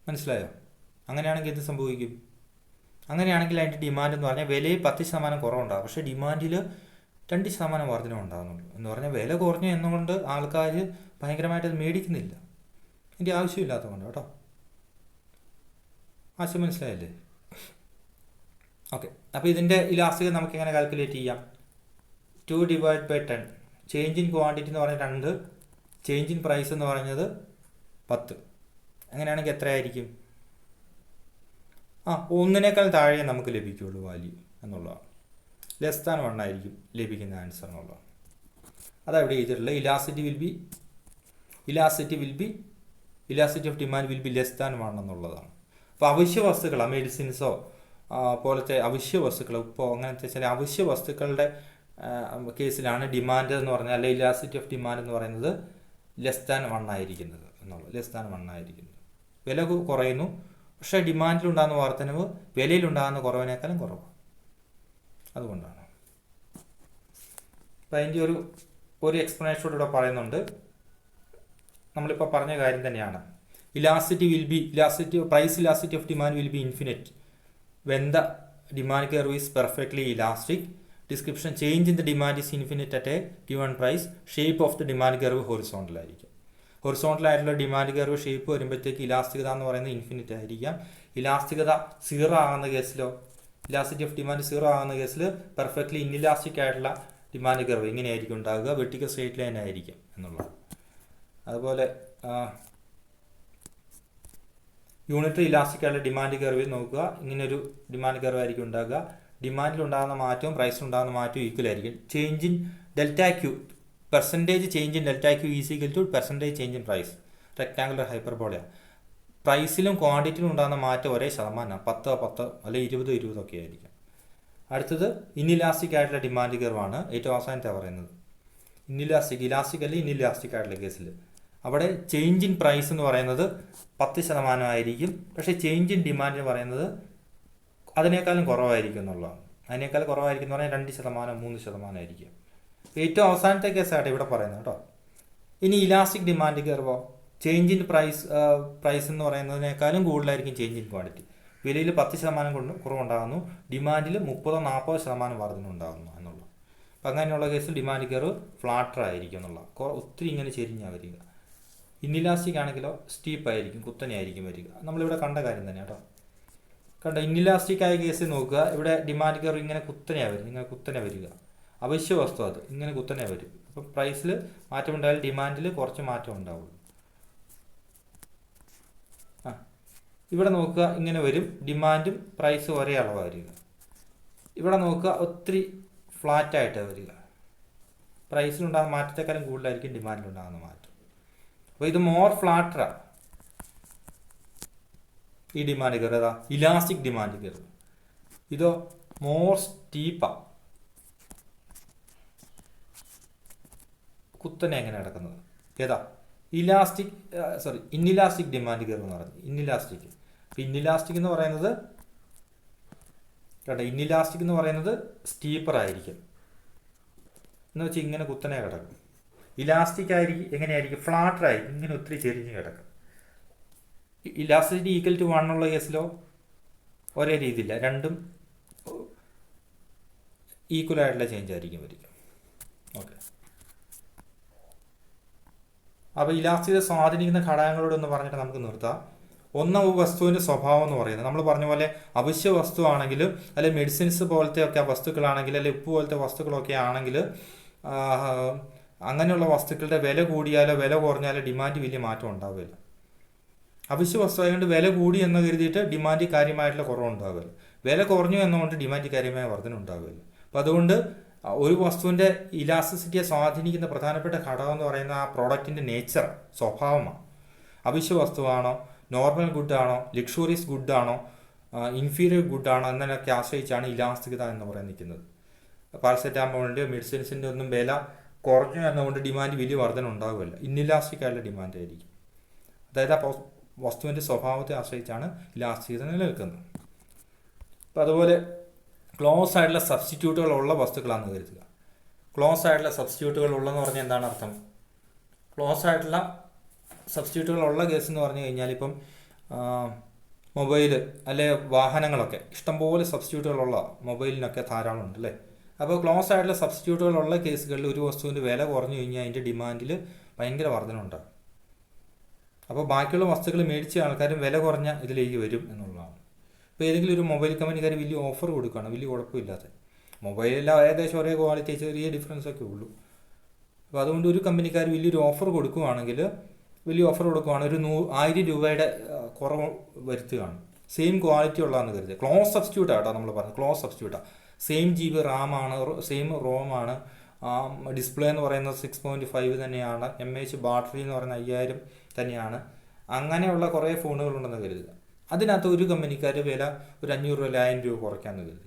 മനസ്സിലായോ? അങ്ങനെയാണെങ്കിൽ എന്ത് സംഭവിക്കും? അങ്ങനെയാണെങ്കിൽ അതിൻ്റെ ഡിമാൻഡ് എന്ന് പറഞ്ഞാൽ വിലയിൽ 10% കുറവുണ്ടാകും, പക്ഷേ ഡിമാൻഡിൽ 2% വർധന ഉണ്ടാകുന്നുള്ളൂ. എന്ന് പറഞ്ഞാൽ വില കുറഞ്ഞു എന്നുകൊണ്ട് ആൾക്കാർ ഭയങ്കരമായിട്ട് അത് മേടിക്കുന്നില്ല, ഇതിൻ്റെ ആവശ്യമില്ലാത്തതുകൊണ്ട് കേട്ടോ. ആശയം മനസ്സിലായല്ലേ? ഓക്കെ. അപ്പോൾ ഇതിൻ്റെ ഇലാസ്റ്റികത നമുക്ക് എങ്ങനെ കാൽക്കുലേറ്റ് ചെയ്യാം? 2 divide by 10. Change in quantity എന്ന് പറഞ്ഞാൽ 2, ചേഞ്ച് ഇൻ പ്രൈസ് എന്ന് പറഞ്ഞത് 10. അങ്ങനെയാണെങ്കിൽ എത്രയായിരിക്കും? 1നേക്കാൾ താഴെ നമുക്ക് ലഭിക്കുകയുള്ളൂ വാല്യൂ എന്നുള്ളതാണ്. >1 ആയിരിക്കും ലഭിക്കുന്ന ആൻസർ എന്നുള്ളതാണ്. അതവിടെ എഴുതിയിട്ടുള്ളത്. ഇലാസ്റ്റിറ്റി ഓഫ് ഡിമാൻഡ് >1 എന്നുള്ളതാണ്. അപ്പോൾ അവശ്യ വസ്തുക്കൾ, മെഡിസിൻസോ പോലത്തെ അവശ്യ വസ്തുക്കൾ, ഉപ്പോ അങ്ങനത്തെ ചില അവശ്യ വസ്തുക്കളുടെ കേസിലാണ് ഡിമാൻഡ് എന്ന് പറഞ്ഞാൽ, അല്ലെങ്കിൽ ഇലാസ്റ്റിറ്റി ഓഫ് ഡിമാൻഡ് എന്ന് പറയുന്നത് >1 ആയിരിക്കുന്നത് എന്നുള്ളത്. >1 ആയിരിക്കുന്നത്. വില കുറയുന്നു, പക്ഷേ ഡിമാൻഡിലുണ്ടാകുന്ന വർധനവ് വിലയിലുണ്ടാകുന്ന കുറവിനേക്കാളും കുറവാണ്. അതുകൊണ്ടാണ്. അപ്പം അതിൻ്റെ ഒരു എക്സ്പ്ലനേഷനോട് ഇവിടെ പറയുന്നുണ്ട്. നമ്മളിപ്പോൾ പറഞ്ഞ കാര്യം തന്നെയാണ്. price elasticity of demand will be infinite when the demand curve is perfectly elastic. Description: change in the demand is infinite at a given price. Shape of the demand curve horizontal ആയിരിക്കും. Horizontal ആയിട്ടുള്ള demand curve shape വരുമ്പോഴത്തേക്ക് ഇലാസ്തികത എന്ന് പറയുന്നത് infinite ആയിരിക്കാം. ഇലാസ്തികത 0 ആകുന്ന കേസിലോ, elasticity of demand 0 ആകുന്ന കേസിൽ പെർഫെക്റ്റ്ലി ഇൻഇലാസ്റ്റിക് ആയിട്ടുള്ള ഡിമാൻഡ് കർവ് ഇങ്ങനെയായിരിക്കും ഉണ്ടാകുക, വെർട്ടിക്കൽ സ്ട്രെയിറ്റ് ലൈൻ ആയിരിക്കും എന്നുള്ളത്. അതുപോലെ യൂണിറ്ററി ഇലാസ്റ്റിക് ആയിട്ടുള്ള ഡിമാൻഡ് കർവിൽ നോക്കുക. ഇങ്ങനൊരു ഡിമാൻഡ് കർവ് ആയിരിക്കും ഉണ്ടാകുക. ഡിമാൻഡിലുണ്ടാകുന്ന മാറ്റവും പ്രൈസിലുണ്ടാകുന്ന മാറ്റവും ഈക്വൽ ആയിരിക്കും. Change in delta Q, percentage change in delta Q is equal to percentage change in price. Rectangular ഹൈപ്പർബോളയാണ്. പ്രൈസിലും ക്വാണ്ടിറ്റിയിലും ഉണ്ടാകുന്ന മാറ്റം ഒരേ ശതമാനമാണ്. 10 അല്ലെങ്കിൽ 20 ഒക്കെ ആയിരിക്കും. അടുത്തത് ഇൻഇലാസ്റ്റിക് ആയിട്ടുള്ള ഡിമാൻഡ് കർവാണ് ഏറ്റവും അവസാനത്തെ പറയുന്നത്. ഇലാസ്റ്റിക് അല്ലെങ്കിൽ ഇൻഇലാസ്റ്റിക് ആയിട്ടുള്ള കേസിൽ അവിടെ ചേഞ്ച് ഇൻ പ്രൈസ് എന്ന് പറയുന്നത് 10% ആയിരിക്കും. പക്ഷേ ചേഞ്ച് ഇൻ ഡിമാൻഡ് എന്ന് പറയുന്നത് അതിനേക്കാളും കുറവായിരിക്കും എന്നുള്ളതാണ്. അതിനേക്കാൾ കുറവായിരിക്കും എന്ന് പറഞ്ഞാൽ 2%, 3% ആയിരിക്കും. ഏറ്റവും അവസാനത്തെ കേസായിട്ട് ഇവിടെ പറയുന്നത് കേട്ടോ. ഇനി ഇലാസ്റ്റിക് ഡിമാൻഡ് കർവോ, ചേഞ്ച് ഇൻ പ്രൈസ് എന്ന് പറയുന്നതിനേക്കാളും കൂടുതലായിരിക്കും ചേഞ്ച് ഇൻ ക്വാണ്ടിറ്റി. വിലയിൽ 10% കുറവുണ്ടാകുന്നു, ഡിമാൻഡിൽ 30-40% വർധന ഉണ്ടാകുന്നു എന്നുള്ളത്. അപ്പം അങ്ങനെയുള്ള കേസിൽ ഡിമാൻഡ് കർവ് ഫ്ലാറ്റർ ആയിരിക്കും എന്നുള്ള, ഒത്തിരി ഇങ്ങനെ ചെരിഞ്ഞാൽ വരിക. ഇൻഇലാസ്റ്റിക് ആണെങ്കിലോ സ്റ്റീപ്പായിരിക്കും, കുത്തനെയായിരിക്കും വരിക. നമ്മളിവിടെ കണ്ട കാര്യം തന്നെ കേട്ടോ. ഇൻഇലാസ്റ്റിക് ആയ കേസിൽ നോക്കുക, ഇവിടെ ഡിമാൻഡ് കർവ് ഇങ്ങനെ കുത്തനെയാണ് വരും, ഇങ്ങനെ കുത്തനെ വരിക. അവശ്യ വസ്തു അത് ഇങ്ങനെ കുത്തനെ വരും. അപ്പം പ്രൈസിൽ മാറ്റം ഉണ്ടായാലും ഡിമാൻഡിൽ കുറച്ച് മാറ്റം ഉണ്ടാവുള്ളൂ. ഇവിടെ നോക്കുക, ഇങ്ങനെ വരും, ഡിമാൻഡും പ്രൈസും ഒരേ അളവാണ് വരിക. ഇവിടെ നോക്കുക, ഒത്തിരി ഫ്ലാറ്റായിട്ട് വരിക. പ്രൈസിലുണ്ടാകുന്ന മാറ്റത്തെക്കാളും കൂടുതലായിരിക്കും ഡിമാൻഡിലുണ്ടാകുന്ന മാറ്റം. അപ്പോൾ ഇത് മോർ ഫ്ലാറ്ററാണ് ഈ ഡിമാൻഡ് കർവ്. ഏതാ? Elastic demand curve. ഇതോ മോർ സ്റ്റീപ്പാണ്, കുത്തനെ എങ്ങനെ കിടക്കുന്നത്. ഏതാ? ഇൻഇലാസ്റ്റിക് ഡിമാൻഡ് കർവ് എന്ന് പറയുന്നത്. ഇൻഇലാസ്റ്റിക് എന്ന് പറയുന്നത് കേട്ടോ, ഇൻഇലാസ്റ്റിക് എന്ന് പറയുന്നത് സ്റ്റീപ്പർ ആയിരിക്കും എന്ന് വെച്ചാൽ ഇങ്ങനെ കുത്തനെ കിടക്കും. ഇലാസ്റ്റിക് ആയിരിക്കും എങ്ങനെയായിരിക്കും? ഫ്ലാറ്റർ ആയിരിക്കും, ഇങ്ങനെ ഒത്തിരി ചെരിഞ്ഞ് കിടക്കും. ഇലാസ്റ്റിസിറ്റി ഈക്വൽ ടു 1 ഉള്ള കേസിലോ ഒരേ രീതിയില്ല, രണ്ടും ഈക്വൽ ആയിട്ടുള്ള ചേഞ്ച് ആയിരിക്കും വരിക. ഓക്കെ. അപ്പോൾ ഇലാസ്റ്റികത സ്വാധീനിക്കുന്ന ഘടകങ്ങളോടൊന്ന് പറഞ്ഞിട്ട് നമുക്ക് നിർത്താം. ഒന്ന്, വസ്തുവിൻ്റെ സ്വഭാവം എന്ന് പറയുന്നത് നമ്മൾ പറഞ്ഞ പോലെ അവശ്യ വസ്തു ആണെങ്കിൽ, അല്ലെങ്കിൽ മെഡിസിൻസ് പോലത്തെ ഒക്കെ വസ്തുക്കളാണെങ്കിൽ, അല്ലെങ്കിൽ ഉപ്പ് പോലത്തെ വസ്തുക്കളൊക്കെ ആണെങ്കിൽ, അങ്ങനെയുള്ള വസ്തുക്കളുടെ വില കൂടിയാലോ വില കുറഞ്ഞാലോ ഡിമാൻഡ് വലിയ മാറ്റം ഉണ്ടാവില്ല. അവശ്യ വസ്തു ആയതുകൊണ്ട് വില കൂടി എന്ന് കരുതിയിട്ട് ഡിമാൻഡ് കാര്യമായിട്ടുള്ള കുറവുണ്ടാവില്ല. വില കുറഞ്ഞു എന്നുകൊണ്ട് ഡിമാൻഡ് കാര്യമായ വർധന ഉണ്ടാവില്ല. അപ്പോൾ അതുകൊണ്ട് ഒരു വസ്തുവിൻ്റെ ഇലാസ്റ്റിസിറ്റിയെ സ്വാധീനിക്കുന്ന പ്രധാനപ്പെട്ട ഘടകം എന്ന് പറയുന്ന ആ പ്രോഡക്റ്റിൻ്റെ നേച്ചർ, സ്വഭാവമാണ്. അവശ്യ വസ്തുവാണോ, നോർമൽ ഗുഡാണോ, ലക്ഷൂറിയസ് ഗുഡാണോ, ഇൻഫീരിയർ ഗുഡാണോ എന്നതിനൊക്കെ ആശ്രയിച്ചാണ് ഇലാസ്റ്റികത എന്ന് പറയാൻ നിൽക്കുന്നത്. പാരസെറ്റാമോളിൻ്റെ മെഡിസിൻസിൻ്റെ ഒന്നും വില കുറഞ്ഞു എന്നുകൊണ്ട് ഡിമാൻഡ് വലിയ വർധന ഉണ്ടാവില്ല. ഇൻഇലാസ്റ്റിക് ആയിട്ടുള്ള ഡിമാൻഡ് ആയിരിക്കും. അതായത് ആ വസ്തുവിൻ്റെ സ്വഭാവത്തെ ആശ്രയിച്ചാണ് ഇലാസ്റ്റികത നിലനിൽക്കുന്നത്. അപ്പോൾ അതുപോലെ ക്ലോസ് ആയിട്ടുള്ള സബ്സ്റ്റിറ്റ്യൂട്ടുകൾ ഉള്ള വസ്തുക്കളാണെന്ന് കരുതുക. ക്ലോസ് ആയിട്ടുള്ള സബ്സ്റ്റിറ്റ്യൂട്ടുകൾ ഉള്ളതെന്ന് പറഞ്ഞാൽ എന്താണ് അർത്ഥം? ക്ലോസ് ആയിട്ടുള്ള സബ്സ്റ്റിറ്റ്യൂട്ടുകൾ ഉള്ള കേസ് എന്ന് പറഞ്ഞു കഴിഞ്ഞാൽ ഇപ്പം മൊബൈൽ അല്ലെ വാഹനങ്ങളൊക്കെ ഇഷ്ടംപോലെ സബ്സ്റ്റിറ്റ്യൂട്ടുകളുള്ള മൊബൈലിനൊക്കെ ധാരാളം ഉണ്ട് അല്ലേ. അപ്പോൾ ക്ലോസ് ആയിട്ടുള്ള സബ്സ്റ്റിറ്റ്യൂട്ടുകളുള്ള കേസുകളിൽ ഒരു വസ്തുവിൻ്റെ വില കുറഞ്ഞു കഴിഞ്ഞാൽ അതിൻ്റെ ഡിമാൻഡിൽ ഭയങ്കര വർധന ഉണ്ടാകും. അപ്പോൾ ബാക്കിയുള്ള വസ്തുക്കൾ മേടിച്ച ആൾക്കാരും വില കുറഞ്ഞ ഇതിലേക്ക് വരും എന്നുള്ളതാണ്. ഇപ്പോൾ ഏതെങ്കിലും ഒരു മൊബൈൽ കമ്പനിക്കാർ വലിയ ഓഫർ കൊടുക്കുകയാണ്, വലിയ കുഴപ്പമില്ലാത്ത മൊബൈലെല്ലാം ഏകദേശം ഒരേ ക്വാളിറ്റി, ചെറിയ ഡിഫറൻസ് ഒക്കെ ഉള്ളൂ. അപ്പോൾ അതുകൊണ്ട് ഒരു കമ്പനിക്കാർ വലിയൊരു ഓഫർ കൊടുക്കുകയാണെങ്കിൽ, ഒരു 1000 രൂപയുടെ കുറവ് വരുത്തുകയാണ്. സെയിം ക്വാളിറ്റി ഉള്ളതെന്ന് കരുതുക. ക്ലോസ് സബ്സ്റ്റിറ്റ്യൂട്ടാണ് കേട്ടോ നമ്മൾ പറഞ്ഞത്. ക്ലോസ് സബ്സ്റ്റിറ്റ്യൂട്ടാണ്. സെയിം GB റാമാണ്, സെയിം റോമാണ്, ഡിസ്പ്ലേ എന്ന് പറയുന്നത് 6.5 തന്നെയാണ്, MAH ബാറ്ററി എന്ന് പറയുന്നത് 5000 തന്നെയാണ്. അങ്ങനെയുള്ള കുറേ ഫോണുകളുണ്ടെന്ന് കരുതുക. അതിനകത്ത് ഒരു കമ്പനിക്കാർ വില ഒരു 500 രൂപ 1000 രൂപ കുറയ്ക്കാമെന്ന് കരുതുക.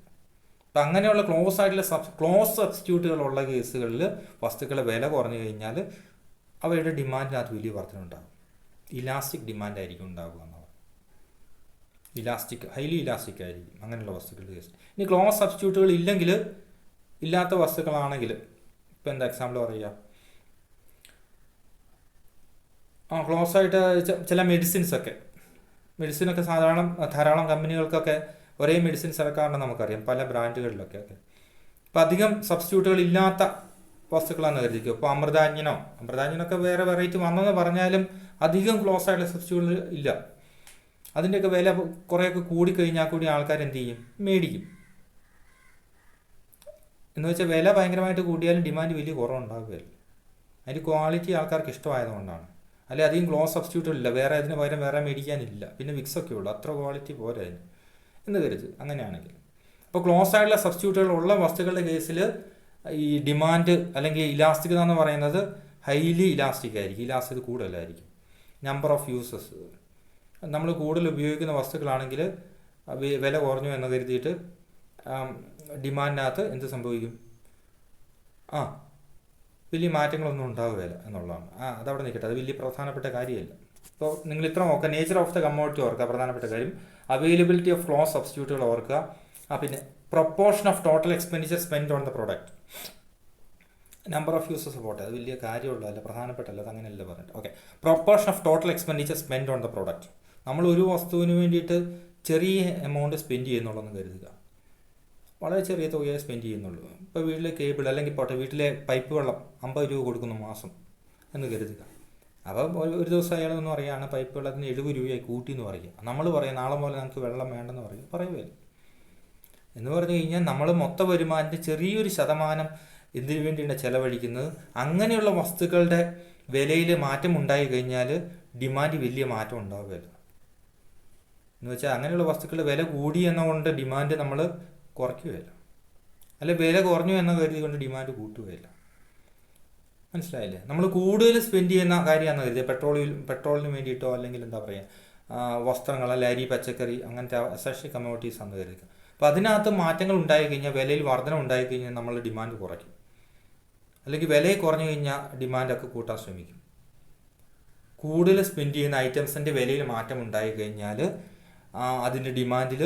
അപ്പം അങ്ങനെയുള്ള ക്ലോസ് സബ്സ്റ്റിറ്റ്യൂട്ടുകളുള്ള കേസുകളിൽ വസ്തുക്കളെ വില കുറഞ്ഞു കഴിഞ്ഞാൽ അവയുടെ ഡിമാൻഡിനകത്ത് വലിയ വർധന ഉണ്ടാകും. ഇലാസ്റ്റിക് ഡിമാൻഡായിരിക്കും ഉണ്ടാകുക എന്നാണ്. ഹൈലി ഇലാസ്റ്റിക് ആയിരിക്കും അങ്ങനെയുള്ള വസ്തുക്കളുടെ കേസ്. ഇനി ക്ലോസ് സബ്സ്റ്റിറ്റ്യൂട്ടുകൾ ഇല്ലാത്ത വസ്തുക്കളാണെങ്കിൽ, ഇപ്പം എന്താ എക്സാമ്പിൾ പറയുക, ക്ലോസ് ആയിട്ട് ചില മെഡിസിനൊക്കെ ധാരാളം കമ്പനികൾക്കൊക്കെ ഒരേ മെഡിസിൻസ് ഇറക്കാറുണ്ടെന്ന് നമുക്കറിയാം, പല ബ്രാൻഡുകളിലൊക്കെ. അപ്പം അധികം സബ്സ്റ്റിറ്റ്യൂട്ടുകൾ ഇല്ലാത്ത വസ്തുക്കളാണെന്ന് കരുതിക്കും. ഇപ്പോൾ അമൃതാഞ്ജനൊക്കെ വേറെ വെറൈറ്റി വന്നെന്ന് പറഞ്ഞാലും അധികം ക്ലോസ് ആയിട്ടുള്ള സബ്സ്റ്റിറ്റ്യൂട്ടുകൾ ഇല്ല. അതിൻ്റെയൊക്കെ വില കുറേയൊക്കെ കൂടിക്കഴിഞ്ഞാൽ കൂടി ആൾക്കാർ എന്ത് ചെയ്യും? മേടിക്കും. എന്ന് വെച്ചാൽ വില ഭയങ്കരമായിട്ട് കൂടിയാലും ഡിമാൻഡ് വലിയ കുറവുണ്ടാകുകയില്ല. അതിൻ്റെ ക്വാളിറ്റി ആൾക്കാർക്ക് ഇഷ്ടമായതുകൊണ്ടാണ്. അല്ലെങ്കിൽ അധികം ഗ്ലോസ് സബ്സ്റ്റിറ്റ്യൂട്ടുകളില്ല, വേറെ അതിന് പകരം വേറെ മേടിക്കാനില്ല, പിന്നെ വിക്സൊക്കെ ഉള്ളൂ, അത്ര ക്വാളിറ്റി പോരാ അതിന് എന്ന് കരുത്. അങ്ങനെയാണെങ്കിൽ അപ്പോൾ ക്ലോസ് ആയിട്ടുള്ള സബ്സ്റ്റിറ്റ്യൂട്ടുകൾ ഉള്ള വസ്തുക്കളുടെ കേസിൽ ഈ ഡിമാൻഡ് അല്ലെങ്കിൽ ഇലാസ്റ്റികത എന്ന് പറയുന്നത് ഹൈലി ഇലാസ്റ്റിക് ആയിരിക്കും, ഇലാസ്റ്റികത കൂടുതലായിരിക്കും. നമ്പർ ഓഫ് യൂസസ്, നമ്മൾ കൂടുതൽ ഉപയോഗിക്കുന്ന വസ്തുക്കളാണെങ്കിൽ വില കുറഞ്ഞു എന്ന് കരുതിയിട്ട് ഡിമാൻഡിനകത്ത് എന്ത് സംഭവിക്കും? വലിയ മാറ്റങ്ങളൊന്നും ഉണ്ടാവുകയില്ല എന്നുള്ളതാണ്. അതവിടെ നിൽക്കട്ടെ, അത് വലിയ പ്രധാനപ്പെട്ട കാര്യമല്ല. അപ്പോൾ നിങ്ങൾ ഇത്ര നോക്കുക, നേച്ചർ ഓഫ് ദ കമ്മോഡിറ്റി ഓർക്കുക, പ്രധാനപ്പെട്ട കാര്യം. അവൈലബിലിറ്റി ഓഫ് ക്ലോസ് സബ്സ്റ്റിറ്റ്യൂട്ടുകൾ ഓർക്കുക. പിന്നെ proportion of total expenditure spend on the product. Number of uses പോട്ടെ, അത് വലിയ കാര്യമുള്ളതല്ല, പ്രധാനപ്പെട്ടല്ല, അത് അങ്ങനെയല്ല പറഞ്ഞിട്ട്. Okay, proportion of total expenditure spend on the product. നമ്മൾ ഒരു വസ്തുവിന് വേണ്ടിയിട്ട് ചെറിയ എമൗണ്ട് സ്പെൻഡ് ചെയ്യുന്നുള്ളതെന്ന് കരുതുക, വളരെ ചെറിയ തുകയെ സ്പെൻഡ് ചെയ്യുന്നുള്ളൂ. ഇപ്പോൾ വീട്ടിലെ കേബിൾ അല്ലെങ്കിൽ പോട്ടെ വീട്ടിലെ പൈപ്പ് വെള്ളം 50 രൂപ കൊടുക്കുന്നു മാസം എന്ന് കരുതുക. അപ്പോൾ ഒരു ദിവസം അയാളൊന്നും പറയുകയാണ് പൈപ്പ് വെള്ളത്തിന് 70 രൂപയായി കൂട്ടി എന്ന് പറയുക. നമ്മൾ പറയും നാളെ പോലെ നമുക്ക് വെള്ളം വേണ്ടെന്ന് പറയും, പറയുകയില്ല. എന്ന് പറഞ്ഞു കഴിഞ്ഞാൽ നമ്മൾ മൊത്ത വരുമാനത്തിൻ്റെ ചെറിയൊരു ശതമാനം എന്തിനു വേണ്ടിയാണ് ചിലവഴിക്കുന്നത്. അങ്ങനെയുള്ള വസ്തുക്കളുടെ വിലയിൽ മാറ്റം ഉണ്ടായി കഴിഞ്ഞാൽ ഡിമാൻഡ് വലിയ മാറ്റം ഉണ്ടാവുകയില്ല. എന്ന് വെച്ചാൽ അങ്ങനെയുള്ള വസ്തുക്കളുടെ വില കൂടി എന്നുകൊണ്ട് ഡിമാൻഡ് നമ്മൾ കുറയ്ക്കുകയില്ല, അല്ലെ വില കുറഞ്ഞു എന്ന കരുതി കൊണ്ട് ഡിമാൻഡ് കൂട്ടുകയില്ല. മനസ്സിലായില്ലേ? നമ്മൾ കൂടുതൽ സ്പെൻഡ് ചെയ്യുന്ന കാര്യമാണെന്ന് കരുതി പെട്രോളിന് വേണ്ടിയിട്ടോ അല്ലെങ്കിൽ എന്താ പറയുക വസ്ത്രങ്ങൾ, അല്ലെ അരി, പച്ചക്കറി, അങ്ങനത്തെ എസൻഷ്യൽ കമ്മോഡിറ്റീസ് ആണെന്ന് കരുതുക. അപ്പോൾ അതിനകത്ത് മാറ്റങ്ങൾ ഉണ്ടായി കഴിഞ്ഞാൽ, വിലയിൽ വർധന ഉണ്ടായി കഴിഞ്ഞാൽ നമ്മൾ ഡിമാൻഡ് കുറയ്ക്കും, അല്ലെങ്കിൽ വില കുറഞ്ഞു കഴിഞ്ഞാൽ ഡിമാൻഡൊക്കെ കൂട്ടാൻ ശ്രമിക്കും. കൂടുതൽ സ്പെൻഡ് ചെയ്യുന്ന ഐറ്റംസിൻ്റെ വിലയിൽ മാറ്റം ഉണ്ടായി കഴിഞ്ഞാൽ അതിൻ്റെ ഡിമാൻഡിൽ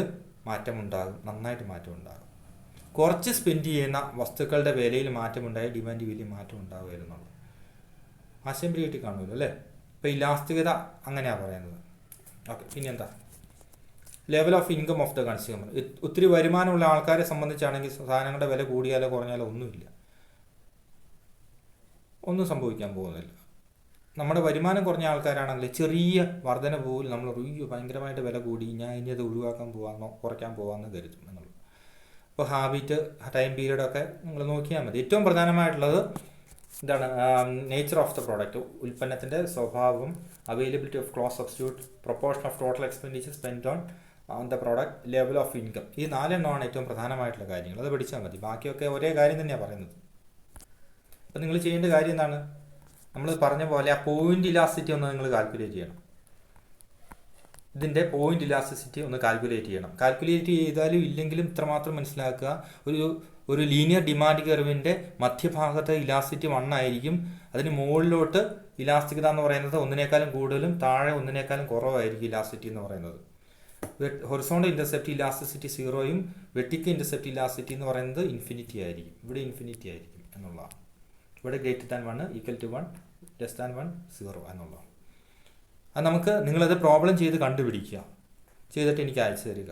മാറ്റമുണ്ടാകും, നന്നായിട്ട് മാറ്റം ഉണ്ടാകും. കുറച്ച് സ്പെൻഡ് ചെയ്യുന്ന വസ്തുക്കളുടെ വിലയിൽ മാറ്റമുണ്ടായി ഡിമാൻഡ് വലിയ മാറ്റം ഉണ്ടാകുമായിരുന്നുള്ളൂ. ആശയം പിടികിട്ടി കാണുമല്ലോ അല്ലേ? ഇപ്പോൾ ഇലാസ്തികത അങ്ങനെയാണ് പറയുന്നത്. ഓക്കെ, പിന്നെന്താ? Level of income of the consumer. ഒത്തിരി വരുമാനമുള്ള ആൾക്കാരെ സംബന്ധിച്ചാണെങ്കിൽ സാധനങ്ങളുടെ വില കൂടിയാലോ കുറഞ്ഞാലോ ഒന്നും സംഭവിക്കാൻ പോകുന്നില്ല. നമ്മുടെ വരുമാനം കുറഞ്ഞ ആൾക്കാരാണെങ്കിൽ ചെറിയ വർധന പോലും നമ്മൾ ഭയങ്കരമായിട്ട് വില കൂടി, ഞാൻ ഇനി അത് ഒഴിവാക്കാൻ കുറയ്ക്കാൻ പോകാമെന്ന് കരുതും എന്നുള്ളത്. അപ്പോൾ ഹാബിറ്റ്, ടൈം പീരീഡൊക്കെ നിങ്ങൾ നോക്കിയാൽ മതി. ഏറ്റവും പ്രധാനമായിട്ടുള്ളത് എന്താണ്? നേച്ചർ ഓഫ് ദ പ്രോഡക്റ്റ്, ഉൽപ്പന്നത്തിൻ്റെ സ്വഭാവം, availability of close substitute, proportion of total expenditure spend on the product, level of income. ഈ 4 എണ്ണമാണ് ഏറ്റവും പ്രധാനമായിട്ടുള്ള കാര്യങ്ങൾ. അത് പഠിച്ചാൽ മതി. ബാക്കിയൊക്കെ ഒരേ കാര്യം തന്നെയാണ് പറയുന്നത്. അപ്പോൾ നിങ്ങൾ ചെയ്യേണ്ട കാര്യം എന്താണ്? നമ്മൾ പറഞ്ഞ പോലെ ആ പോയിന്റ് ഇലാസ്റ്റിറ്റി ഒന്ന് നിങ്ങൾ കാൽക്കുലേറ്റ് ചെയ്യണം. ഇതിൻ്റെ പോയിന്റ് ഇലാസ്റ്റിസിറ്റി ഒന്ന് കാൽക്കുലേറ്റ് ചെയ്യണം. കാൽക്കുലേറ്റ് ചെയ്താലും ഇല്ലെങ്കിലും ഇത്രമാത്രം മനസ്സിലാക്കുക, ഒരു ലീനിയർ ഡിമാൻഡ് കർവിൻ്റെ മധ്യഭാഗത്ത് ഇലാസ്റ്റിറ്റി 1 ആയിരിക്കും. അതിന് മുകളിലോട്ട് ഇലാസ്റ്റികത എന്ന് പറയുന്നത് ഒന്നിനേക്കാളും കൂടുതലും താഴെ ഒന്നിനേക്കാളും കുറവായിരിക്കും ഇലാസ്റ്റിറ്റി എന്ന് പറയുന്നത്. ഹൊറിസോണ്ടൽ ഇന്റർസെപ്റ്റ് ഇലാസ്റ്റിസിറ്റി 0യും വെർട്ടിക്കൽ ഇന്റർസെപ്റ്റ് ഇലാസ്റ്റിറ്റി എന്ന് പറയുന്നത് ഇൻഫിനിറ്റി ആയിരിക്കും. ഇവിടെ ഇൻഫിനിറ്റി ആയിരിക്കും എന്നുള്ളതാണ്. ഇവിടെ greater than 1, equal to 1, less than 1, 0 എന്നുള്ളതാണ്. അത് നിങ്ങളത് പ്രോബ്ലം ചെയ്ത് കണ്ടുപിടിക്കുക, ചെയ്തിട്ട് എനിക്ക് അയച്ചു തരിക.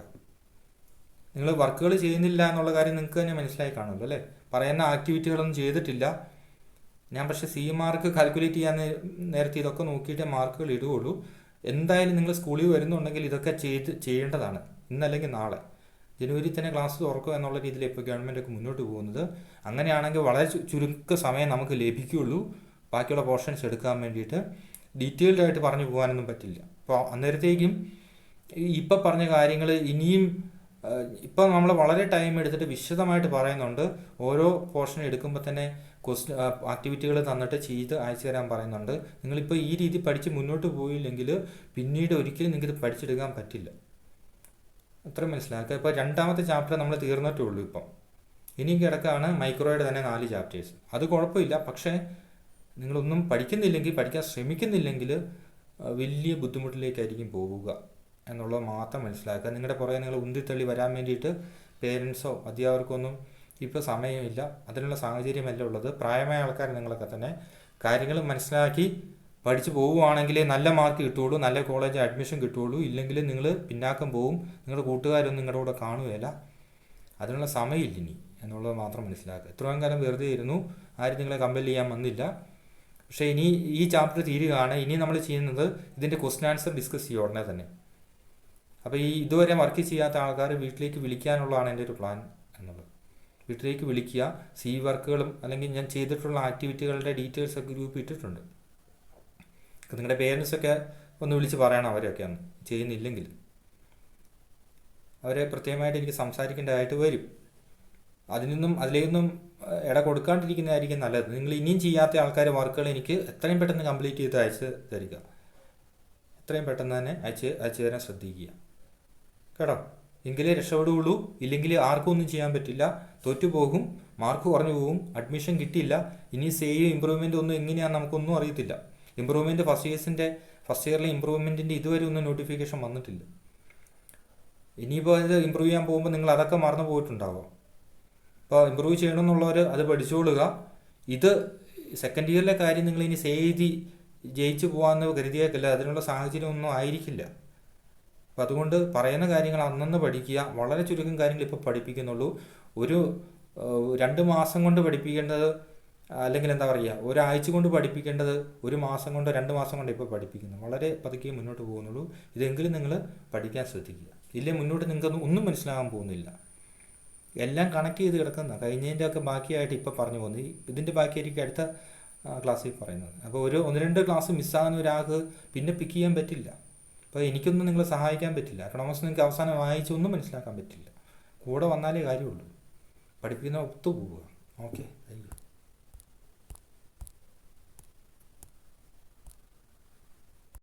നിങ്ങൾ വർക്കുകൾ ചെയ്യുന്നില്ല എന്നുള്ള കാര്യം നിങ്ങൾക്ക് തന്നെ മനസ്സിലായി കാണുമല്ലോ അല്ലേ? പറയുന്ന ആക്ടിവിറ്റികളൊന്നും ചെയ്തിട്ടില്ല. ഞാൻ പക്ഷേ മാർക്ക് കാൽക്കുലേറ്റ് ചെയ്യാൻ നേരത്തെ ഇതൊക്കെ നോക്കിയിട്ട് മാർക്കുകൾ ഇടുകയുള്ളൂ. എന്തായാലും നിങ്ങൾ സ്കൂളിൽ വരുന്നുണ്ടെങ്കിൽ ഇതൊക്കെ ചെയ്യേണ്ടതാണ്, ഇന്നല്ലെങ്കിൽ നാളെ. ജനുവരി തന്നെ ക്ലാസ് തുറക്കുക എന്നുള്ള രീതിയിൽ ഇപ്പോൾ ഗവൺമെൻറ്റൊക്കെ മുന്നോട്ട് പോകുന്നത്. അങ്ങനെയാണെങ്കിൽ വളരെ ചുരുക്ക സമയം നമുക്ക് ലഭിക്കുകയുള്ളൂ ബാക്കിയുള്ള പോർഷൻസ് എടുക്കാൻ വേണ്ടിയിട്ട്. ഡീറ്റെയിൽഡായിട്ട് പറഞ്ഞു പോകാനൊന്നും പറ്റില്ല. അപ്പോൾ അന്നേരത്തേക്കും ഇപ്പം പറഞ്ഞ കാര്യങ്ങൾ ഇനിയും ഇപ്പം നമ്മൾ വളരെ ടൈം എടുത്തിട്ട് വിശദമായിട്ട് പറയുന്നുണ്ട്. ഓരോ പോർഷൻ എടുക്കുമ്പോൾ തന്നെ ആക്ടിവിറ്റികൾ തന്നിട്ട് ചെയ്ത് അയച്ചു തരാൻ പറയുന്നുണ്ട്. നിങ്ങളിപ്പോൾ ഈ രീതി പഠിച്ച് മുന്നോട്ട് പോയില്ലെങ്കിൽ പിന്നീട് ഒരിക്കലും നിങ്ങൾക്ക് പഠിച്ചെടുക്കാൻ പറ്റില്ല. അത്ര മനസ്സിലാക്കുക. ഇപ്പോൾ 2ാമത്തെ ചാപ്റ്റർ നമ്മൾ തീർന്നിട്ടേ ഉള്ളൂ. ഇപ്പം ഇനിയും കിടക്കുകയാണ് മൈക്രോയുടെ തന്നെ 4 ചാപ്റ്റേഴ്സ്. അത് കുഴപ്പമില്ല, പക്ഷേ നിങ്ങളൊന്നും പഠിക്കാൻ ശ്രമിക്കുന്നില്ലെങ്കിൽ വലിയ ബുദ്ധിമുട്ടിലേക്കായിരിക്കും പോവുക എന്നുള്ളത് മാത്രം മനസ്സിലാക്കുക. നിങ്ങളുടെ പുറകെ നിങ്ങൾ ഉന്തിത്തള്ളി വരാൻ വേണ്ടിയിട്ട് പേരൻസോ അധ്യാപകർക്കൊന്നും ഇപ്പോൾ സമയമില്ല, അതിനുള്ള സാഹചര്യമല്ല ഉള്ളത്. പ്രായമായ ആൾക്കാർ നിങ്ങളൊക്കെ തന്നെ കാര്യങ്ങൾ മനസ്സിലാക്കി പഠിച്ചു പോവുകയാണെങ്കിലേ നല്ല മാർക്ക് കിട്ടുകയുള്ളൂ, നല്ല കോളേജ് അഡ്മിഷൻ കിട്ടുകയുള്ളൂ. ഇല്ലെങ്കിൽ നിങ്ങൾ പിന്നാക്കം പോവും, നിങ്ങളുടെ കൂട്ടുകാരൊന്നും നിങ്ങളുടെ കൂടെ കാണുകയില്ല. അതിനുള്ള സമയമില്ല ഇനി എന്നുള്ളത് മാത്രം മനസ്സിലാക്കുക. ഇത്രയും കാലം വെറുതെ ഇരുന്നു, ആരും നിങ്ങളെ കമ്പൽ ചെയ്യാൻ വന്നില്ല. പക്ഷേ ഇനി ഈ ചാപ്റ്റർ തീരുകയാണ്. ഇനി നമ്മൾ ചെയ്യുന്നത് ഇതിൻ്റെ ക്വസ്റ്റ്യൻ ആൻസർ ഡിസ്കസ് ചെയ്യുക ഉടനെ തന്നെ. അപ്പോൾ ഇതുവരെ വർക്ക് ചെയ്യാത്ത ആൾക്കാർ വീട്ടിലേക്ക് വിളിക്കാനുള്ളതാണ് എൻ്റെ ഒരു പ്ലാൻ എന്നുള്ളത്. വീട്ടിലേക്ക് വിളിക്കുക, വർക്കുകളും അല്ലെങ്കിൽ ഞാൻ ചെയ്തിട്ടുള്ള ആക്ടിവിറ്റികളുടെ ഡീറ്റെയിൽസ് ഒക്കെ ഗ്രൂപ്പ് ഇട്ടിട്ടുണ്ട്. നിങ്ങളുടെ പേരൻസൊക്കെ ഒന്ന് വിളിച്ച് പറയണം അവരൊക്കെ ഒന്ന് ചെയ്യുന്നില്ലെങ്കിൽ. അവരെ പ്രത്യേകമായിട്ട് എനിക്ക് സംസാരിക്കേണ്ടതായിട്ട് വരും. അതിലേക്കൊന്നും ഇട കൊടുക്കാണ്ടിരിക്കുന്നതായിരിക്കും നല്ലത്. നിങ്ങൾ ഇനിയും ചെയ്യാത്ത ആൾക്കാർ വർക്കുകൾ എനിക്ക് എത്രയും പെട്ടെന്ന് കംപ്ലീറ്റ് ചെയ്ത് അയച്ച് തരിക. എത്രയും പെട്ടെന്ന് തന്നെ അയച്ചു തരാൻ ശ്രദ്ധിക്കുക കേട്ടോ. എങ്കിലേ രക്ഷപ്പെടുകയുള്ളൂ. ഇല്ലെങ്കിൽ ആർക്കും ഒന്നും ചെയ്യാൻ പറ്റില്ല. തോറ്റുപോകും, മാർക്ക് കുറഞ്ഞു പോകും, അഡ്മിഷൻ കിട്ടിയില്ല. ഇനി സേവ് ഇമ്പ്രൂവ്മെൻ്റ് ഒന്നും എങ്ങനെയാണെന്ന് നമുക്കൊന്നും അറിയത്തില്ല. ഇമ്പ്രൂവ്മെൻറ്റ് ഫസ്റ്റ് ഇയറിലെ ഇമ്പ്രൂവ്മെൻറ്റിൻ്റെ ഇതുവരെ ഒന്നും നോട്ടിഫിക്കേഷൻ വന്നിട്ടില്ല. ഇനിയിപ്പോൾ ഇത് ഇമ്പ്രൂവ് ചെയ്യാൻ പോകുമ്പോൾ നിങ്ങൾ അതൊക്കെ മറന്നു പോയിട്ടുണ്ടാവുക. അപ്പോൾ ഇമ്പ്രൂവ് ചെയ്യണമെന്നുള്ളവർ അത് പഠിച്ചോളുക. ഇത് സെക്കൻഡ് ഇയറിലെ കാര്യം നിങ്ങൾ ഇനി സേവ് ചെയ്ത് ജയിച്ചു പോകാമെന്ന് കരുതിയേക്കില്ല. അതിനുള്ള സാഹചര്യം ഒന്നും ആയിരിക്കില്ല. അപ്പം അതുകൊണ്ട് പറയുന്ന കാര്യങ്ങൾ അന്നന്ന് പഠിക്കുക. വളരെ ചുരുക്കം കാര്യങ്ങൾ ഇപ്പോൾ പഠിപ്പിക്കുന്നുള്ളൂ. ഒരു 2 മാസം കൊണ്ട് പഠിപ്പിക്കേണ്ടത്, അല്ലെങ്കിൽ എന്താ പറയുക, ഒരാഴ്ച കൊണ്ട് പഠിപ്പിക്കേണ്ടത് 1 മാസം കൊണ്ടോ 2 മാസം കൊണ്ടോ ഇപ്പോൾ പഠിപ്പിക്കുന്നു. വളരെ പതുക്കെ മുന്നോട്ട് പോകുന്നുള്ളൂ. ഇതെങ്കിലും നിങ്ങൾ പഠിക്കാൻ ശ്രദ്ധിക്കുക. ഇല്ലേ മുന്നോട്ട് നിങ്ങൾക്ക് ഒന്നും മനസ്സിലാകാൻ പോകുന്നില്ല. എല്ലാം കണക്ട് ചെയ്ത് കിടക്കുന്ന കഴിഞ്ഞതിൻ്റെ ഒക്കെ ബാക്കിയായിട്ട് ഇപ്പോൾ പറഞ്ഞു പോകുന്നത്. ഇതിൻ്റെ ബാക്കിയായിരിക്കും അടുത്ത ക്ലാസ്സിൽ പറയുന്നത്. അപ്പോൾ 1-2 ക്ലാസ് മിസ്സാകുന്ന ഒരാൾക്ക് പിന്നെ പിക്ക് ചെയ്യാൻ പറ്റില്ല. അപ്പോൾ എനിക്കൊന്നും നിങ്ങളെ സഹായിക്കാൻ പറ്റില്ല. എക്കണോമിക്സ് നിങ്ങൾക്ക് അവസാനം വായിച്ചൊന്നും മനസ്സിലാക്കാൻ പറ്റില്ല. കൂടെ വന്നാലേ കാര്യമുള്ളൂ. പഠിപ്പിക്കുന്ന ഒത്തുപോവുക. ഓക്കെ.